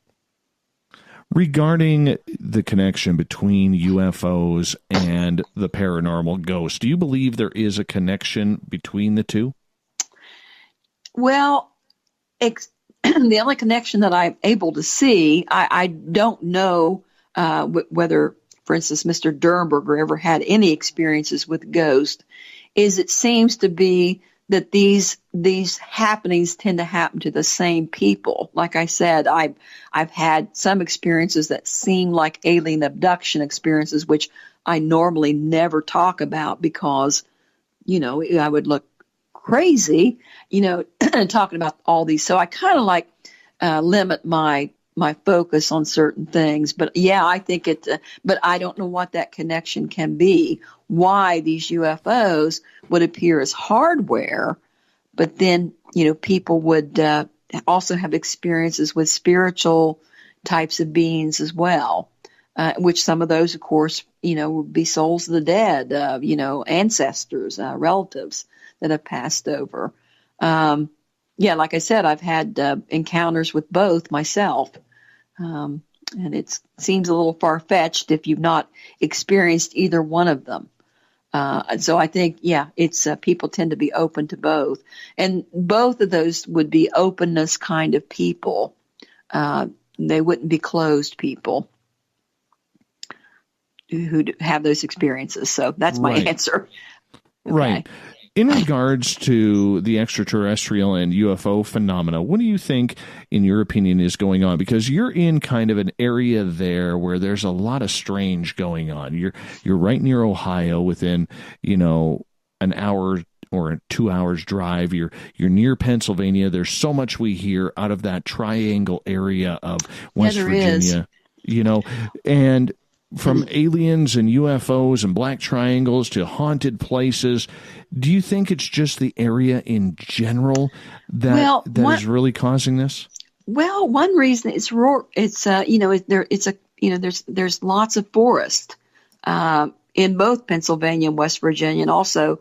Regarding the connection between UFOs and the paranormal ghosts, do you believe there is a connection between the two? Well, the only connection that I'm able to see, I don't know whether, for instance, Mr. Derenberger ever had any experiences with ghosts, is it seems to be that these happenings tend to happen to the same people. Like I said, I've had some experiences that seem like alien abduction experiences, which I normally never talk about because, I would look crazy, talking about all these. So I kind of limit my focus on certain things. But yeah, I think but I don't know what that connection can be, why these UFOs would appear as hardware, but then, people would also have experiences with spiritual types of beings as well, which some of those, of course, would be souls of the dead, ancestors, relatives that have passed over. Yeah, like I said, I've had encounters with both myself. And it seems a little far-fetched if you've not experienced either one of them. So I think, it's people tend to be open to both. And both of those would be openness kind of people. They wouldn't be closed people who have those experiences. So that's my answer. Okay. Right. In regards to the extraterrestrial and UFO phenomena, what do you think, in your opinion, is going on? Because you're in kind of an area there where there's a lot of strange going on. You're right near Ohio, within, an hour or 2 hours drive. You're near Pennsylvania. There's so much we hear out of that triangle area of West Virginia, and from aliens and UFOs and black triangles to haunted places. Do you think it's just the area in general that is really causing this? Well, one reason there's lots of forest in both Pennsylvania and West Virginia, and also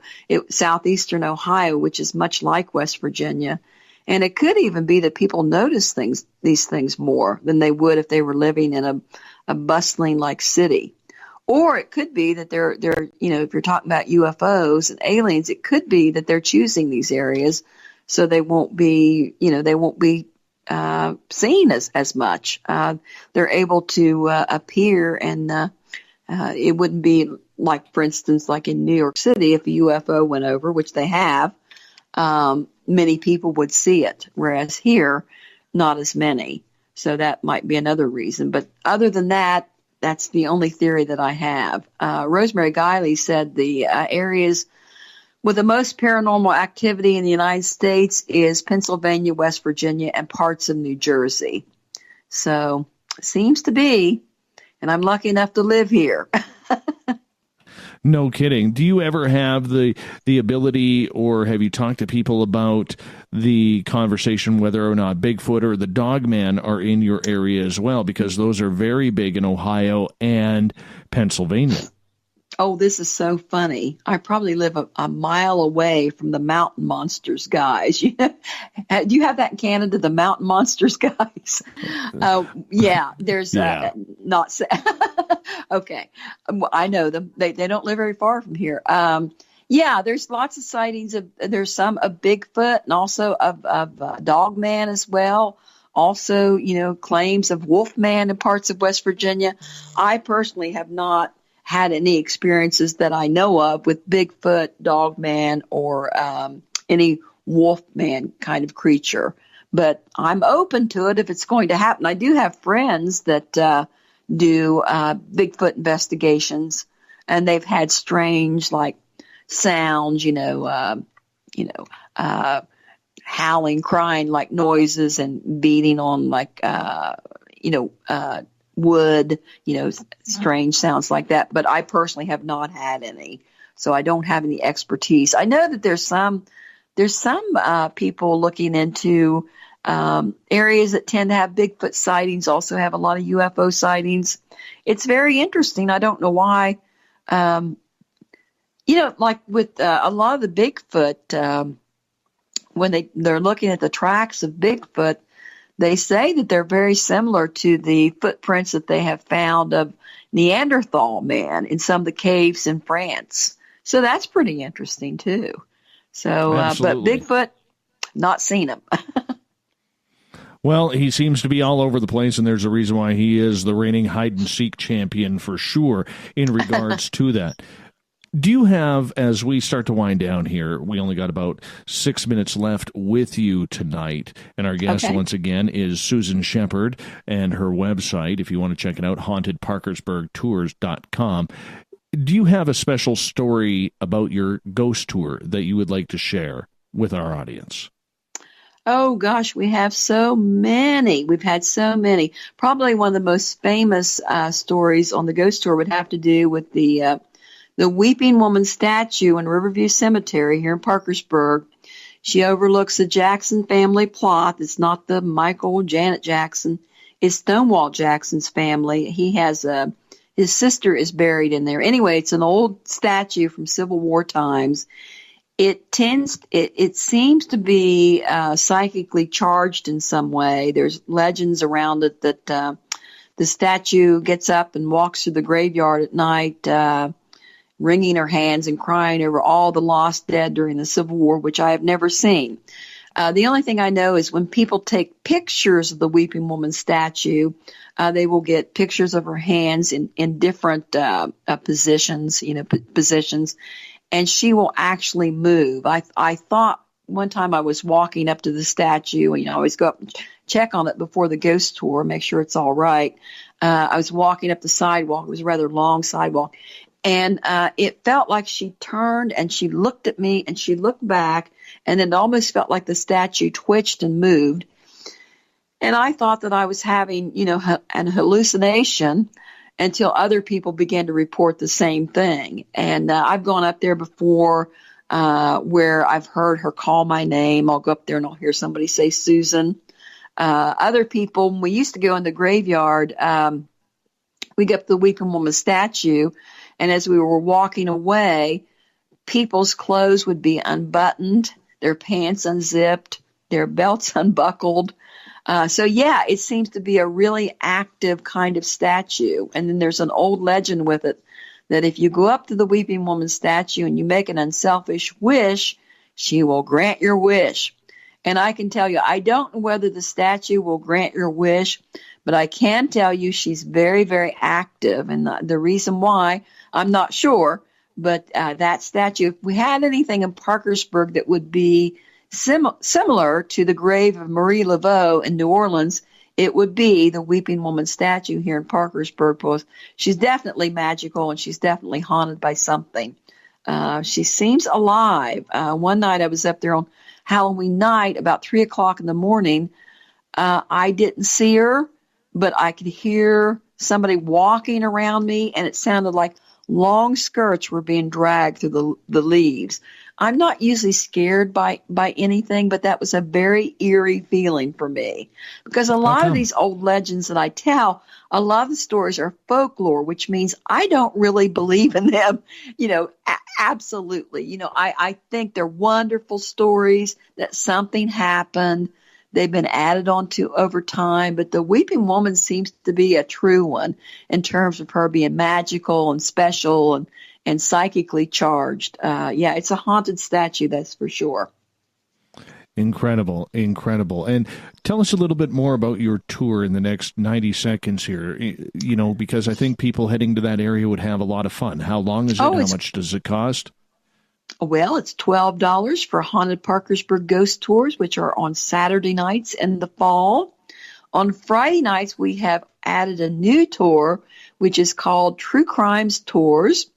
southeastern Ohio, which is much like West Virginia. And it could even be that people notice these things more than they would if they were living in a bustling like city. Or it could be that they're if you're talking about UFOs and aliens, it could be that they're choosing these areas so they won't be seen as much. They're able to appear, and it wouldn't be like, for instance, like in New York City, if a UFO went over, which they have, many people would see it, whereas here, not as many. So that might be another reason. But other than that, that's the only theory that I have. Rosemary Guiley said the areas with the most paranormal activity in the United States is Pennsylvania, West Virginia, and parts of New Jersey. So seems to be, and I'm lucky enough to live here. No kidding. Do you ever have the ability, or have you talked to people about the conversation whether or not Bigfoot or the Dogman are in your area as well? Because those are very big in Ohio and Pennsylvania. Oh, this is so funny. I probably live a mile away from the mountain monsters guys. Do you have that in Canada, the mountain monsters guys? Yeah, there's not. Okay, I know them. They don't live very far from here. Yeah, there's lots of sightings there's some of Bigfoot and also of Dogman as well. Also, claims of Wolfman in parts of West Virginia. I personally have not had any experiences that I know of with Bigfoot, Dogman, or any Wolfman kind of creature. But I'm open to it if it's going to happen. I do have friends that do Bigfoot investigations, and they've had strange, like, sounds, howling, crying, like noises, and beating on, like, wood, strange sounds like that. But I personally have not had any, so I don't have any expertise. I know that there's some people looking into areas that tend to have Bigfoot sightings, also have a lot of UFO sightings. It's very interesting. I don't know why. Like with a lot of the Bigfoot, when they're looking at the tracks of Bigfoot, they say that they're very similar to the footprints that they have found of Neanderthal man in some of the caves in France. So that's pretty interesting too. So, but Bigfoot, not seen him. Well, he seems to be all over the place, and there's a reason why he is the reigning hide-and-seek champion for sure in regards to that. Do you have, as we start to wind down here, we only got about 6 minutes left with you tonight, and our guest once again is Susan Sheppard, and her website, if you want to check it out, hauntedparkersburgtours.com. Do you have a special story about your ghost tour that you would like to share with our audience? Oh, gosh, we have so many. We've had so many. Probably one of the most famous stories on the ghost tour would have to do with the Weeping Woman statue in Riverview Cemetery here in Parkersburg. She overlooks the Jackson family plot. It's not the Michael Janet Jackson. It's Stonewall Jackson's family. He has his sister is buried in there. Anyway, it's an old statue from Civil War times. It seems to be psychically charged in some way. There's legends around it that the statue gets up and walks through the graveyard at night, wringing her hands and crying over all the lost dead during the Civil War, which I have never seen. The only thing I know is when people take pictures of the Weeping Woman statue, they will get pictures of her hands in different positions, and she will actually move. I thought one time I was walking up to the statue, and I always go up and check on it before the ghost tour, make sure it's all right. I was walking up the sidewalk. It was a rather long sidewalk. And it felt like she turned and she looked at me and she looked back, and it almost felt like the statue twitched and moved. And I thought that I was having, an hallucination until other people began to report the same thing. And I've gone up there before where I've heard her call my name. I'll go up there and I'll hear somebody say Susan. Other people, when we used to go in the graveyard, we got the Weeping Woman statue. And as we were walking away, people's clothes would be unbuttoned, their pants unzipped, their belts unbuckled. So it seems to be a really active kind of statue. And then there's an old legend with it that if you go up to the Weeping Woman statue and you make an unselfish wish, she will grant your wish. And I can tell you, I don't know whether the statue will grant your wish, but I can tell you she's very, very active. And the reason why, I'm not sure, but that statue, if we had anything in Parkersburg that would be similar to the grave of Marie Laveau in New Orleans, it would be the Weeping Woman statue here in Parkersburg. Because she's definitely magical and she's definitely haunted by something. She seems alive. One night I was up there on Halloween night about 3:00 in the morning. I didn't see her, but I could hear somebody walking around me, and it sounded like long skirts were being dragged through the leaves. I'm not usually scared by anything, but that was a very eerie feeling for me, because a lot of these old legends that I tell, a lot of the stories are folklore, which means I don't really believe in them, absolutely. I think they're wonderful stories that something happened. They've been added on to over time, but the Weeping Woman seems to be a true one in terms of her being magical and special and psychically charged. It's a haunted statue, that's for sure. Incredible. And tell us a little bit more about your tour in the next 90 seconds here, because I think people heading to that area would have a lot of fun. How long is it? How much does it cost? Well, it's $12 for Haunted Parkersburg Ghost Tours, which are on Saturday nights in the fall. On Friday nights, we have added a new tour, which is called True Crimes Tours,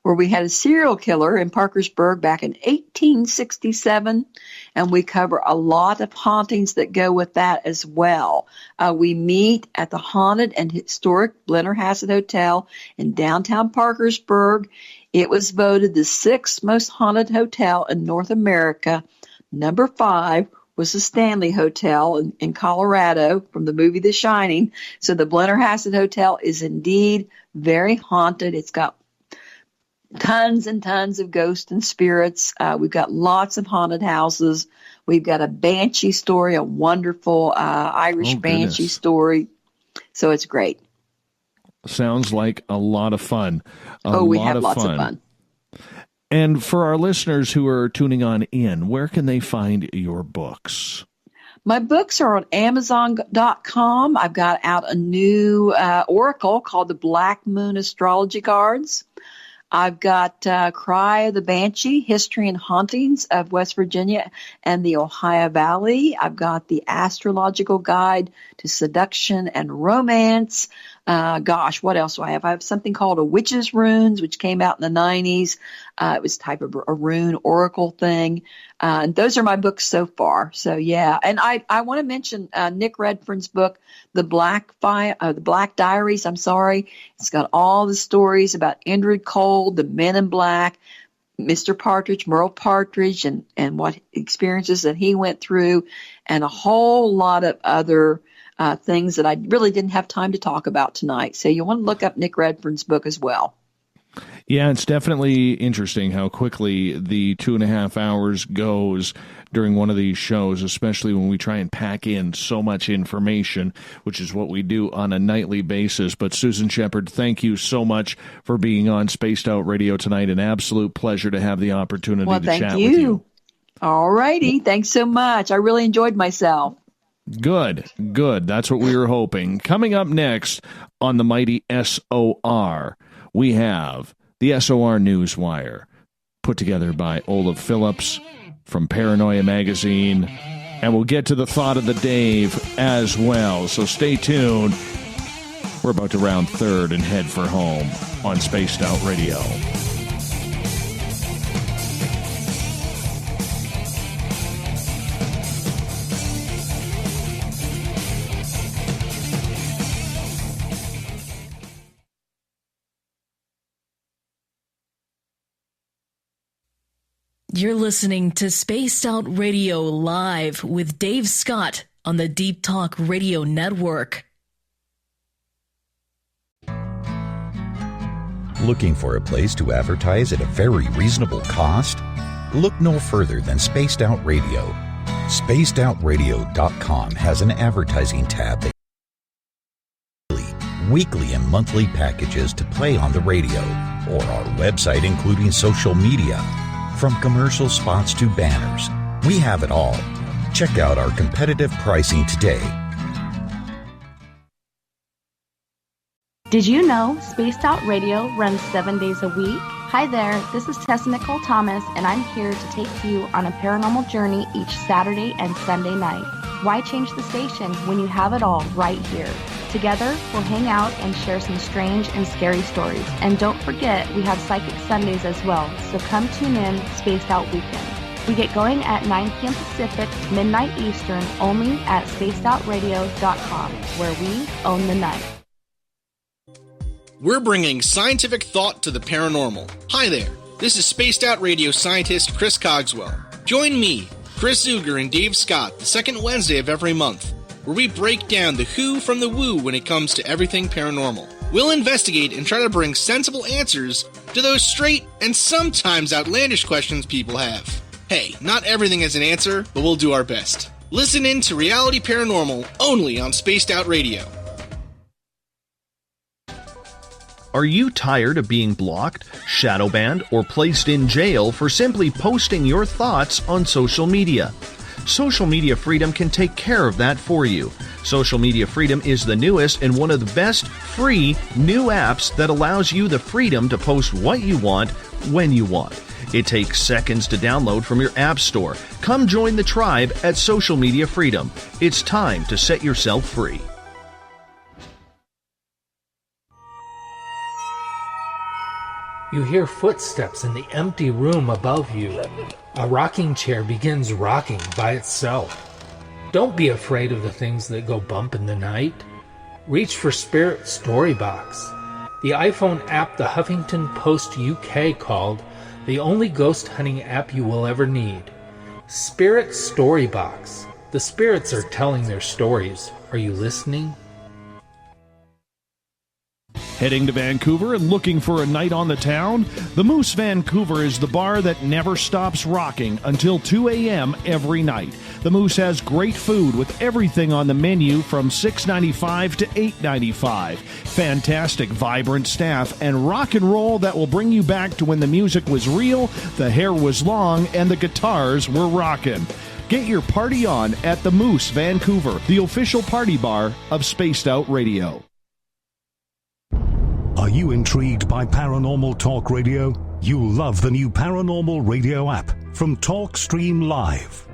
where we had a serial killer in Parkersburg back in 1867, and we cover a lot of hauntings that go with that as well. We meet at the Haunted and Historic Blennerhassett Hotel in downtown Parkersburg. It was voted the 6th most haunted hotel in North America. Number 5 was the Stanley Hotel in Colorado from the movie The Shining. So the Blennerhassett Hotel is indeed very haunted. It's got tons and tons of ghosts and spirits. We've got lots of haunted houses. We've got a banshee story, a wonderful Irish banshee story. So it's great. Sounds like a lot of fun. We have lots of fun. And for our listeners who are tuning on in, where can they find your books? My books are on Amazon.com. I've got out a new oracle called the Black Moon Astrology Cards. I've got Cry of the Banshee, History and Hauntings of West Virginia and the Ohio Valley. I've got the Astrological Guide to Seduction and Romance. What else do I have? I have something called A Witch's Runes, which came out in the 90s. It was type of a rune oracle thing. And those are my books so far. So, yeah. And I want to mention Nick Redfern's book, The Black Diaries. It's got all the stories about Indrid Cold, the Men in Black, Mr. Partridge, Merle Partridge, and what experiences that he went through, and a whole lot of other things that I really didn't have time to talk about tonight. So you want to look up Nick Redfern's book as well. Yeah, it's definitely interesting how quickly the 2.5 hours goes during one of these shows, especially when we try and pack in so much information, which is what we do on a nightly basis. But Susan Sheppard, thank you so much for being on Spaced Out Radio tonight. An absolute pleasure to have the opportunity to chat with you. All righty. Thanks so much. I really enjoyed myself. Good. That's what we were hoping. Coming up next on the mighty SOR, we have the SOR Newswire, put together by Olaf Phillips from Paranoia Magazine, and we'll get to the thought of the Dave as well. So stay tuned. We're about to round third and head for home on Spaced Out Radio. You're listening to Spaced Out Radio Live with Dave Scott on the Deep Talk Radio Network. Looking for a place to advertise at a very reasonable cost? Look no further than Spaced Out Radio. SpacedOutRadio.com has an advertising tab that weekly and monthly packages to play on the radio, or our website including social media. From commercial spots to banners, we have it all. Check out our competitive pricing today. Did you know Spaced Out Radio runs 7 days a week? Hi there, this is Tessa Nicole Thomas, and I'm here to take you on a paranormal journey each Saturday and Sunday night. Why change the station when you have it all right here? Together, we'll hang out and share some strange and scary stories. And don't forget, we have Psychic Sundays as well, so come tune in Spaced Out Weekend. We get going at 9 p.m. Pacific, midnight Eastern, only at spacedoutradio.com, where we own the night. We're bringing scientific thought to the paranormal. Hi there, this is Spaced Out Radio scientist Chris Cogswell. Join me, Chris Zuger, and Dave Scott the second Wednesday of every month, where we break down the who from the woo when it comes to everything paranormal. We'll investigate and try to bring sensible answers to those straight and sometimes outlandish questions people have. Hey, not everything has an answer, but we'll do our best. Listen in to Reality Paranormal only on Spaced Out Radio. Are you tired of being blocked, shadow banned, or placed in jail for simply posting your thoughts on social media? Social media freedom can take care of that for you. Social media freedom is the newest and one of the best free new apps that allows you the freedom to post what you want when you want. It takes seconds to download from your app store. Come join the tribe at Social Media Freedom. It's time to set yourself free. You hear footsteps in the empty room above you. A rocking chair begins rocking by itself. Don't be afraid of the things that go bump in the night. Reach for Spirit Storybox, the iPhone app the Huffington Post UK called the only ghost hunting app you will ever need. Spirit Storybox. The spirits are telling their stories. Are you listening? Heading to Vancouver and looking for a night on the town? The Moose Vancouver is the bar that never stops rocking until 2 a.m. every night. The Moose has great food with everything on the menu from $6.95 to $8.95. Fantastic, vibrant staff and rock and roll that will bring you back to when the music was real, the hair was long, and the guitars were rocking. Get your party on at the Moose Vancouver, the official party bar of Spaced Out Radio. Are you intrigued by Paranormal Talk Radio? You'll love the new Paranormal Radio app from TalkStream Live.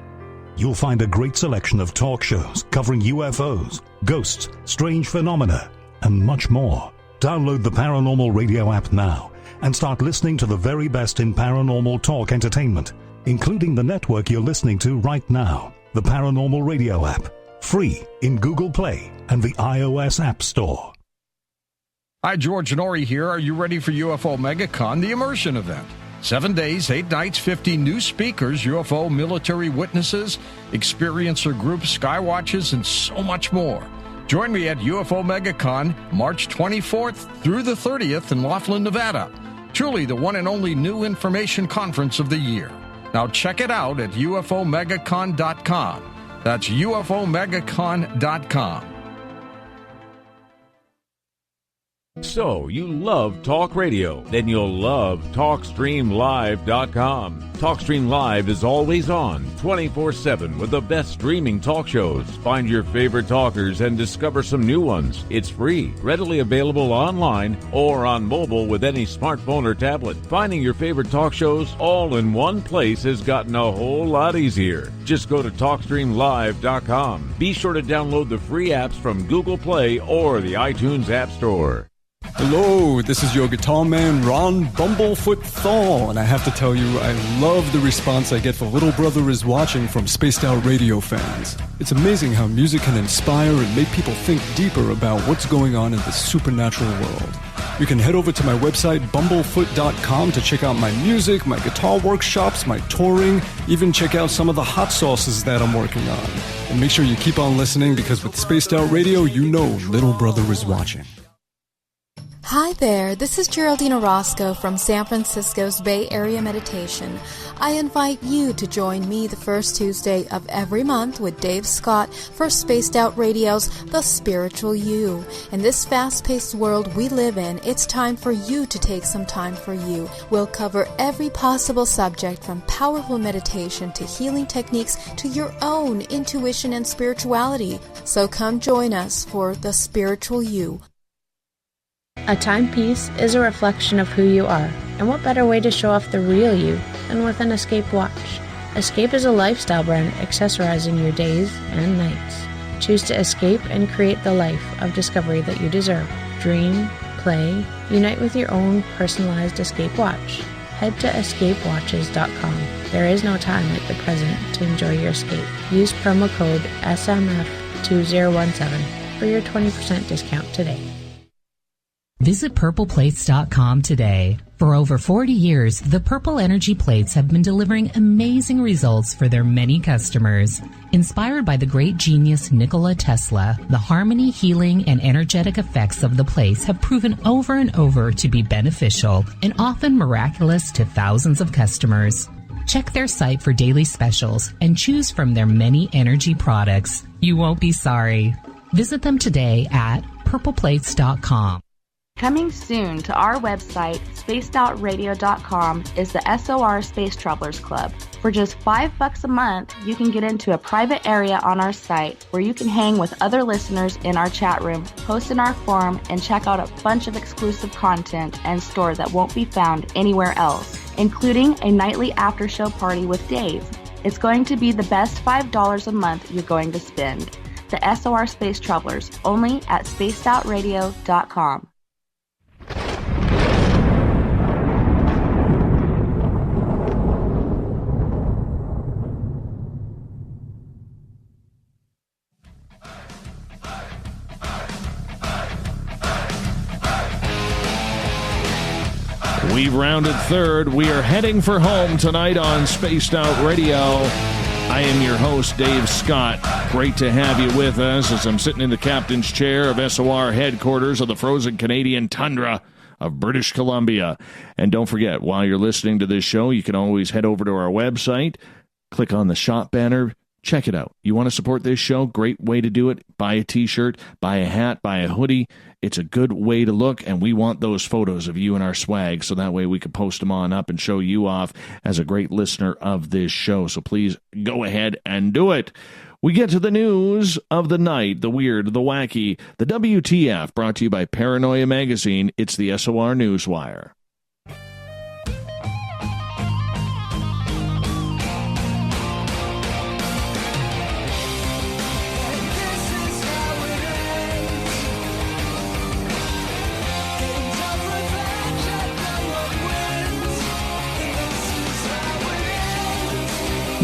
You'll find a great selection of talk shows covering UFOs, ghosts, strange phenomena, and much more. Download the Paranormal Radio app now and start listening to the very best in paranormal talk entertainment, including the network you're listening to right now, the Paranormal Radio app, free in Google Play and the iOS App Store. Hi, George Norrie here. Are you ready for UFO MegaCon, the immersion event? 7 days, 8 nights, 50 new speakers, UFO military witnesses, experiencer groups, skywatches, and so much more. Join me at UFO MegaCon, March 24th through the 30th in Laughlin, Nevada. Truly the one and only new information conference of the year. Now check it out at UFOMegaCon.com. That's UFOMegaCon.com. So, you love talk radio? Then you'll love TalkStreamLive.com. TalkStream Live is always on, 24/7, with the best streaming talk shows. Find your favorite talkers and discover some new ones. It's free, readily available online or on mobile with any smartphone or tablet. Finding your favorite talk shows all in one place has gotten a whole lot easier. Just go to TalkStreamLive.com. Be sure to download the free apps from Google Play or the iTunes App Store. Hello, this is your guitar man, Ron Bumblefoot Thal, and I have to tell you, I love the response I get for Little Brother is Watching from Spaced Out Radio fans. It's amazing how music can inspire and make people think deeper about what's going on in the supernatural world. You can head over to my website, bumblefoot.com, to check out my music, my guitar workshops, my touring, even check out some of the hot sauces that I'm working on. And make sure you keep on listening, because with Spaced Out Radio, you know Little Brother is watching. Hi there, this is Geraldine Orozco from San Francisco's Bay Area Meditation. I invite you to join me the first Tuesday of every month with Dave Scott for Spaced Out Radio's The Spiritual You. In this fast-paced world we live in, it's time for you to take some time for you. We'll cover every possible subject from powerful meditation to healing techniques to your own intuition and spirituality. So come join us for The Spiritual You. A timepiece is a reflection of who you are, and what better way to show off the real you than with an Escape watch? Escape is a lifestyle brand accessorizing your days and nights. Choose to escape and create the life of discovery that you deserve. Dream, play, unite with your own personalized Escape watch. Head to escapewatches.com. There is no time like the present to enjoy your escape. Use promo code SMF2017 for your 20% discount today. Visit purpleplates.com today. For over 40 years, the Purple Energy Plates have been delivering amazing results for their many customers. Inspired by the great genius Nikola Tesla, the harmony, healing, and energetic effects of the plates have proven over and over to be beneficial and often miraculous to thousands of customers. Check their site for daily specials and choose from their many energy products. You won't be sorry. Visit them today at purpleplates.com. Coming soon to our website, spacedoutradio.com, is the SOR Space Travelers Club. For just $5 a month, you can get into a private area on our site where you can hang with other listeners in our chat room, post in our forum, and check out a bunch of exclusive content and store that won't be found anywhere else, including a nightly after-show party with Dave. It's going to be the best $5 a month you're going to spend. The SOR Space Travelers, only at spacedoutradio.com. We've rounded third. We are heading for home tonight on Spaced Out Radio. I am your host, Dave Scott. Great to have you with us as I'm sitting in the captain's chair of SOR headquarters of the frozen Canadian tundra of British Columbia. And don't forget, while you're listening to this show, you can always head over to our website, click on the shop banner, check it out. You want to support this show? Great way to do it. Buy a t-shirt, buy a hat, buy a hoodie. It's a good way to look, and we want those photos of you and our swag, so that way we can post them on up and show you off as a great listener of this show. So please go ahead and do it. We get to the news of the night, the weird, the wacky, the WTF, brought to you by Paranoia Magazine. It's the SOR Newswire.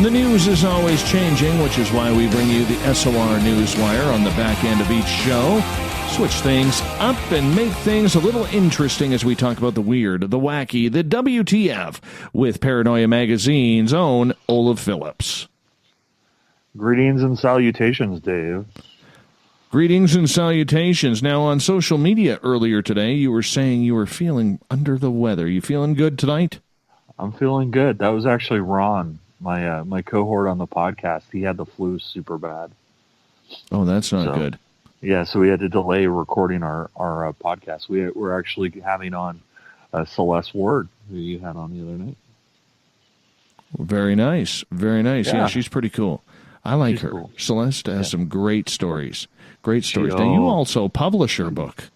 The news is always changing, which is why we bring you the SOR Newswire on the back end of each show. Switch things up and make things a little interesting as we talk about the weird, the wacky, the WTF with Paranoia Magazine's own Olaf Phillips. Greetings and salutations, Dave. Greetings and salutations. Now, on social media earlier today, you were saying you were feeling under the weather. You feeling good tonight? I'm feeling good. That was actually Ron. My cohort on the podcast, he had the flu super bad. Oh, that's not good. Yeah, so we had to delay recording our podcast. We're actually having on Celeste Ward, who you had on the other night. Very nice. Very nice. Yeah, Yeah. she's pretty cool. I like She's her. cool. Celeste has some great stories. Great stories. Now, you also publish her book.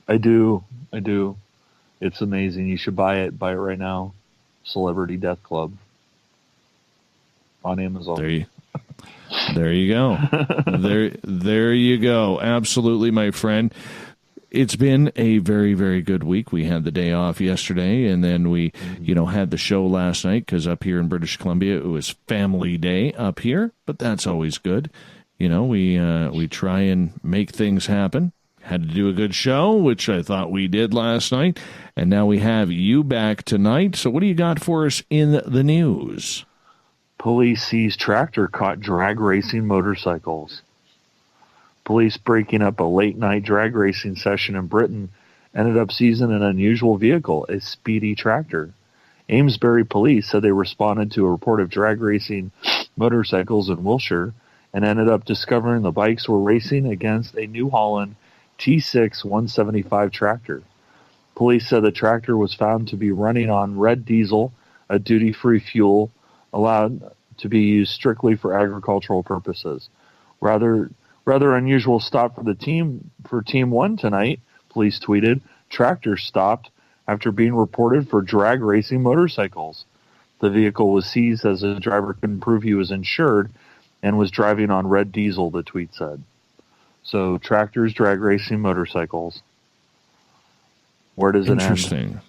I do. It's amazing. You should buy it. Buy it right now. Celebrity Death Club. On Amazon. There you go. there you go. Absolutely, my friend. It's been a very, very good week. We had the day off yesterday, and then we, had the show last night because up here in British Columbia, it was Family Day up here, but that's always good. We try and make things happen. Had to do a good show, which I thought we did last night, and now we have you back tonight. So what do you got for us in the news? Police seize tractor caught drag racing motorcycles. Police breaking up a late-night drag racing session in Britain ended up seizing an unusual vehicle, a speedy tractor. Amesbury police said they responded to a report of drag racing motorcycles in Wiltshire and ended up discovering the bikes were racing against a New Holland T6 175 tractor. Police said the tractor was found to be running on red diesel, a duty-free fuel allowed to be used strictly for agricultural purposes. Rather unusual stop for Team 1 tonight, police tweeted. Tractor stopped after being reported for drag racing motorcycles. The vehicle was seized as the driver couldn't prove he was insured and was driving on red diesel, the tweet said. So, tractors, drag racing motorcycles. Where does it end? Interesting.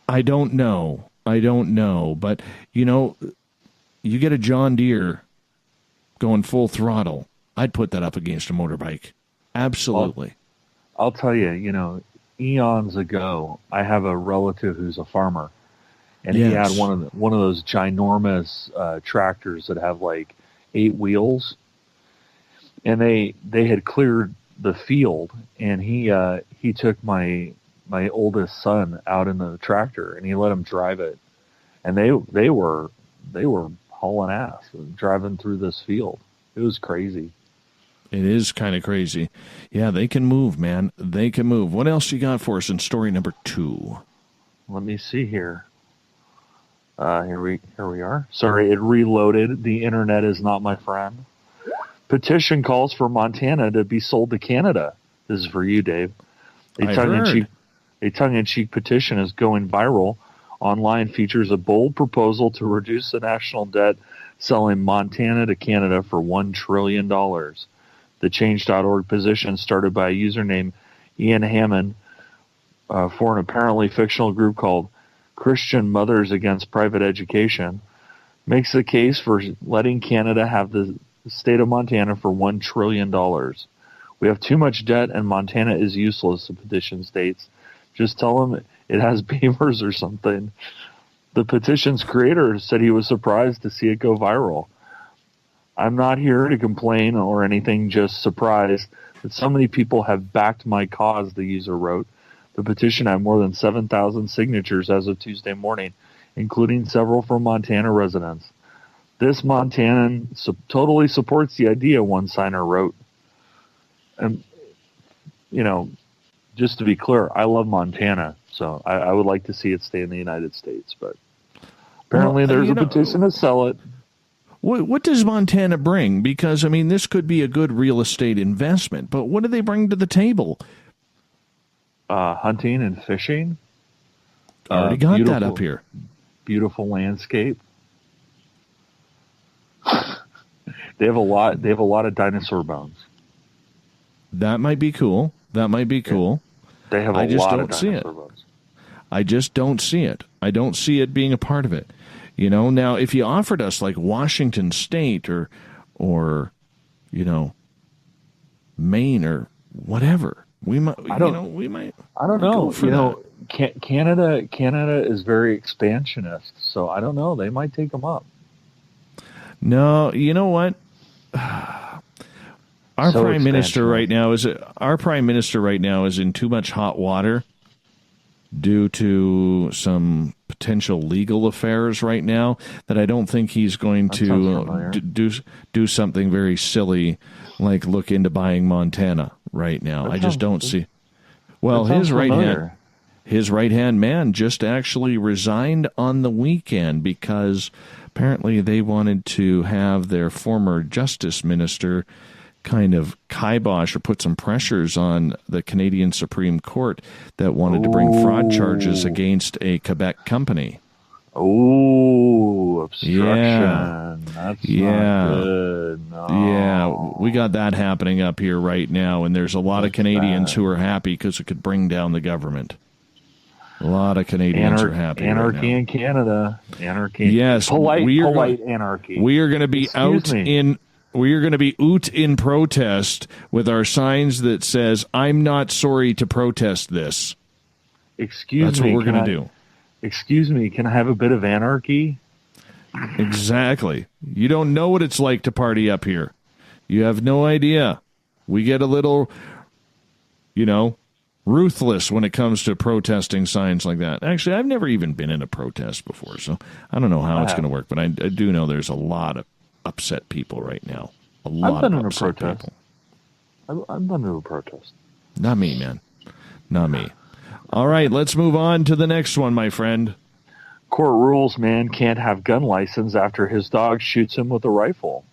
I don't know. But, you get a John Deere going full throttle. I'd put that up against a motorbike. Absolutely. I'll tell you, eons ago, I have a relative who's a farmer, and he had one of those ginormous tractors that have like 8 wheels, and they had cleared the field, and he took my oldest son out in the tractor, and he let him drive it, and they were hauling ass driving through this field. It was crazy. It is kind of crazy. Yeah, they can move, man. They can move. What else you got for us in story number 2? Let me see here. Here we are. Sorry, it reloaded. The internet is not my friend. Petition calls for Montana to be sold to Canada. This is for you, Dave. A tongue-in-cheek petition is going viral. Online features a bold proposal to reduce the national debt, selling Montana to Canada for $1 trillion. The Change.org petition, started by a user named Ian Hammond for an apparently fictional group called Christian Mothers Against Private Education, makes the case for letting Canada have the state of Montana for $1 trillion. We have too much debt and Montana is useless, the petition states. Just tell them it has beavers or something. The petition's creator said he was surprised to see it go viral. I'm not here to complain or anything, just surprised that so many people have backed my cause, the user wrote. The petition had more than 7,000 signatures as of Tuesday morning, including several from Montana residents. This Montanan totally supports the idea, one signer wrote. And, just to be clear, I love Montana, so I would like to see it stay in the United States, but apparently there's a petition to sell it. What does Montana bring? Because, this could be a good real estate investment, but what do they bring to the table? Hunting and fishing. Already got that up here. Beautiful landscape. They have a lot of dinosaur bones. That might be cool. They have a lot of dinosaur bones. I just don't see it. I don't see it being a part of it. Now if you offered us like Washington State or Maine or whatever, we might. I don't know. Canada is very expansionist, so I don't know. They might take them up. No, you know what? Our prime minister right now is in too much hot water due to some potential legal affairs right now that I don't think he's going to do something very silly like look into buying Montana right now. I just don't see. Well, his right hand man just actually resigned on the weekend because apparently they wanted to have their former justice minister kind of kibosh or put some pressures on the Canadian Supreme Court that wanted to bring fraud charges against a Quebec company. Oh, obstruction. Yeah. That's not good. No. Yeah, we got that happening up here right now, and there's a lot of Canadians who are happy because it could bring down the government. A lot of Canadians are happy. Anarchy right now. In Canada. Anarchy. Yes, polite anarchy. We are going to be We are going to be out in protest with our signs that says, "I'm not sorry to protest this." That's what we're going to do. Excuse me, can I have a bit of anarchy? Exactly. You don't know what it's like to party up here. You have no idea. We get a little, ruthless when it comes to protesting signs like that. Actually, I've never even been in a protest before, so I don't know how it's going to work, but I do know there's a lot of upset people right now. I've been in a protest. I've been to a protest. Not me, man. Not me. All right, let's move on to the next one, my friend. Court rules man can't have gun license after his dog shoots him with a rifle.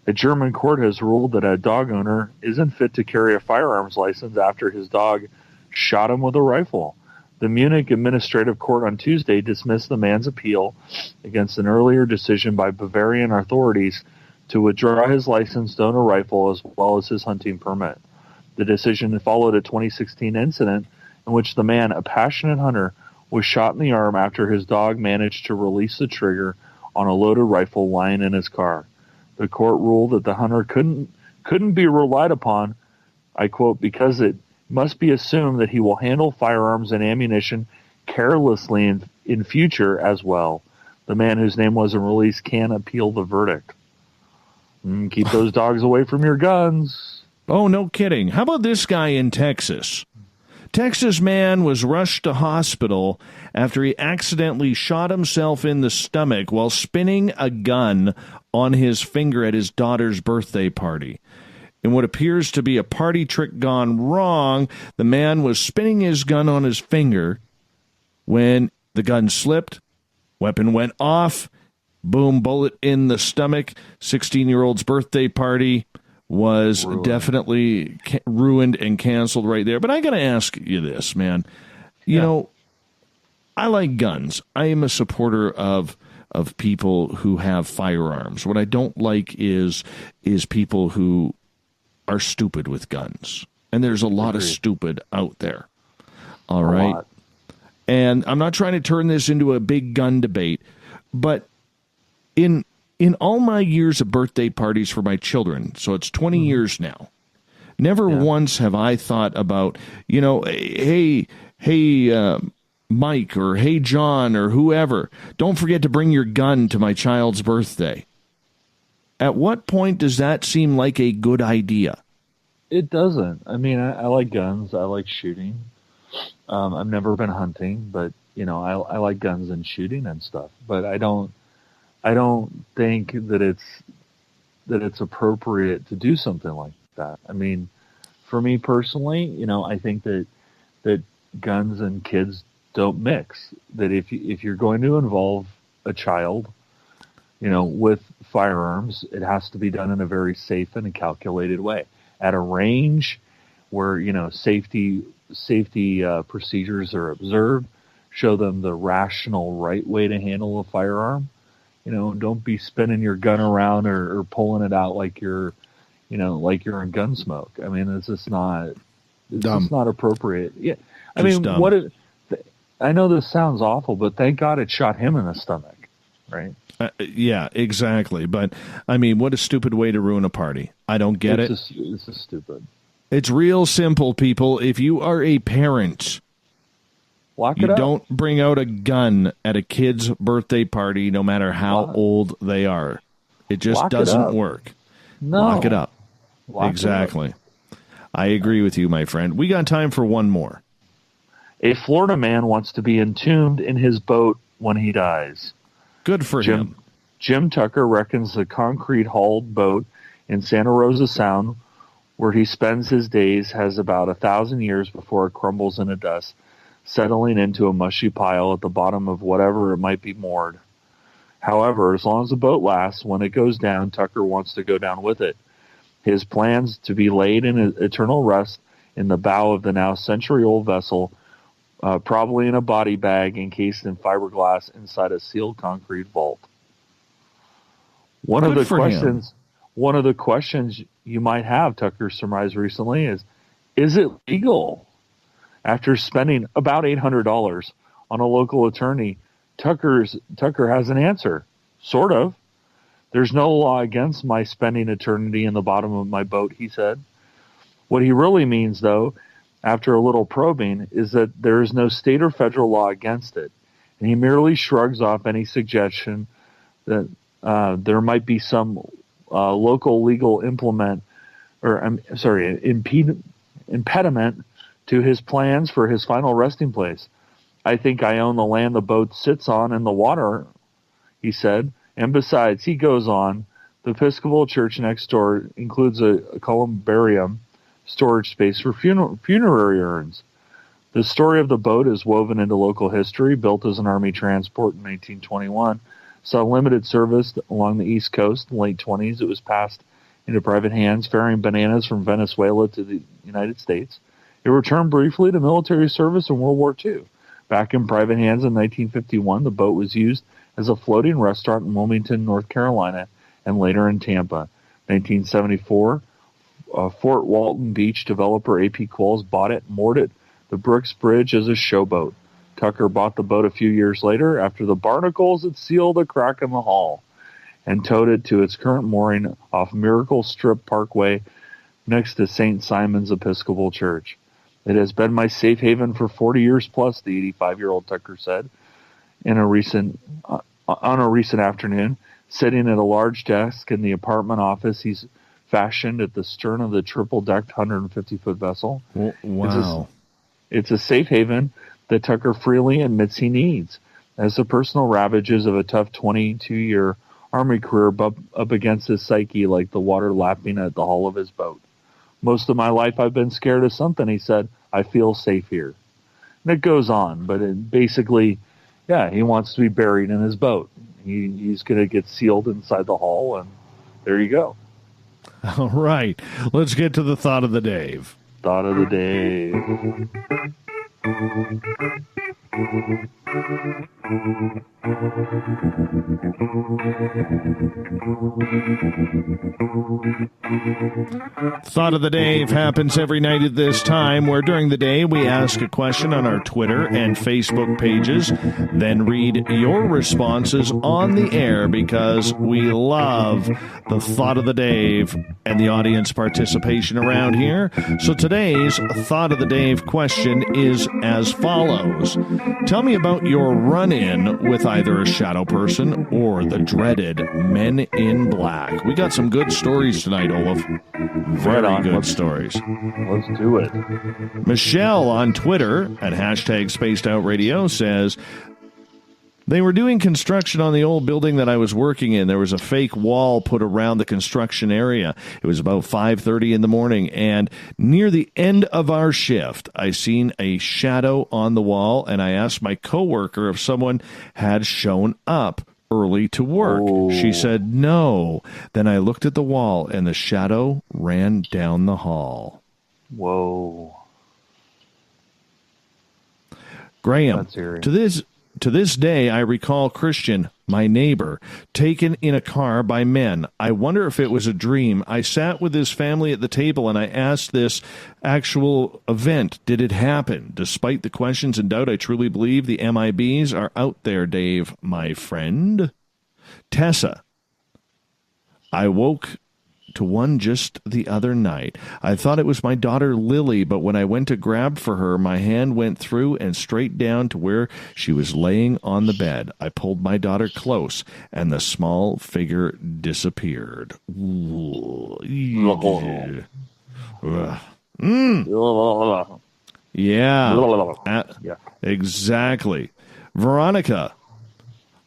A German court has ruled that a dog owner isn't fit to carry a firearms license after his dog shot him with a rifle. The Munich Administrative Court on Tuesday dismissed the man's appeal against an earlier decision by Bavarian authorities to withdraw his license to own a rifle as well as his hunting permit. The decision followed a 2016 incident in which the man, a passionate hunter, was shot in the arm after his dog managed to release the trigger on a loaded rifle lying in his car. The court ruled that the hunter couldn't be relied upon, I quote, because it must be assumed that he will handle firearms and ammunition carelessly in future as well. The man whose name wasn't released can appeal the verdict. Keep those dogs away from your guns. Oh, no kidding. How about this guy in Texas? Texas man was rushed to hospital after he accidentally shot himself in the stomach while spinning a gun on his finger at his daughter's birthday party. In what appears to be a party trick gone wrong, the man was spinning his gun on his finger when the gun slipped, weapon went off, boom, bullet in the stomach. 16-year-old's birthday party was definitely ruined and canceled right there. But I got to ask you this, man. You know, I like guns. I am a supporter of people who have firearms. What I don't like is people who are stupid with guns. And there's a lot of stupid out there. All right. And I'm not trying to turn this into a big gun debate, but in all my years of birthday parties for my children, so it's 20 years now, never once have I thought about, you know, hey, Mike, or hey, John, or whoever, don't forget to bring your gun to my child's birthday. At what point does that seem like a good idea? It doesn't. I mean, I like guns. I like shooting. I've never been hunting, but, you know, I like guns and shooting and stuff. But I don't think that it's appropriate to do something like that. I mean, for me personally, you know, I think that guns and kids don't mix. That if you're going to involve a child, you know, with firearms, it has to be done in a very safe and a calculated way. At a range where, you know, safety procedures are observed, show them the rational right way to handle a firearm. You know, don't be spinning your gun around or pulling it out like you're in Gunsmoke. I mean, it's just not appropriate. Yeah, I mean, dumb. I know this sounds awful, but thank God it shot him in the stomach, right? Yeah, exactly. But I mean, what a stupid way to ruin a party. I don't get it. It's just stupid. It's real simple, people. If you are a parent, lock it up. Don't bring out a gun at a kid's birthday party, no matter how old they are. It just doesn't work. No. Lock it up. Exactly. It up. I agree with you, my friend. We got time for one more. A Florida man wants to be entombed in his boat when he dies. Good for him. Jim Tucker reckons the concrete-hulled boat in Santa Rosa Sound, where he spends his days, has about 1,000 years before it crumbles into dust, settling into a mushy pile at the bottom of whatever it might be moored. However, as long as the boat lasts, when it goes down, Tucker wants to go down with it. His plans to be laid in eternal rest in the bow of the now century-old vessel, probably in a body bag encased in fiberglass inside a sealed concrete vault. One of the questions you might have, Tucker surmised recently, is it legal? After spending about $800 on a local attorney, Tucker has an answer. Sort of. There's no law against my spending eternity in the bottom of my boat, he said. What he really means, though, after a little probing, is that there is no state or federal law against it. And he merely shrugs off any suggestion that there might be some local legal impediment to his plans for his final resting place. I think I own the land the boat sits on in the water, he said. And besides, he goes on, the Episcopal Church next door includes a columbarium storage space for funerary urns. The story of the boat is woven into local history. Built as an Army transport in 1921, saw limited service along the East Coast. In the late 1920s, it was passed into private hands, ferrying bananas from Venezuela to the United States. It returned briefly to military service in World War II. Back in private hands in 1951, the boat was used as a floating restaurant in Wilmington, North Carolina, and later in Tampa. 1974, Fort Walton Beach developer A.P. Qualls bought it and moored it the Brooks Bridge as a showboat. Tucker bought the boat a few years later after the barnacles had sealed a crack in the hull and towed it to its current mooring off Miracle Strip Parkway next to St. Simon's Episcopal Church. It has been my safe haven for 40 years plus, the 85-year-old Tucker said on a recent afternoon, sitting at a large desk in the apartment office he's fashioned at the stern of the triple-decked 150-foot vessel. Wow. It's a safe haven that Tucker freely admits he needs, as the personal ravages of a tough 22-year Army career bump up against his psyche like the water lapping at the hull of his boat. Most of my life I've been scared of something, he said. I feel safe here. And it goes on, but it basically, he wants to be buried in his boat. He's going to get sealed inside the hull, and there you go. All right. Let's get to the thought of the day. Thought of the day. Thought of the Day happens every night at this time, where during the day we ask a question on our Twitter and Facebook pages, then read your responses on the air because we love the Thought of the Day and the audience participation around here. So today's Thought of the Day question is as follows. Tell me about your run-in with either a shadow person or the dreaded Men in Black. We got some good stories tonight, Olaf. Very good stories. Let's do it. Michelle on Twitter at hashtag Spaced Out Radio says, they were doing construction on the old building that I was working in. There was a fake wall put around the construction area. It was about 5:30 in the morning, and near the end of our shift, I seen a shadow on the wall, and I asked my coworker if someone had shown up early to work. Oh. She said no. Then I looked at the wall, and the shadow ran down the hall. Whoa. Graham, to this day, I recall Christian, my neighbor, taken in a car by men. I wonder if it was a dream. I sat with his family at the table, and I asked this actual event. Did it happen? Despite the questions and doubt, I truly believe the MIBs are out there, Dave, my friend. Tessa, I woke to one just the other night. I thought it was my daughter Lily, but when I went to grab for her, my hand went through and straight down to where she was laying on the bed. I pulled my daughter close, and the small figure disappeared. Yeah, exactly. Veronica,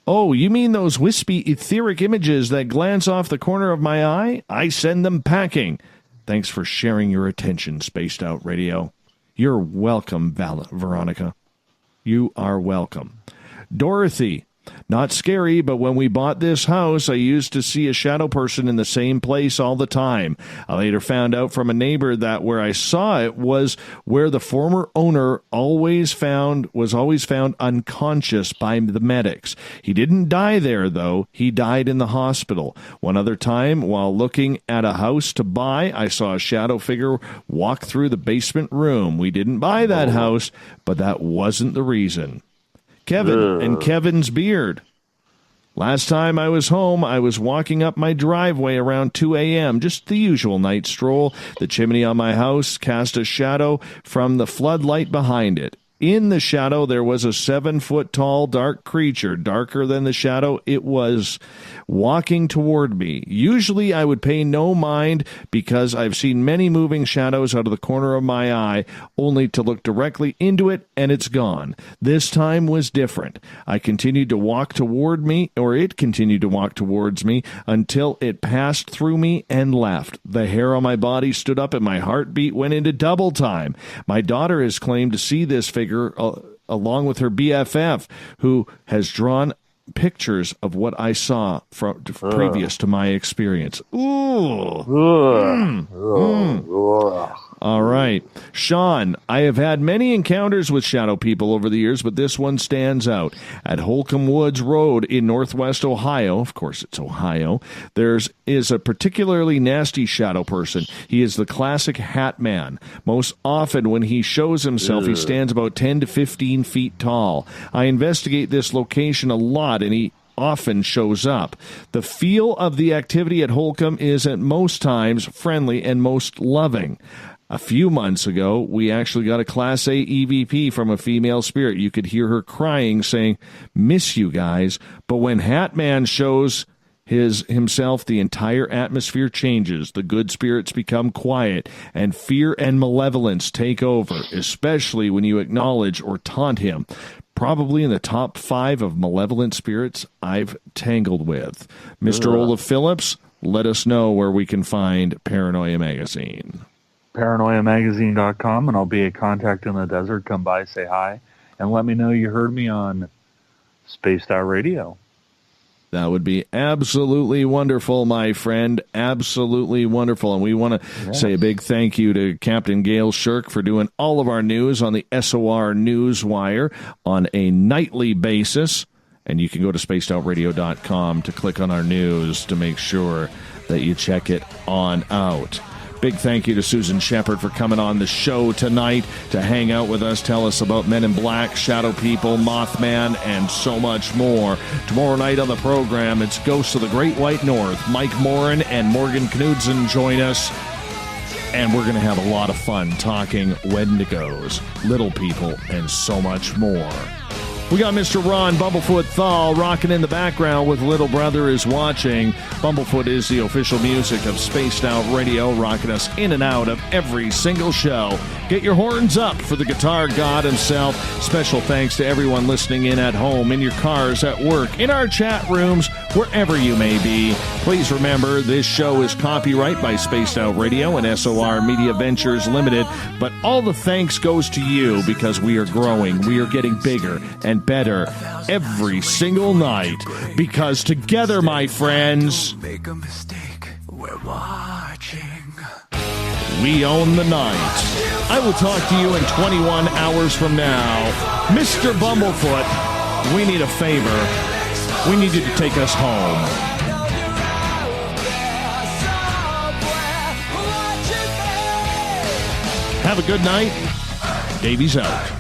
oh, you mean those wispy, etheric images that glance off the corner of my eye? I send them packing. Thanks for sharing your attention, Spaced Out Radio. You're welcome, Veronica. You are welcome. Dorothy, not scary, but when we bought this house, I used to see a shadow person in the same place all the time. I later found out from a neighbor that where I saw it was where the former owner was always found unconscious by the medics. He didn't die there, though. He died in the hospital. One other time, while looking at a house to buy, I saw a shadow figure walk through the basement room. We didn't buy that house, but that wasn't the reason. Kevin and Kevin's beard. Last time I was home, I was walking up my driveway around 2 a.m., just the usual night stroll. The chimney on my house cast a shadow from the floodlight behind it. In the shadow, there was a 7-foot-tall dark creature. Darker than the shadow, it was walking toward me. Usually, I would pay no mind because I've seen many moving shadows out of the corner of my eye, only to look directly into it and it's gone. This time was different. I continued to walk toward me, or it continued to walk towards me until it passed through me and left. The hair on my body stood up and my heartbeat went into double time. My daughter has claimed to see this figure along with her BFF, who has drawn pictures of what I saw previous to my experience. All right. Sean, I have had many encounters with shadow people over the years, but this one stands out. At Holcomb Woods Road in northwest Ohio, of course it's Ohio, there is a particularly nasty shadow person. He is the classic hat man. Most often when he shows himself, he stands about 10 to 15 feet tall. I investigate this location a lot, and he often shows up. The feel of the activity at Holcomb is at most times friendly and most loving. A few months ago, we actually got a Class A EVP from a female spirit. You could hear her crying, saying, "Miss you guys." But when Hat Man shows himself, the entire atmosphere changes. The good spirits become quiet, and fear and malevolence take over, especially when you acknowledge or taunt him. Probably in the top 5 of malevolent spirits I've tangled with. Mr. Olaf Phillips, let us know where we can find Paranoia Magazine. ParanoiaMagazine.com, and I'll be a contact in the desert. Come by, say hi, and let me know you heard me on Spaced Out Radio. That would be absolutely wonderful, my friend. Absolutely wonderful. And we want to say a big thank you to Captain Gail Shirk for doing all of our news on the SOR Newswire on a nightly basis. And you can go to spacedoutradio.com to click on our news to make sure that you check it on out. Big thank you to Susan Sheppard for coming on the show tonight to hang out with us, tell us about Men in Black, Shadow People, Mothman, and so much more. Tomorrow night on the program, it's Ghosts of the Great White North. Mike Morin and Morgan Knudsen join us, and we're going to have a lot of fun talking Wendigos, Little People, and so much more. We got Mr. Ron Bumblefoot Thal rocking in the background with Little Brother is Watching. Bumblefoot is the official music of Spaced Out Radio, rocking us in and out of every single show. Get your horns up for the guitar god himself. Special thanks to everyone listening in at home, in your cars, at work, in our chat rooms, wherever you may be. Please remember, this show is copyright by Spaced Out Radio and SOR Media Ventures Limited, but all the thanks goes to you because we are growing, we are getting bigger and better every single night, because together, my friends, make a mistake, we're watching. We own the night. I will talk to you in 21 hours from now. Mr. Bumblefoot, we need a favor. We need you to take us home. Have a good night. Davies out.